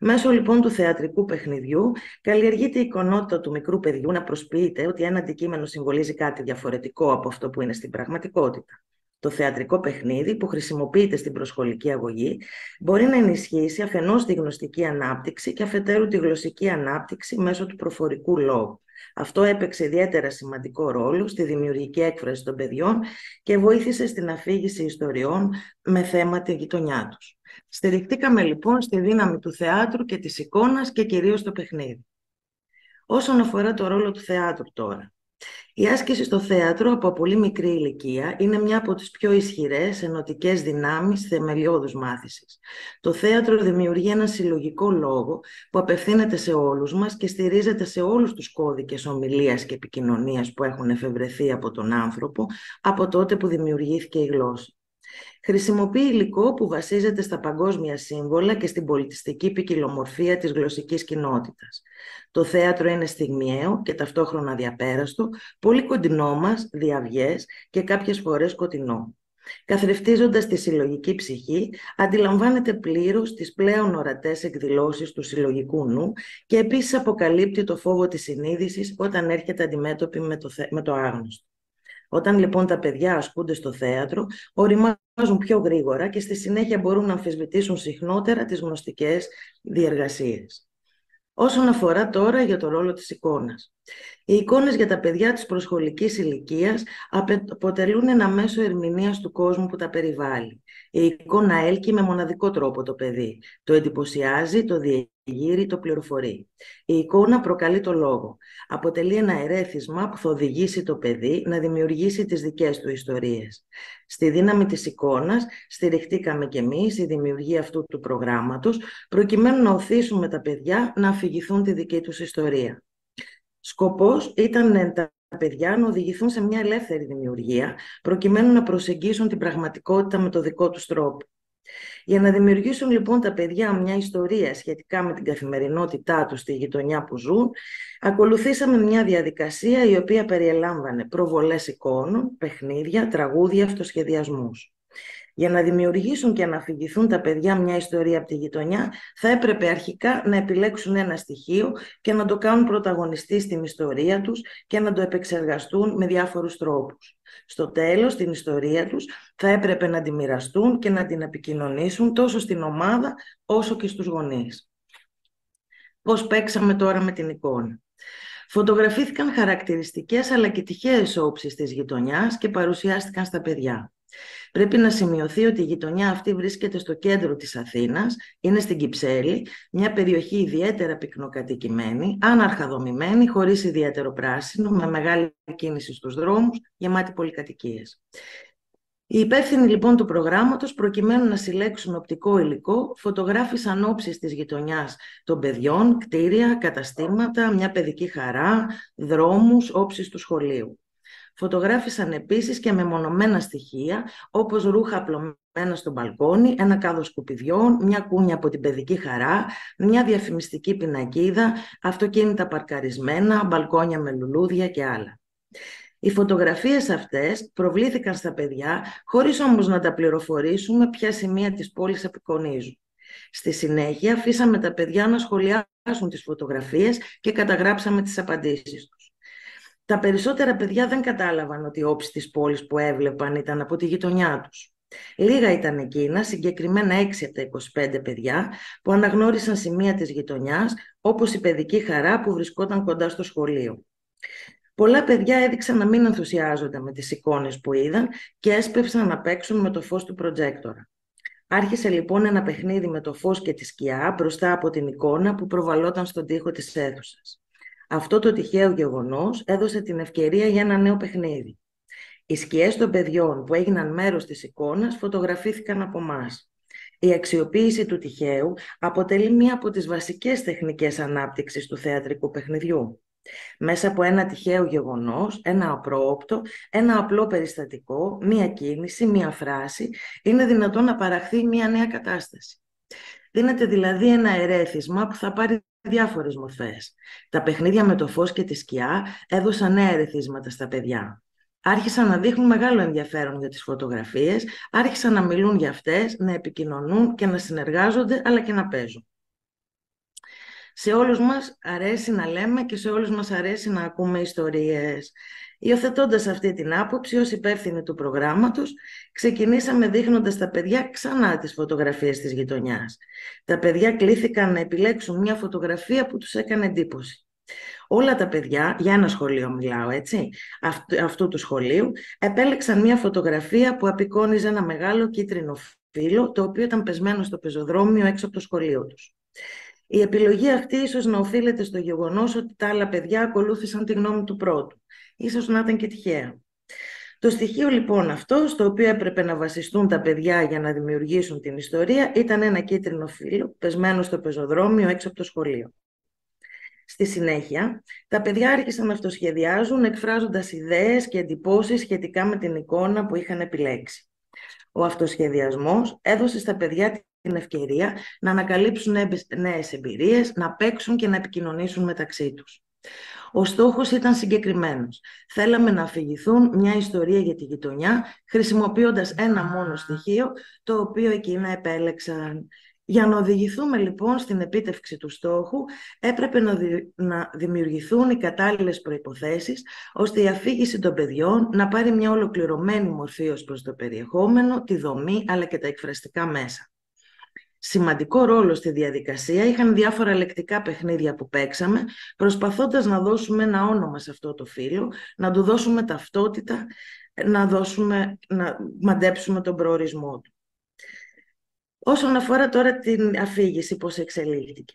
Μέσω λοιπόν του θεατρικού παιχνιδιού καλλιεργείται η εικονότητα του μικρού παιδιού να προσποιείται ότι ένα αντικείμενο συμβολίζει κάτι διαφορετικό από αυτό που είναι στην πραγματικότητα. Το θεατρικό παιχνίδι που χρησιμοποιείται στην προσχολική αγωγή μπορεί να ενισχύσει αφενός τη γνωστική ανάπτυξη και αφετέρου τη γλωσσική ανάπτυξη μέσω του προφορικού λόγου. Αυτό έπαιξε ιδιαίτερα σημαντικό ρόλο στη δημιουργική έκφραση των παιδιών και βοήθησε στην αφήγηση ιστοριών με θέμα τη γειτονιά τους. Στηριχτήκαμε λοιπόν στη δύναμη του θεάτρου και της εικόνας και κυρίως το παιχνίδι. Όσον αφορά το ρόλο του θεάτρου τώρα. Η άσκηση στο θέατρο από πολύ μικρή ηλικία είναι μια από τις πιο ισχυρές ενωτικές δυνάμεις θεμελιώδους μάθησης. Το θέατρο δημιουργεί ένα συλλογικό λόγο που απευθύνεται σε όλους μας και στηρίζεται σε όλους τους κώδικες ομιλίας και επικοινωνίας που έχουν εφευρεθεί από τον άνθρωπο από τότε που δημιουργήθηκε η γλώσσα. Χρησιμοποιεί υλικό που βασίζεται στα παγκόσμια σύμβολα και στην πολιτιστική ποικιλομορφία της γλωσσικής κοινότητας. Το θέατρο είναι στιγμιαίο και ταυτόχρονα διαπέραστο, πολύ κοντινό μας, διαυγές και κάποιες φορές σκοτεινό. Καθρεφτίζοντας τη συλλογική ψυχή, αντιλαμβάνεται πλήρως τις πλέον ορατές εκδηλώσεις του συλλογικού νου και επίσης αποκαλύπτει το φόβο της συνείδησης όταν έρχεται αντιμέτωπη με το άγνωστο. Όταν λοιπόν τα παιδιά ασκούνται στο θέατρο, οριμάζουν πιο γρήγορα και στη συνέχεια μπορούν να αμφισβητήσουν συχνότερα τις γνωστικές διεργασίες. Όσον αφορά τώρα για το ρόλο της εικόνας. Οι εικόνες για τα παιδιά της προσχολικής ηλικίας αποτελούν ένα μέσο ερμηνείας του κόσμου που τα περιβάλλει. Η εικόνα έλκει με μοναδικό τρόπο το παιδί. Το εντυπωσιάζει, το διεγείρει, το πληροφορεί. Η εικόνα προκαλεί το λόγο. Αποτελεί ένα ερέθισμα που θα οδηγήσει το παιδί να δημιουργήσει τις δικές του ιστορίες. Στη δύναμη της εικόνας στηριχτήκαμε κι εμείς η δημιουργία αυτού του προγράμματος, προκειμένου να οθήσουμε τα παιδιά να αφηγηθούν τη δική τους ιστορία. Σκοπός ήταν τα παιδιά να οδηγηθούν σε μια ελεύθερη δημιουργία, προκειμένου να προσεγγίσουν την πραγματικότητα με το δικό τους τρόπο. Για να δημιουργήσουν λοιπόν τα παιδιά μια ιστορία σχετικά με την καθημερινότητά τους στη γειτονιά που ζουν, ακολουθήσαμε μια διαδικασία η οποία περιελάμβανε προβολές εικόνων, παιχνίδια, τραγούδια, αυτοσχεδιασμούς. Για να δημιουργήσουν και να αφηγηθούν τα παιδιά μια ιστορία από τη γειτονιά, θα έπρεπε αρχικά να επιλέξουν ένα στοιχείο και να το κάνουν πρωταγωνιστή στην ιστορία τους και να το επεξεργαστούν με διάφορους τρόπους. Στο τέλος, την ιστορία τους θα έπρεπε να τη μοιραστούν και να την επικοινωνήσουν τόσο στην ομάδα όσο και στους γονείς. Πώς παίξαμε τώρα με την εικόνα. Φωτογραφήθηκαν χαρακτηριστικές αλλά και τυχαίες όψεις της γειτονιάς και παρουσιάστηκαν στα παιδιά. Πρέπει να σημειωθεί ότι η γειτονιά αυτή βρίσκεται στο κέντρο της Αθήνας, είναι στην Κυψέλη, μια περιοχή ιδιαίτερα πυκνοκατοικημένη, άναρχα δομημένη, χωρίς ιδιαίτερο πράσινο, με μεγάλη κίνηση στους δρόμους, γεμάτη πολυκατοικίες. Οι υπεύθυνοι λοιπόν του προγράμματος, προκειμένου να συλλέξουν οπτικό υλικό, φωτογράφησαν όψεις της γειτονιάς των παιδιών, κτίρια, καταστήματα, μια παιδική χαρά, δρόμους, όψεις του σχολείου. Φωτογράφησαν επίσης και μεμονωμένα στοιχεία, όπως ρούχα απλωμένα στο μπαλκόνι, ένα κάδο σκουπιδιών, μια κούνια από την παιδική χαρά, μια διαφημιστική πινακίδα, αυτοκίνητα παρκαρισμένα, μπαλκόνια με λουλούδια και άλλα. Οι φωτογραφίες αυτές προβλήθηκαν στα παιδιά, χωρίς όμως να τα πληροφορήσουμε ποια σημεία της πόλης απεικονίζουν. Στη συνέχεια αφήσαμε τα παιδιά να σχολιάσουν τις φωτογραφίες και καταγράψαμε τις απαντήσεις τους. Τα περισσότερα παιδιά δεν κατάλαβαν ότι η όψη της πόλης που έβλεπαν ήταν από τη γειτονιά τους. Λίγα ήταν εκείνα, συγκεκριμένα 6 από τα 25 παιδιά, που αναγνώρισαν σημεία της γειτονιάς, όπως η παιδική χαρά που βρισκόταν κοντά στο σχολείο. Πολλά παιδιά έδειξαν να μην ενθουσιάζονται με τις εικόνες που είδαν και έσπευσαν να παίξουν με το φως του προτζέκτορα. Άρχισε λοιπόν ένα παιχνίδι με το φως και τη σκιά μπροστά από την εικόνα που προβαλόταν στον τοίχο της αίθουσας. Αυτό το τυχαίο γεγονός έδωσε την ευκαιρία για ένα νέο παιχνίδι. Οι σκιές των παιδιών που έγιναν μέρος της εικόνας φωτογραφήθηκαν από εμάς. Η αξιοποίηση του τυχαίου αποτελεί μία από τις βασικές τεχνικές ανάπτυξης του θεατρικού παιχνιδιού. Μέσα από ένα τυχαίο γεγονός, ένα απρόοπτο, ένα απλό περιστατικό, μία κίνηση, μία φράση, είναι δυνατόν να παραχθεί μία νέα κατάσταση. Δίνεται δηλαδή ένα ερέθισμα που θα πάρει διάφορες μορφές. Τα παιχνίδια με το φως και τη σκιά έδωσαν νέα ερεθίσματα στα παιδιά. Άρχισαν να δείχνουν μεγάλο ενδιαφέρον για τις φωτογραφίες, άρχισαν να μιλούν για αυτές, να επικοινωνούν και να συνεργάζονται, αλλά και να παίζουν. Σε όλους μας αρέσει να λέμε και σε όλους μας αρέσει να ακούμε ιστορίες. Υιοθετώντας αυτή την άποψη, ως υπεύθυνοι του προγράμματος, ξεκινήσαμε δείχνοντας τα παιδιά ξανά τις φωτογραφίες της γειτονιάς. Τα παιδιά κλήθηκαν να επιλέξουν μια φωτογραφία που τους έκανε εντύπωση. Όλα τα παιδιά, για ένα σχολείο μιλάω έτσι, αυτού του σχολείου, επέλεξαν μια φωτογραφία που απεικόνιζε ένα μεγάλο κίτρινο φύλλο, το οποίο ήταν πεσμένο στο πεζοδρόμιο έξω από το σχολείο τους. Η επιλογή αυτή ίσως να οφείλεται στο γεγονός ότι τα άλλα παιδιά ακολούθησαν τη γνώμη του πρώτου. Ίσως να ήταν και τυχαία. Το στοιχείο λοιπόν αυτό, στο οποίο έπρεπε να βασιστούν τα παιδιά για να δημιουργήσουν την ιστορία, ήταν ένα κίτρινο φύλλο πεσμένο στο πεζοδρόμιο έξω από το σχολείο. Στη συνέχεια, τα παιδιά άρχισαν να αυτοσχεδιάζουν, εκφράζοντας ιδέες και εντυπώσεις σχετικά με την εικόνα που είχαν επιλέξει. Ο αυτοσχεδιασμός έδωσε στα παιδιά την ευκαιρία να ανακαλύψουν νέες εμπειρίες, να παίξουν και να επικοινωνήσουν μεταξύ τους. Ο στόχος ήταν συγκεκριμένος. Θέλαμε να αφηγηθούν μια ιστορία για τη γειτονιά, χρησιμοποιώντας ένα μόνο στοιχείο, το οποίο εκείνα επέλεξαν. Για να οδηγηθούμε λοιπόν στην επίτευξη του στόχου, έπρεπε να δημιουργηθούν οι κατάλληλες προϋποθέσεις, ώστε η αφήγηση των παιδιών να πάρει μια ολοκληρωμένη μορφή ως προς το περιεχόμενο, τη δομή, αλλά και τα εκφραστικά μέσα. Σημαντικό ρόλο στη διαδικασία είχαν διάφορα λεκτικά παιχνίδια που παίξαμε, προσπαθώντας να δώσουμε ένα όνομα σε αυτό το φύλλο, να του δώσουμε ταυτότητα, να μαντέψουμε τον προορισμό του. Όσον αφορά τώρα την αφήγηση, πώς εξελίχθηκε.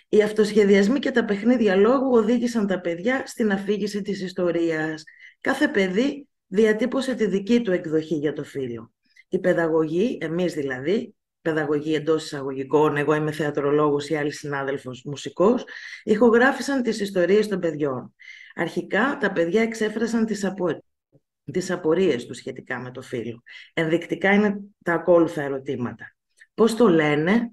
Οι αυτοσχεδιασμοί και τα παιχνίδια λόγου οδήγησαν τα παιδιά στην αφήγηση της ιστορίας. Κάθε παιδί διατύπωσε τη δική του εκδοχή για το φύλλο. Η παιδαγωγή, εμείς δηλαδή, παιδαγωγή εντός εισαγωγικών, εγώ είμαι θεατρολόγος ή άλλη συνάδελφος μουσικός, ηχογράφησαν τις ιστορίες των παιδιών. Αρχικά τα παιδιά εξέφρασαν τις απορίες τους σχετικά με το φύλλο. Ενδεικτικά είναι τα ακόλουθα ερωτήματα. Πώς το λένε,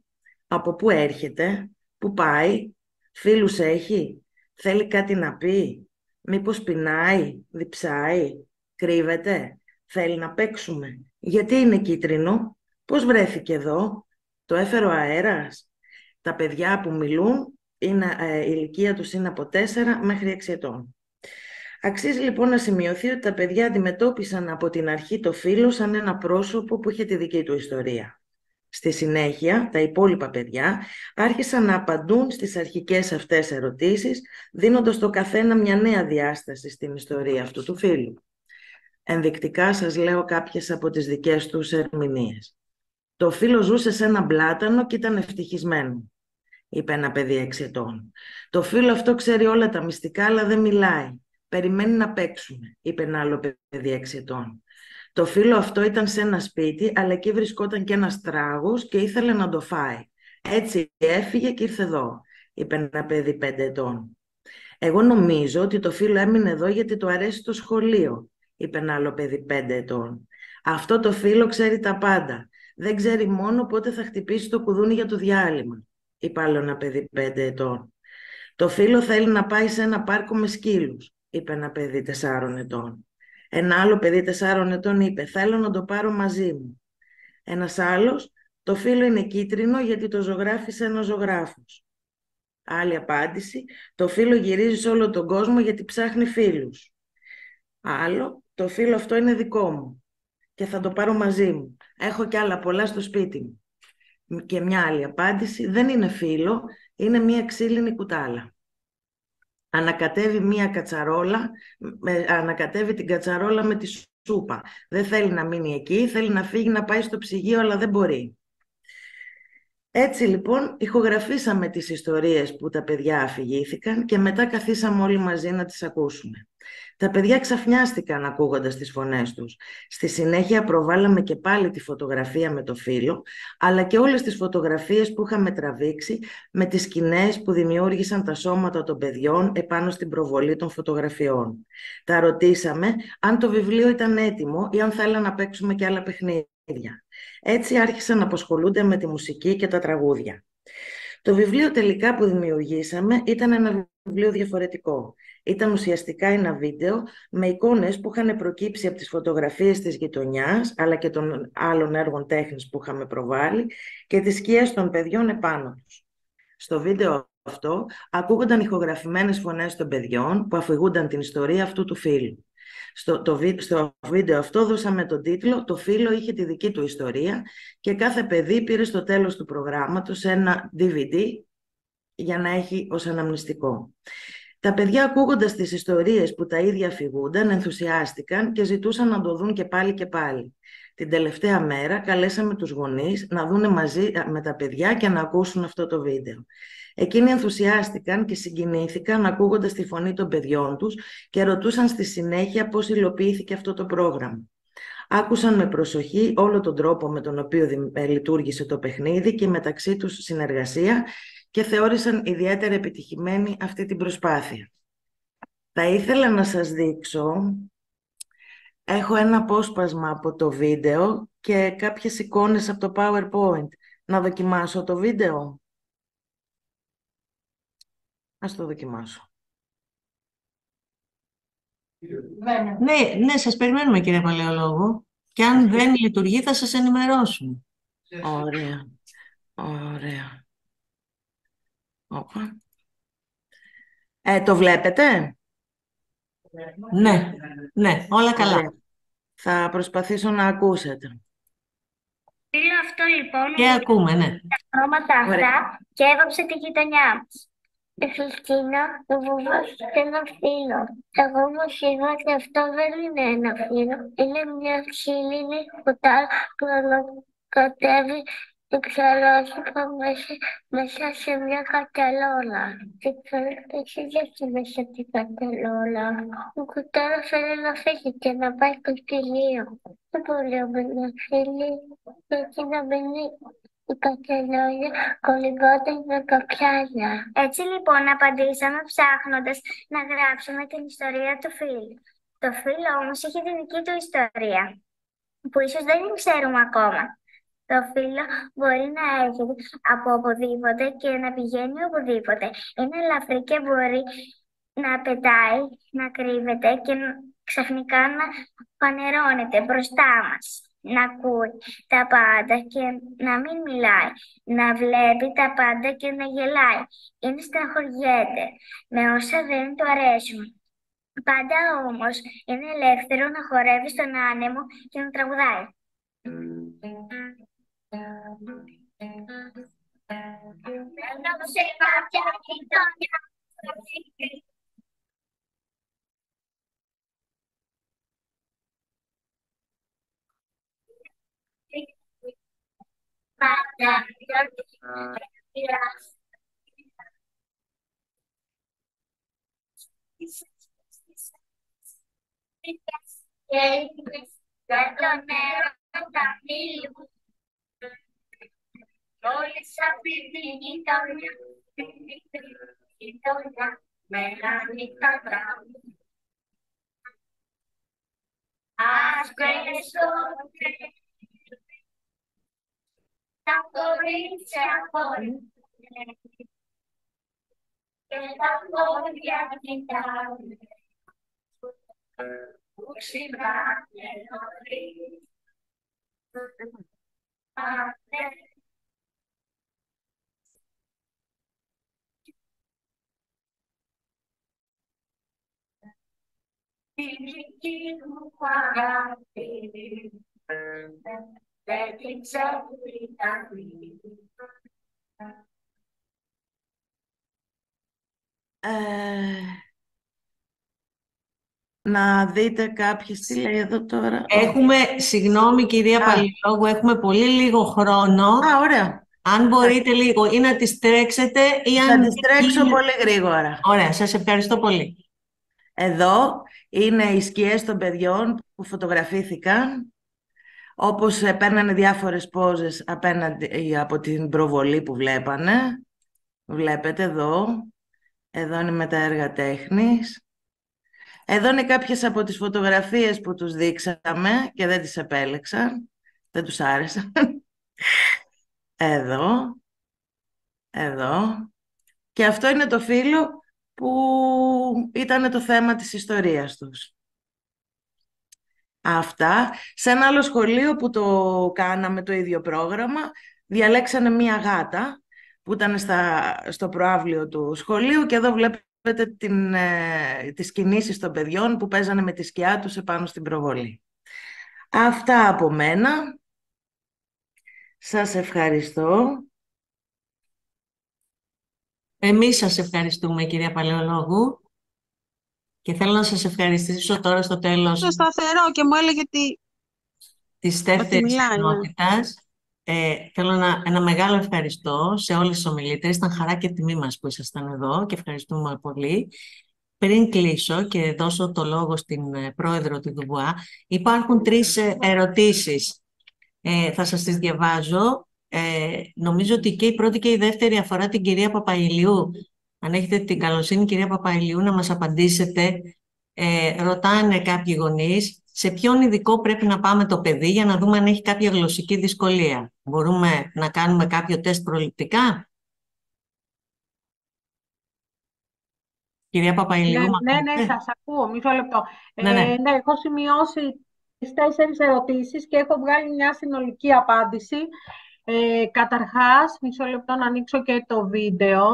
από πού έρχεται, πού πάει, φίλους έχει, θέλει κάτι να πει, μήπως πεινάει, διψάει, κρύβεται, θέλει να παίξουμε, γιατί είναι κίτρινο, πώς βρέθηκε εδώ, το έφερε ο αέρας. Τα παιδιά που μιλούν, η ηλικία τους είναι από 4 μέχρι 6 ετών. Αξίζει λοιπόν να σημειωθεί ότι τα παιδιά αντιμετώπισαν από την αρχή το φύλλο σαν ένα πρόσωπο που είχε τη δική του ιστορία. Στη συνέχεια, τα υπόλοιπα παιδιά άρχισαν να απαντούν στις αρχικές αυτές ερωτήσεις, δίνοντας το καθένα μια νέα διάσταση στην ιστορία αυτού του φύλλου. Ενδεικτικά σας λέω κάποιες από τις δικές τους ερμηνείες. Το φύλλο ζούσε σε ένα πλάτανο και ήταν ευτυχισμένο, είπε ένα παιδί 6 ετών. Το φύλλο αυτό ξέρει όλα τα μυστικά, αλλά δεν μιλάει. Περιμένει να παίξουμε, είπε ένα άλλο παιδί 6 ετών. Το φύλλο αυτό ήταν σε ένα σπίτι, αλλά εκεί βρισκόταν και ένας τράγος και ήθελε να το φάει. Έτσι έφυγε και ήρθε εδώ, είπε ένα παιδί 5 ετών. Εγώ νομίζω ότι το φύλλο έμεινε εδώ γιατί του αρέσει το σχολείο, είπε ένα άλλο παιδί 5 ετών. Αυτό το φύλλο ξέρει τα πάντα. Δεν ξέρει μόνο πότε θα χτυπήσει το κουδούνι για το διάλειμμα, είπε άλλο ένα παιδί 5 ετών. Το φύλλο θέλει να πάει σε ένα πάρκο με σκύλους, είπε ένα παιδί 4 ετών. Ένα άλλο παιδί 4 ετών είπε, θέλω να το πάρω μαζί μου. Ένας άλλος, το φύλλο είναι κίτρινο γιατί το ζωγράφισε ένας ζωγράφος. Άλλη απάντηση, το φύλλο γυρίζει σε όλο τον κόσμο γιατί ψάχνει φίλους. Άλλο, το φύλλο αυτό είναι δικό μου και θα το πάρω μαζί μου. Έχω κι άλλα πολλά στο σπίτι μου. Και μια άλλη απάντηση, δεν είναι φύλλο, είναι μια ξύλινη κουτάλα. Ανακατεύει την κατσαρόλα με τη σούπα. Δεν θέλει να μείνει εκεί, θέλει να φύγει να πάει στο ψυγείο, αλλά δεν μπορεί. Έτσι λοιπόν ηχογραφήσαμε τις ιστορίες που τα παιδιά αφηγήθηκαν και μετά καθίσαμε όλοι μαζί να τις ακούσουμε. Τα παιδιά ξαφνιάστηκαν ακούγοντας τις φωνές τους. Στη συνέχεια προβάλαμε και πάλι τη φωτογραφία με το φύλλο, αλλά και όλες τις φωτογραφίες που είχαμε τραβήξει με τις σκηνές που δημιούργησαν τα σώματα των παιδιών επάνω στην προβολή των φωτογραφιών. Τα ρωτήσαμε αν το βιβλίο ήταν έτοιμο ή αν θέλαν να παίξουμε και άλλα παιχνίδια. Έτσι άρχισαν να απασχολούνται με τη μουσική και τα τραγούδια. Το βιβλίο τελικά που δημιουργήσαμε ήταν ένα βιβλίο διαφορετικό. Ήταν ουσιαστικά ένα βίντεο με εικόνες που είχαν προκύψει από τις φωτογραφίες της γειτονιάς, αλλά και των άλλων έργων τέχνης που είχαμε προβάλει και τις σκιές των παιδιών επάνω τους. Στο βίντεο αυτό ακούγονταν ηχογραφημένες φωνές των παιδιών που αφηγούνταν την ιστορία αυτού του φύλλου. Στο βίντεο αυτό δώσαμε τον τίτλο «Το φύλλο είχε τη δική του ιστορία» και κάθε παιδί πήρε στο τέλος του προγράμματος ένα DVD για να έχει ως αναμνηστικό. Τα παιδιά ακούγοντας τις ιστορίες που τα ίδια αφηγούνταν ενθουσιάστηκαν και ζητούσαν να το δουν και πάλι και πάλι. Την τελευταία μέρα καλέσαμε τους γονείς να δουν μαζί με τα παιδιά και να ακούσουν αυτό το βίντεο. Εκείνοι ενθουσιάστηκαν και συγκινήθηκαν ακούγοντας τη φωνή των παιδιών τους και ρωτούσαν στη συνέχεια πώς υλοποιήθηκε αυτό το πρόγραμμα. Άκουσαν με προσοχή όλο τον τρόπο με τον οποίο λειτουργήσε το παιχνίδι και μεταξύ τους συνεργασία και θεώρησαν ιδιαίτερα επιτυχημένη αυτή την προσπάθεια. Θα ήθελα να σας δείξω, έχω ένα απόσπασμα από το βίντεο και κάποιες εικόνες από το PowerPoint. Να δοκιμάσω το βίντεο. Ας το δοκιμάσω. Ναι, σας περιμένουμε κύριε Παλαιολόγο. Και αν δεν λειτουργεί θα σας ενημερώσουμε. Ωραία. Ωραία. Όπα. Το βλέπετε? Ναι, όλα καλά. Ωραία. Θα προσπαθήσω να ακούσετε. Φύλλο αυτό λοιπόν Και ακούμε, ναι. τα χρώματα αυτά και έβαψε τη γειτονιά μας. Η Χριστίνα, ο βουβός και ένα φύλλο. Εγώ όμως είπα ότι αυτό δεν είναι ένα φύλλο. Είναι μια ξύλινη κουτάλα που ανακατεύει την ξαλώσιπα μέσα σε μια κατελόλα. Και τώρα γιατί μέσα στην κατελόλα. Η κουτάλα θέλει να φύγει και να πάει στο σκυλίο. Δεν μπορεί να φύγει γιατί να μείνει η κατελόλα κολυμπώντας με καπιάνια. Έτσι λοιπόν απαντήσαμε ψάχνοντας να γράψουμε την ιστορία του φύλλου. Το φύλλο όμως είχε τη δική του ιστορία, που ίσως δεν την ξέρουμε ακόμα. Το φύλλο μπορεί να έρχεται από οπουδήποτε και να πηγαίνει οπουδήποτε. Είναι ελαφρύ και μπορεί να πετάει, να κρύβεται και ξαφνικά να φανερώνεται μπροστά μας. Να ακούει τα πάντα και να μην μιλάει. Να βλέπει τα πάντα και να γελάει. Είναι στεναχωριέται με όσα δεν του αρέσουν. Πάντα όμως είναι ελεύθερο να χορεύει στον άνεμο και να τραγουδάει. Για το νερό τα μίλου, όλες αυτή την γειτονιά, την μικρή γειτονιά, με ένα νύχτα βράδυ. Άσπρες τότε, τα κορίτσια χωρίζουνε και τα πόδια κοιτάνε. Που ξυπνάνε νωρίς. Τη δική μου αγάπη δεν την ξέρω τι θα πει. Να δείτε κάποιες, τι λέει εδώ τώρα. Έχουμε, συγγνώμη κυρία Παλαιολόγου, έχουμε πολύ λίγο χρόνο. Ωραία. Αν μπορείτε λίγο ή να τις τρέξετε ή Θα αν... τις τρέξω πολύ γρήγορα. Ωραία, σας ευχαριστώ πολύ. Εδώ είναι οι σκιές των παιδιών που φωτογραφήθηκαν, όπως παίρνανε διάφορες πόζες απέναντι από την προβολή που βλέπανε. Βλέπετε εδώ. Εδώ είναι με τα έργα τέχνης. Εδώ είναι κάποιες από τις φωτογραφίες που τους δείξαμε και δεν τις επέλεξαν. Δεν τους άρεσαν. Εδώ. Εδώ. Και αυτό είναι το φύλλο που ήταν το θέμα της ιστορίας τους. Αυτά. Σε ένα άλλο σχολείο που το κάναμε το ίδιο πρόγραμμα, διαλέξανε μία γάτα που ήταν στο προαύλιο του σχολείου και εδώ βλέπετε τις κινήσεις των παιδιών που παίζανε με τη σκιά τους επάνω στην προβολή. Αυτά από μένα. Σας ευχαριστώ. Εμείς σας ευχαριστούμε, κυρία Παλαιολόγου. Και θέλω να σας ευχαριστήσω τώρα στο τέλος Το σταθερό και μου έλεγε της δεύτερης ενότητας. Θέλω ένα μεγάλο ευχαριστώ σε όλες τις ομιλήτρες. Ήταν χαρά και τιμή μας που ήσασταν εδώ και ευχαριστούμε πολύ. Πριν κλείσω και δώσω το λόγο στην πρόεδρο του Δουβουά, υπάρχουν 3 ερωτήσεις. Θα σας τις διαβάζω. Νομίζω ότι και η πρώτη και η δεύτερη αφορά την κυρία Παπαηλιού. Αν έχετε την καλοσύνη, κυρία Παπαηλιού, να μας απαντήσετε. Ρωτάνε κάποιοι γονείς σε ποιον ειδικό πρέπει να πάμε το παιδί για να δούμε αν έχει κάποια γλωσσική δυσκολία. Μπορούμε να κάνουμε κάποιο τεστ προληπτικά? Κυρία Παπαηλιού, Ναι, σας ακούω. Μισό λεπτό. Ναι. Έχω σημειώσει τις 4 ερωτήσεις και έχω βγάλει μια συνολική απάντηση. Καταρχάς, μισό λεπτό να ανοίξω και το βίντεο.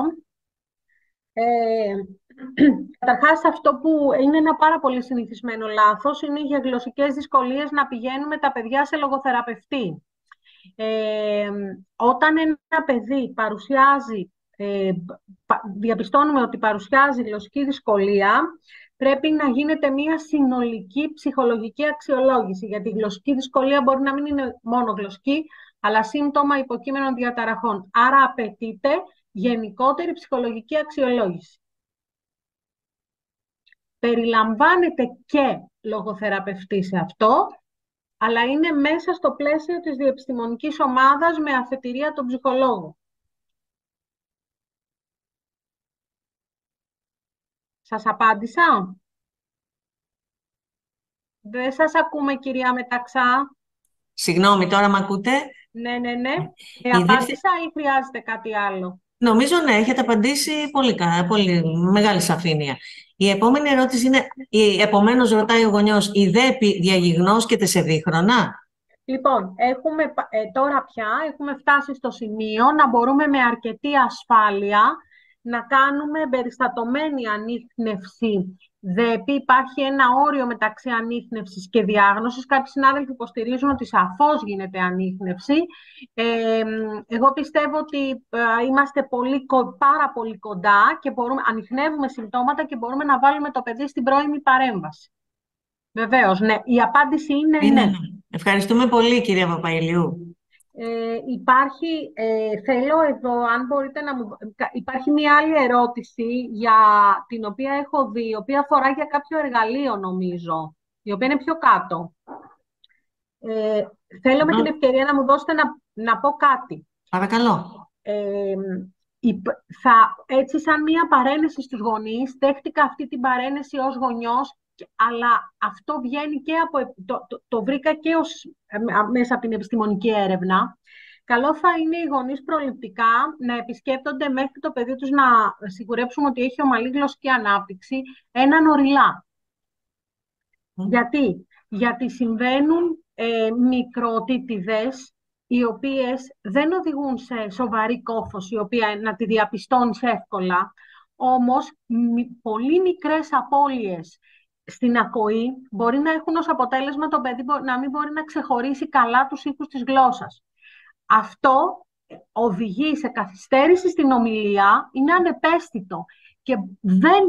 Καταρχάς, αυτό που είναι ένα πάρα πολύ συνηθισμένο λάθος είναι για γλωσσικές δυσκολίες να πηγαίνουμε τα παιδιά σε λογοθεραπευτή. Όταν ένα παιδί παρουσιάζει, διαπιστώνουμε ότι παρουσιάζει γλωσσική δυσκολία, πρέπει να γίνεται μια συνολική ψυχολογική αξιολόγηση, γιατί η γλωσσική δυσκολία μπορεί να μην είναι μόνο γλωσσική, αλλά σύμπτωμα υποκείμενων διαταραχών. Άρα απαιτείται γενικότερη ψυχολογική αξιολόγηση. Περιλαμβάνεται και λογοθεραπευτή σε αυτό, αλλά είναι μέσα στο πλαίσιο της διεπιστημονικής ομάδας με αφετηρία τον ψυχολόγο. Σας απάντησα? Δεν σας ακούμε, κυρία Μεταξά. Συγγνώμη, τώρα με ακούτε? Ναι. Απάντησα ή χρειάζεται κάτι άλλο? Νομίζω ναι, έχετε απαντήσει πολύ καλά, πολύ μεγάλη σαφήνεια. Η επόμενη ερώτηση είναι, επομένως ρωτάει ο γονιός, η ΔΕΠΗ διαγιγνώσκεται σε δίχρονα? Λοιπόν, τώρα πια έχουμε φτάσει στο σημείο να μπορούμε με αρκετή ασφάλεια να κάνουμε περιστατωμένη ανίχνευση ΔΕΠΗ. Υπάρχει ένα όριο μεταξύ ανίχνευσης και διάγνωσης. Κάποιοι συνάδελφοι υποστηρίζουν ότι σαφώς γίνεται ανίχνευση. Εγώ πιστεύω ότι είμαστε πάρα πολύ κοντά και ανιχνεύουμε συμπτώματα και μπορούμε να βάλουμε το παιδί στην πρώιμη παρέμβαση. Βεβαίως, ναι. Η απάντηση είναι ναι. Ευχαριστούμε πολύ, κυρία Παπαηλιού. Θέλω εδώ, αν μπορείτε να μου... Υπάρχει μία άλλη ερώτηση για την οποία έχω δει, η οποία αφορά για κάποιο εργαλείο, νομίζω, η οποία είναι πιο κάτω. Θέλω με την ευκαιρία να μου δώσετε να πω κάτι. Παρακαλώ. Έτσι, σαν μία παρένεση στους γονείς, δέχτηκα αυτή την παρένεση ως γονιός, αλλά αυτό βγαίνει και από... Το βρήκα και μέσα από την επιστημονική έρευνα. Καλό θα είναι οι γονείς προληπτικά να επισκέπτονται μέχρι το παιδί τους, να σιγουρέψουμε ότι έχει ομαλή γλωσσική ανάπτυξη, έναν οριλά. Γιατί συμβαίνουν μικροτίτιδες, οι οποίες δεν οδηγούν σε σοβαρή κόφωση, η οποία να τη διαπιστώνεις εύκολα, όμως πολύ μικρές απώλειες στην ακοή μπορεί να έχουν ως αποτέλεσμα το παιδί να μην μπορεί να ξεχωρίσει καλά τους ήχους της γλώσσας. Αυτό οδηγεί σε καθυστέρηση στην ομιλία, είναι ανεπαίσθητο και δεν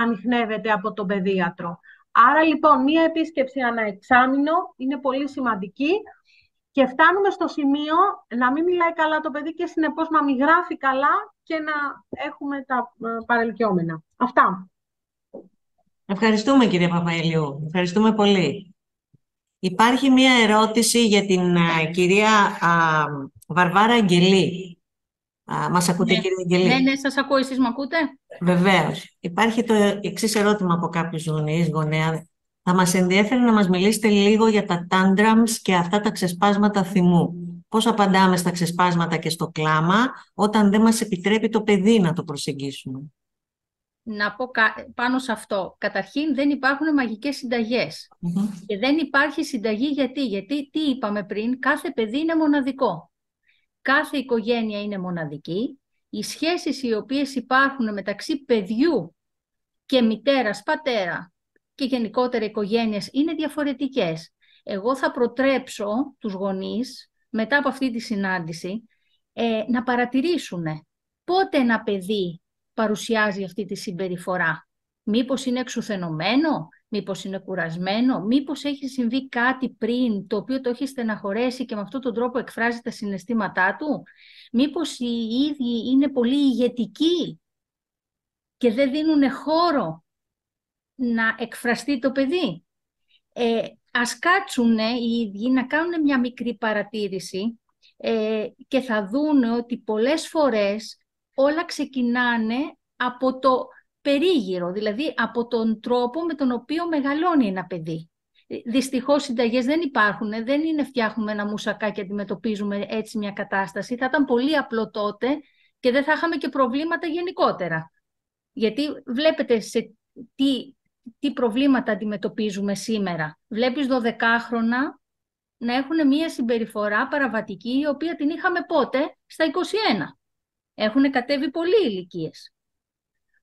ανιχνεύεται από τον παιδίατρο. Άρα λοιπόν μία επίσκεψη ανά εξάμηνο είναι πολύ σημαντική και φτάνουμε στο σημείο να μην μιλάει καλά το παιδί και συνεπώς να μην γράφει καλά και να έχουμε τα παρελκυόμενα. Αυτά. Ευχαριστούμε, κυρία Παπαηλιού. Ευχαριστούμε πολύ. Υπάρχει μία ερώτηση για την κυρία Βαρβάρα Αγγελή. Μας ακούτε, Ναι. κυρία Αγγελή? Ναι, σας ακούω. Εσείς με ακούτε? Βεβαίως. Υπάρχει το εξής ερώτημα από κάποιους γονέα. Θα μας ενδιαφέρει να μας μιλήσετε λίγο για τα tantrums και αυτά τα ξεσπάσματα θυμού. Πώς απαντάμε στα ξεσπάσματα και στο κλάμα όταν δεν μας επιτρέπει το παιδί να το προσεγγίσουμε? Να πω πάνω σε αυτό. Καταρχήν, δεν υπάρχουν μαγικές συνταγές. Και δεν υπάρχει συνταγή γιατί τι είπαμε πριν, κάθε παιδί είναι μοναδικό. Κάθε οικογένεια είναι μοναδική. Οι σχέσεις οι οποίες υπάρχουν μεταξύ παιδιού και μητέρας, πατέρα και γενικότερα οικογένειες είναι διαφορετικές. Εγώ θα προτρέψω τους γονείς, μετά από αυτή τη συνάντηση, να παρατηρήσουν πότε ένα παιδί παρουσιάζει αυτή τη συμπεριφορά. Μήπως είναι εξουθενωμένο, μήπως είναι κουρασμένο, μήπως έχει συμβεί κάτι πριν το οποίο το έχει στεναχωρέσει και με αυτόν τον τρόπο εκφράζει τα συναισθήματά του. Μήπως οι ίδιοι είναι πολύ ηγετικοί και δεν δίνουν χώρο να εκφραστεί το παιδί. Ας κάτσουν οι ίδιοι να κάνουν μια μικρή παρατήρηση και θα δούνε ότι πολλές φορές όλα ξεκινάνε από το περίγυρο, δηλαδή από τον τρόπο με τον οποίο μεγαλώνει ένα παιδί. Δυστυχώς συνταγές δεν υπάρχουν, δεν είναι φτιάχνουμε ένα μουσακά και αντιμετωπίζουμε έτσι μια κατάσταση. Θα ήταν πολύ απλό τότε και δεν θα είχαμε και προβλήματα γενικότερα. Γιατί βλέπετε σε τι προβλήματα αντιμετωπίζουμε σήμερα. Βλέπεις 12χρονα να έχουν μια συμπεριφορά παραβατική, η οποία την είχαμε πότε? Στα 21. Έχουν κατέβει πολλοί ηλικίες.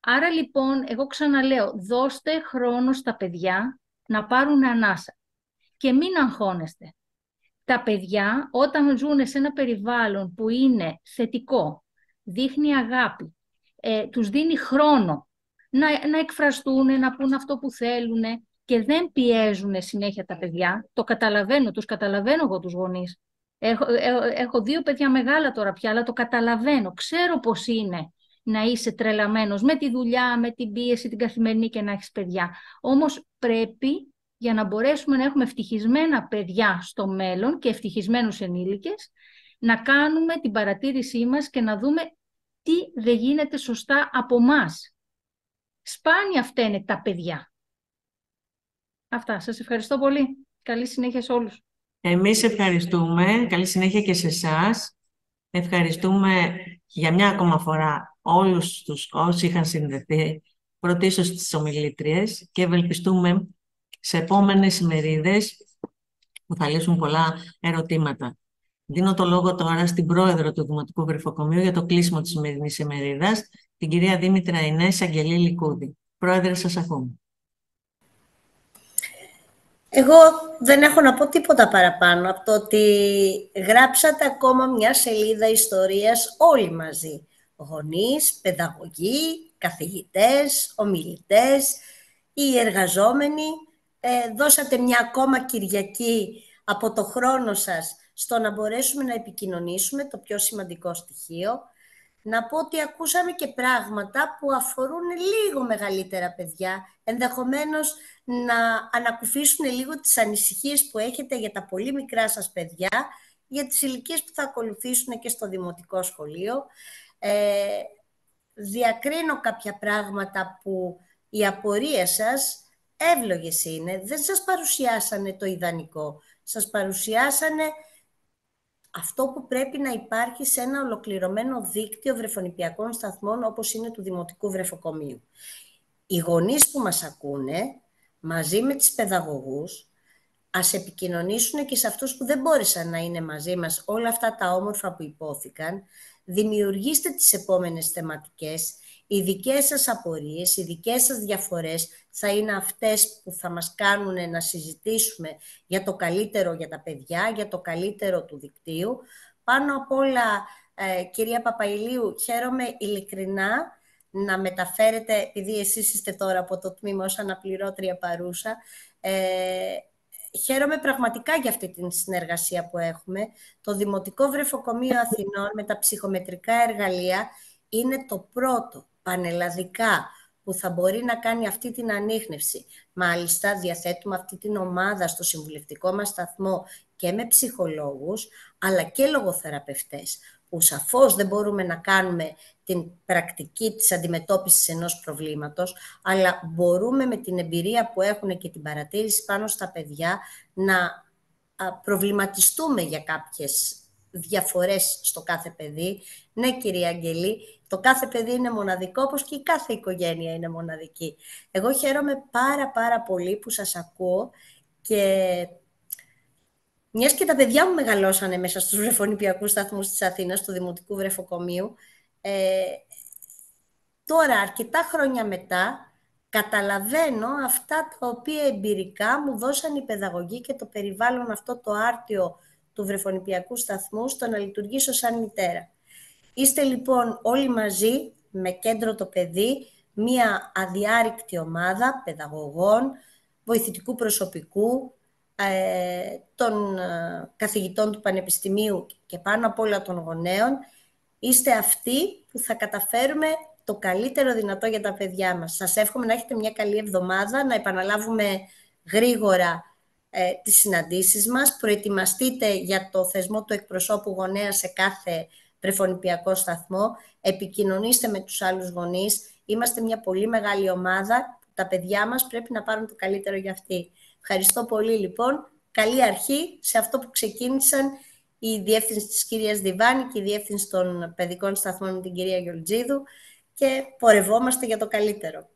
Άρα λοιπόν, εγώ ξαναλέω, δώστε χρόνο στα παιδιά να πάρουν ανάσα και μην αγχώνεστε. Τα παιδιά όταν ζουν σε ένα περιβάλλον που είναι θετικό, δείχνει αγάπη, τους δίνει χρόνο να εκφραστούν, να πούν αυτό που θέλουν και δεν πιέζουν συνέχεια τα παιδιά. Το καταλαβαίνω, τους καταλαβαίνω εγώ τους γονείς. Έχω 2 παιδιά μεγάλα τώρα πια, αλλά το καταλαβαίνω. Ξέρω πώς είναι να είσαι τρελαμένος με τη δουλειά, με την πίεση, την καθημερινή και να έχεις παιδιά. Όμως πρέπει, για να μπορέσουμε να έχουμε ευτυχισμένα παιδιά στο μέλλον και ευτυχισμένους ενήλικες, να κάνουμε την παρατήρησή μας και να δούμε τι δεν γίνεται σωστά από μας. Σπάνια φταίνε τα παιδιά. Αυτά. Σας ευχαριστώ πολύ. Καλή συνέχεια σε όλους. Εμείς ευχαριστούμε. Καλή συνέχεια και σε εσάς. Ευχαριστούμε για μια ακόμα φορά όλους τους όσοι είχαν συνδεθεί πρωτίστως στις ομιλήτριες και ευελπιστούμε σε επόμενες ημερίδες που θα λύσουν πολλά ερωτήματα. Δίνω το λόγο τώρα στην πρόεδρο του Δημοτικού Γρυφοκομείου για το κλείσιμο της σημερινής ημερίδας, την κυρία Δήμητρα Ινές Αγγελή Λικούδη. Πρόεδρε, σας ακούμε. Εγώ δεν έχω να πω τίποτα παραπάνω από το ότι γράψατε ακόμα μια σελίδα ιστορίας όλοι μαζί. Γονείς, παιδαγωγοί, καθηγητές, ομιλητές, οι εργαζόμενοι. Δώσατε μια ακόμα Κυριακή από το χρόνο σας στο να μπορέσουμε να επικοινωνήσουμε, το πιο σημαντικό στοιχείο. Να πω ότι ακούσαμε και πράγματα που αφορούν λίγο μεγαλύτερα παιδιά, ενδεχομένως να ανακουφίσουν λίγο τις ανησυχίες που έχετε για τα πολύ μικρά σας παιδιά, για τις ηλικίες που θα ακολουθήσουν και στο δημοτικό σχολείο. Διακρίνω κάποια πράγματα που οι απορίες σας εύλογες είναι. Δεν σας παρουσιάσανε το ιδανικό. Σας παρουσιάσανε αυτό που πρέπει να υπάρχει σε ένα ολοκληρωμένο δίκτυο βρεφονηπιακών σταθμών όπως είναι του Δημοτικού Βρεφοκομείου. Οι γονείς που μας ακούνε, μαζί με τις παιδαγωγούς, ας επικοινωνήσουν και σε αυτούς που δεν μπόρεσαν να είναι μαζί μας όλα αυτά τα όμορφα που υπόθηκαν. Δημιουργήστε τις επόμενες θεματικές. Οι δικές σας απορίες, οι δικές σας διαφορές θα είναι αυτές που θα μας κάνουν να συζητήσουμε για το καλύτερο για τα παιδιά, για το καλύτερο του δικτύου. Πάνω απ' όλα, κυρία Παπαηλίου, χαίρομαι ειλικρινά να μεταφέρετε, επειδή εσείς είστε τώρα από το τμήμα ως αναπληρώτρια παρούσα, χαίρομαι πραγματικά για αυτή την συνεργασία που έχουμε. Το Δημοτικό Βρεφοκομείο Αθηνών με τα ψυχομετρικά εργαλεία είναι το πρώτο πανελλαδικά που θα μπορεί να κάνει αυτή την ανίχνευση. Μάλιστα, διαθέτουμε αυτή την ομάδα στο συμβουλευτικό μας σταθμό και με ψυχολόγους, αλλά και λογοθεραπευτές, που σαφώς δεν μπορούμε να κάνουμε την πρακτική της αντιμετώπισης ενός προβλήματος, αλλά μπορούμε με την εμπειρία που έχουν και την παρατήρηση πάνω στα παιδιά να προβληματιστούμε για κάποιες διαφορές στο κάθε παιδί. Ναι, κυρία Αγγελή, το κάθε παιδί είναι μοναδικό, όπως και η κάθε οικογένεια είναι μοναδική. Εγώ χαίρομαι πάρα πολύ που σας ακούω και μιας και τα παιδιά μου μεγαλώσανε μέσα στους βρεφονηπιακούς σταθμούς της Αθήνας, του Δημοτικού Βρεφοκομείου, τώρα αρκετά χρόνια μετά καταλαβαίνω αυτά τα οποία εμπειρικά μου δώσαν οι παιδαγωγοί και το περιβάλλον αυτό το άρτιο του βρεφονηπιακού σταθμού στο να λειτουργήσω σαν μητέρα. Είστε λοιπόν όλοι μαζί με κέντρο το παιδί, μία αδιάρρηκτη ομάδα παιδαγωγών, βοηθητικού προσωπικού, των καθηγητών του Πανεπιστημίου και πάνω απ' όλα των γονέων. Είστε αυτοί που θα καταφέρουμε το καλύτερο δυνατό για τα παιδιά μας. Σας εύχομαι να έχετε μια καλή εβδομάδα, να επαναλάβουμε γρήγορα τις συναντήσεις μας. Προετοιμαστείτε για το θεσμό του εκπροσώπου γονέα σε κάθε βρεφονηπιακό σταθμό. Επικοινωνήστε με τους άλλους γονείς. Είμαστε μια πολύ μεγάλη ομάδα. Τα παιδιά μας πρέπει να πάρουν το καλύτερο για αυτή. Ευχαριστώ πολύ λοιπόν. Καλή αρχή σε αυτό που ξεκίνησαν η διεύθυνση της κυρίας Διβάνη και η διεύθυνση των παιδικών σταθμών με την κυρία Γεωργίδου και πορευόμαστε για το καλύτερο.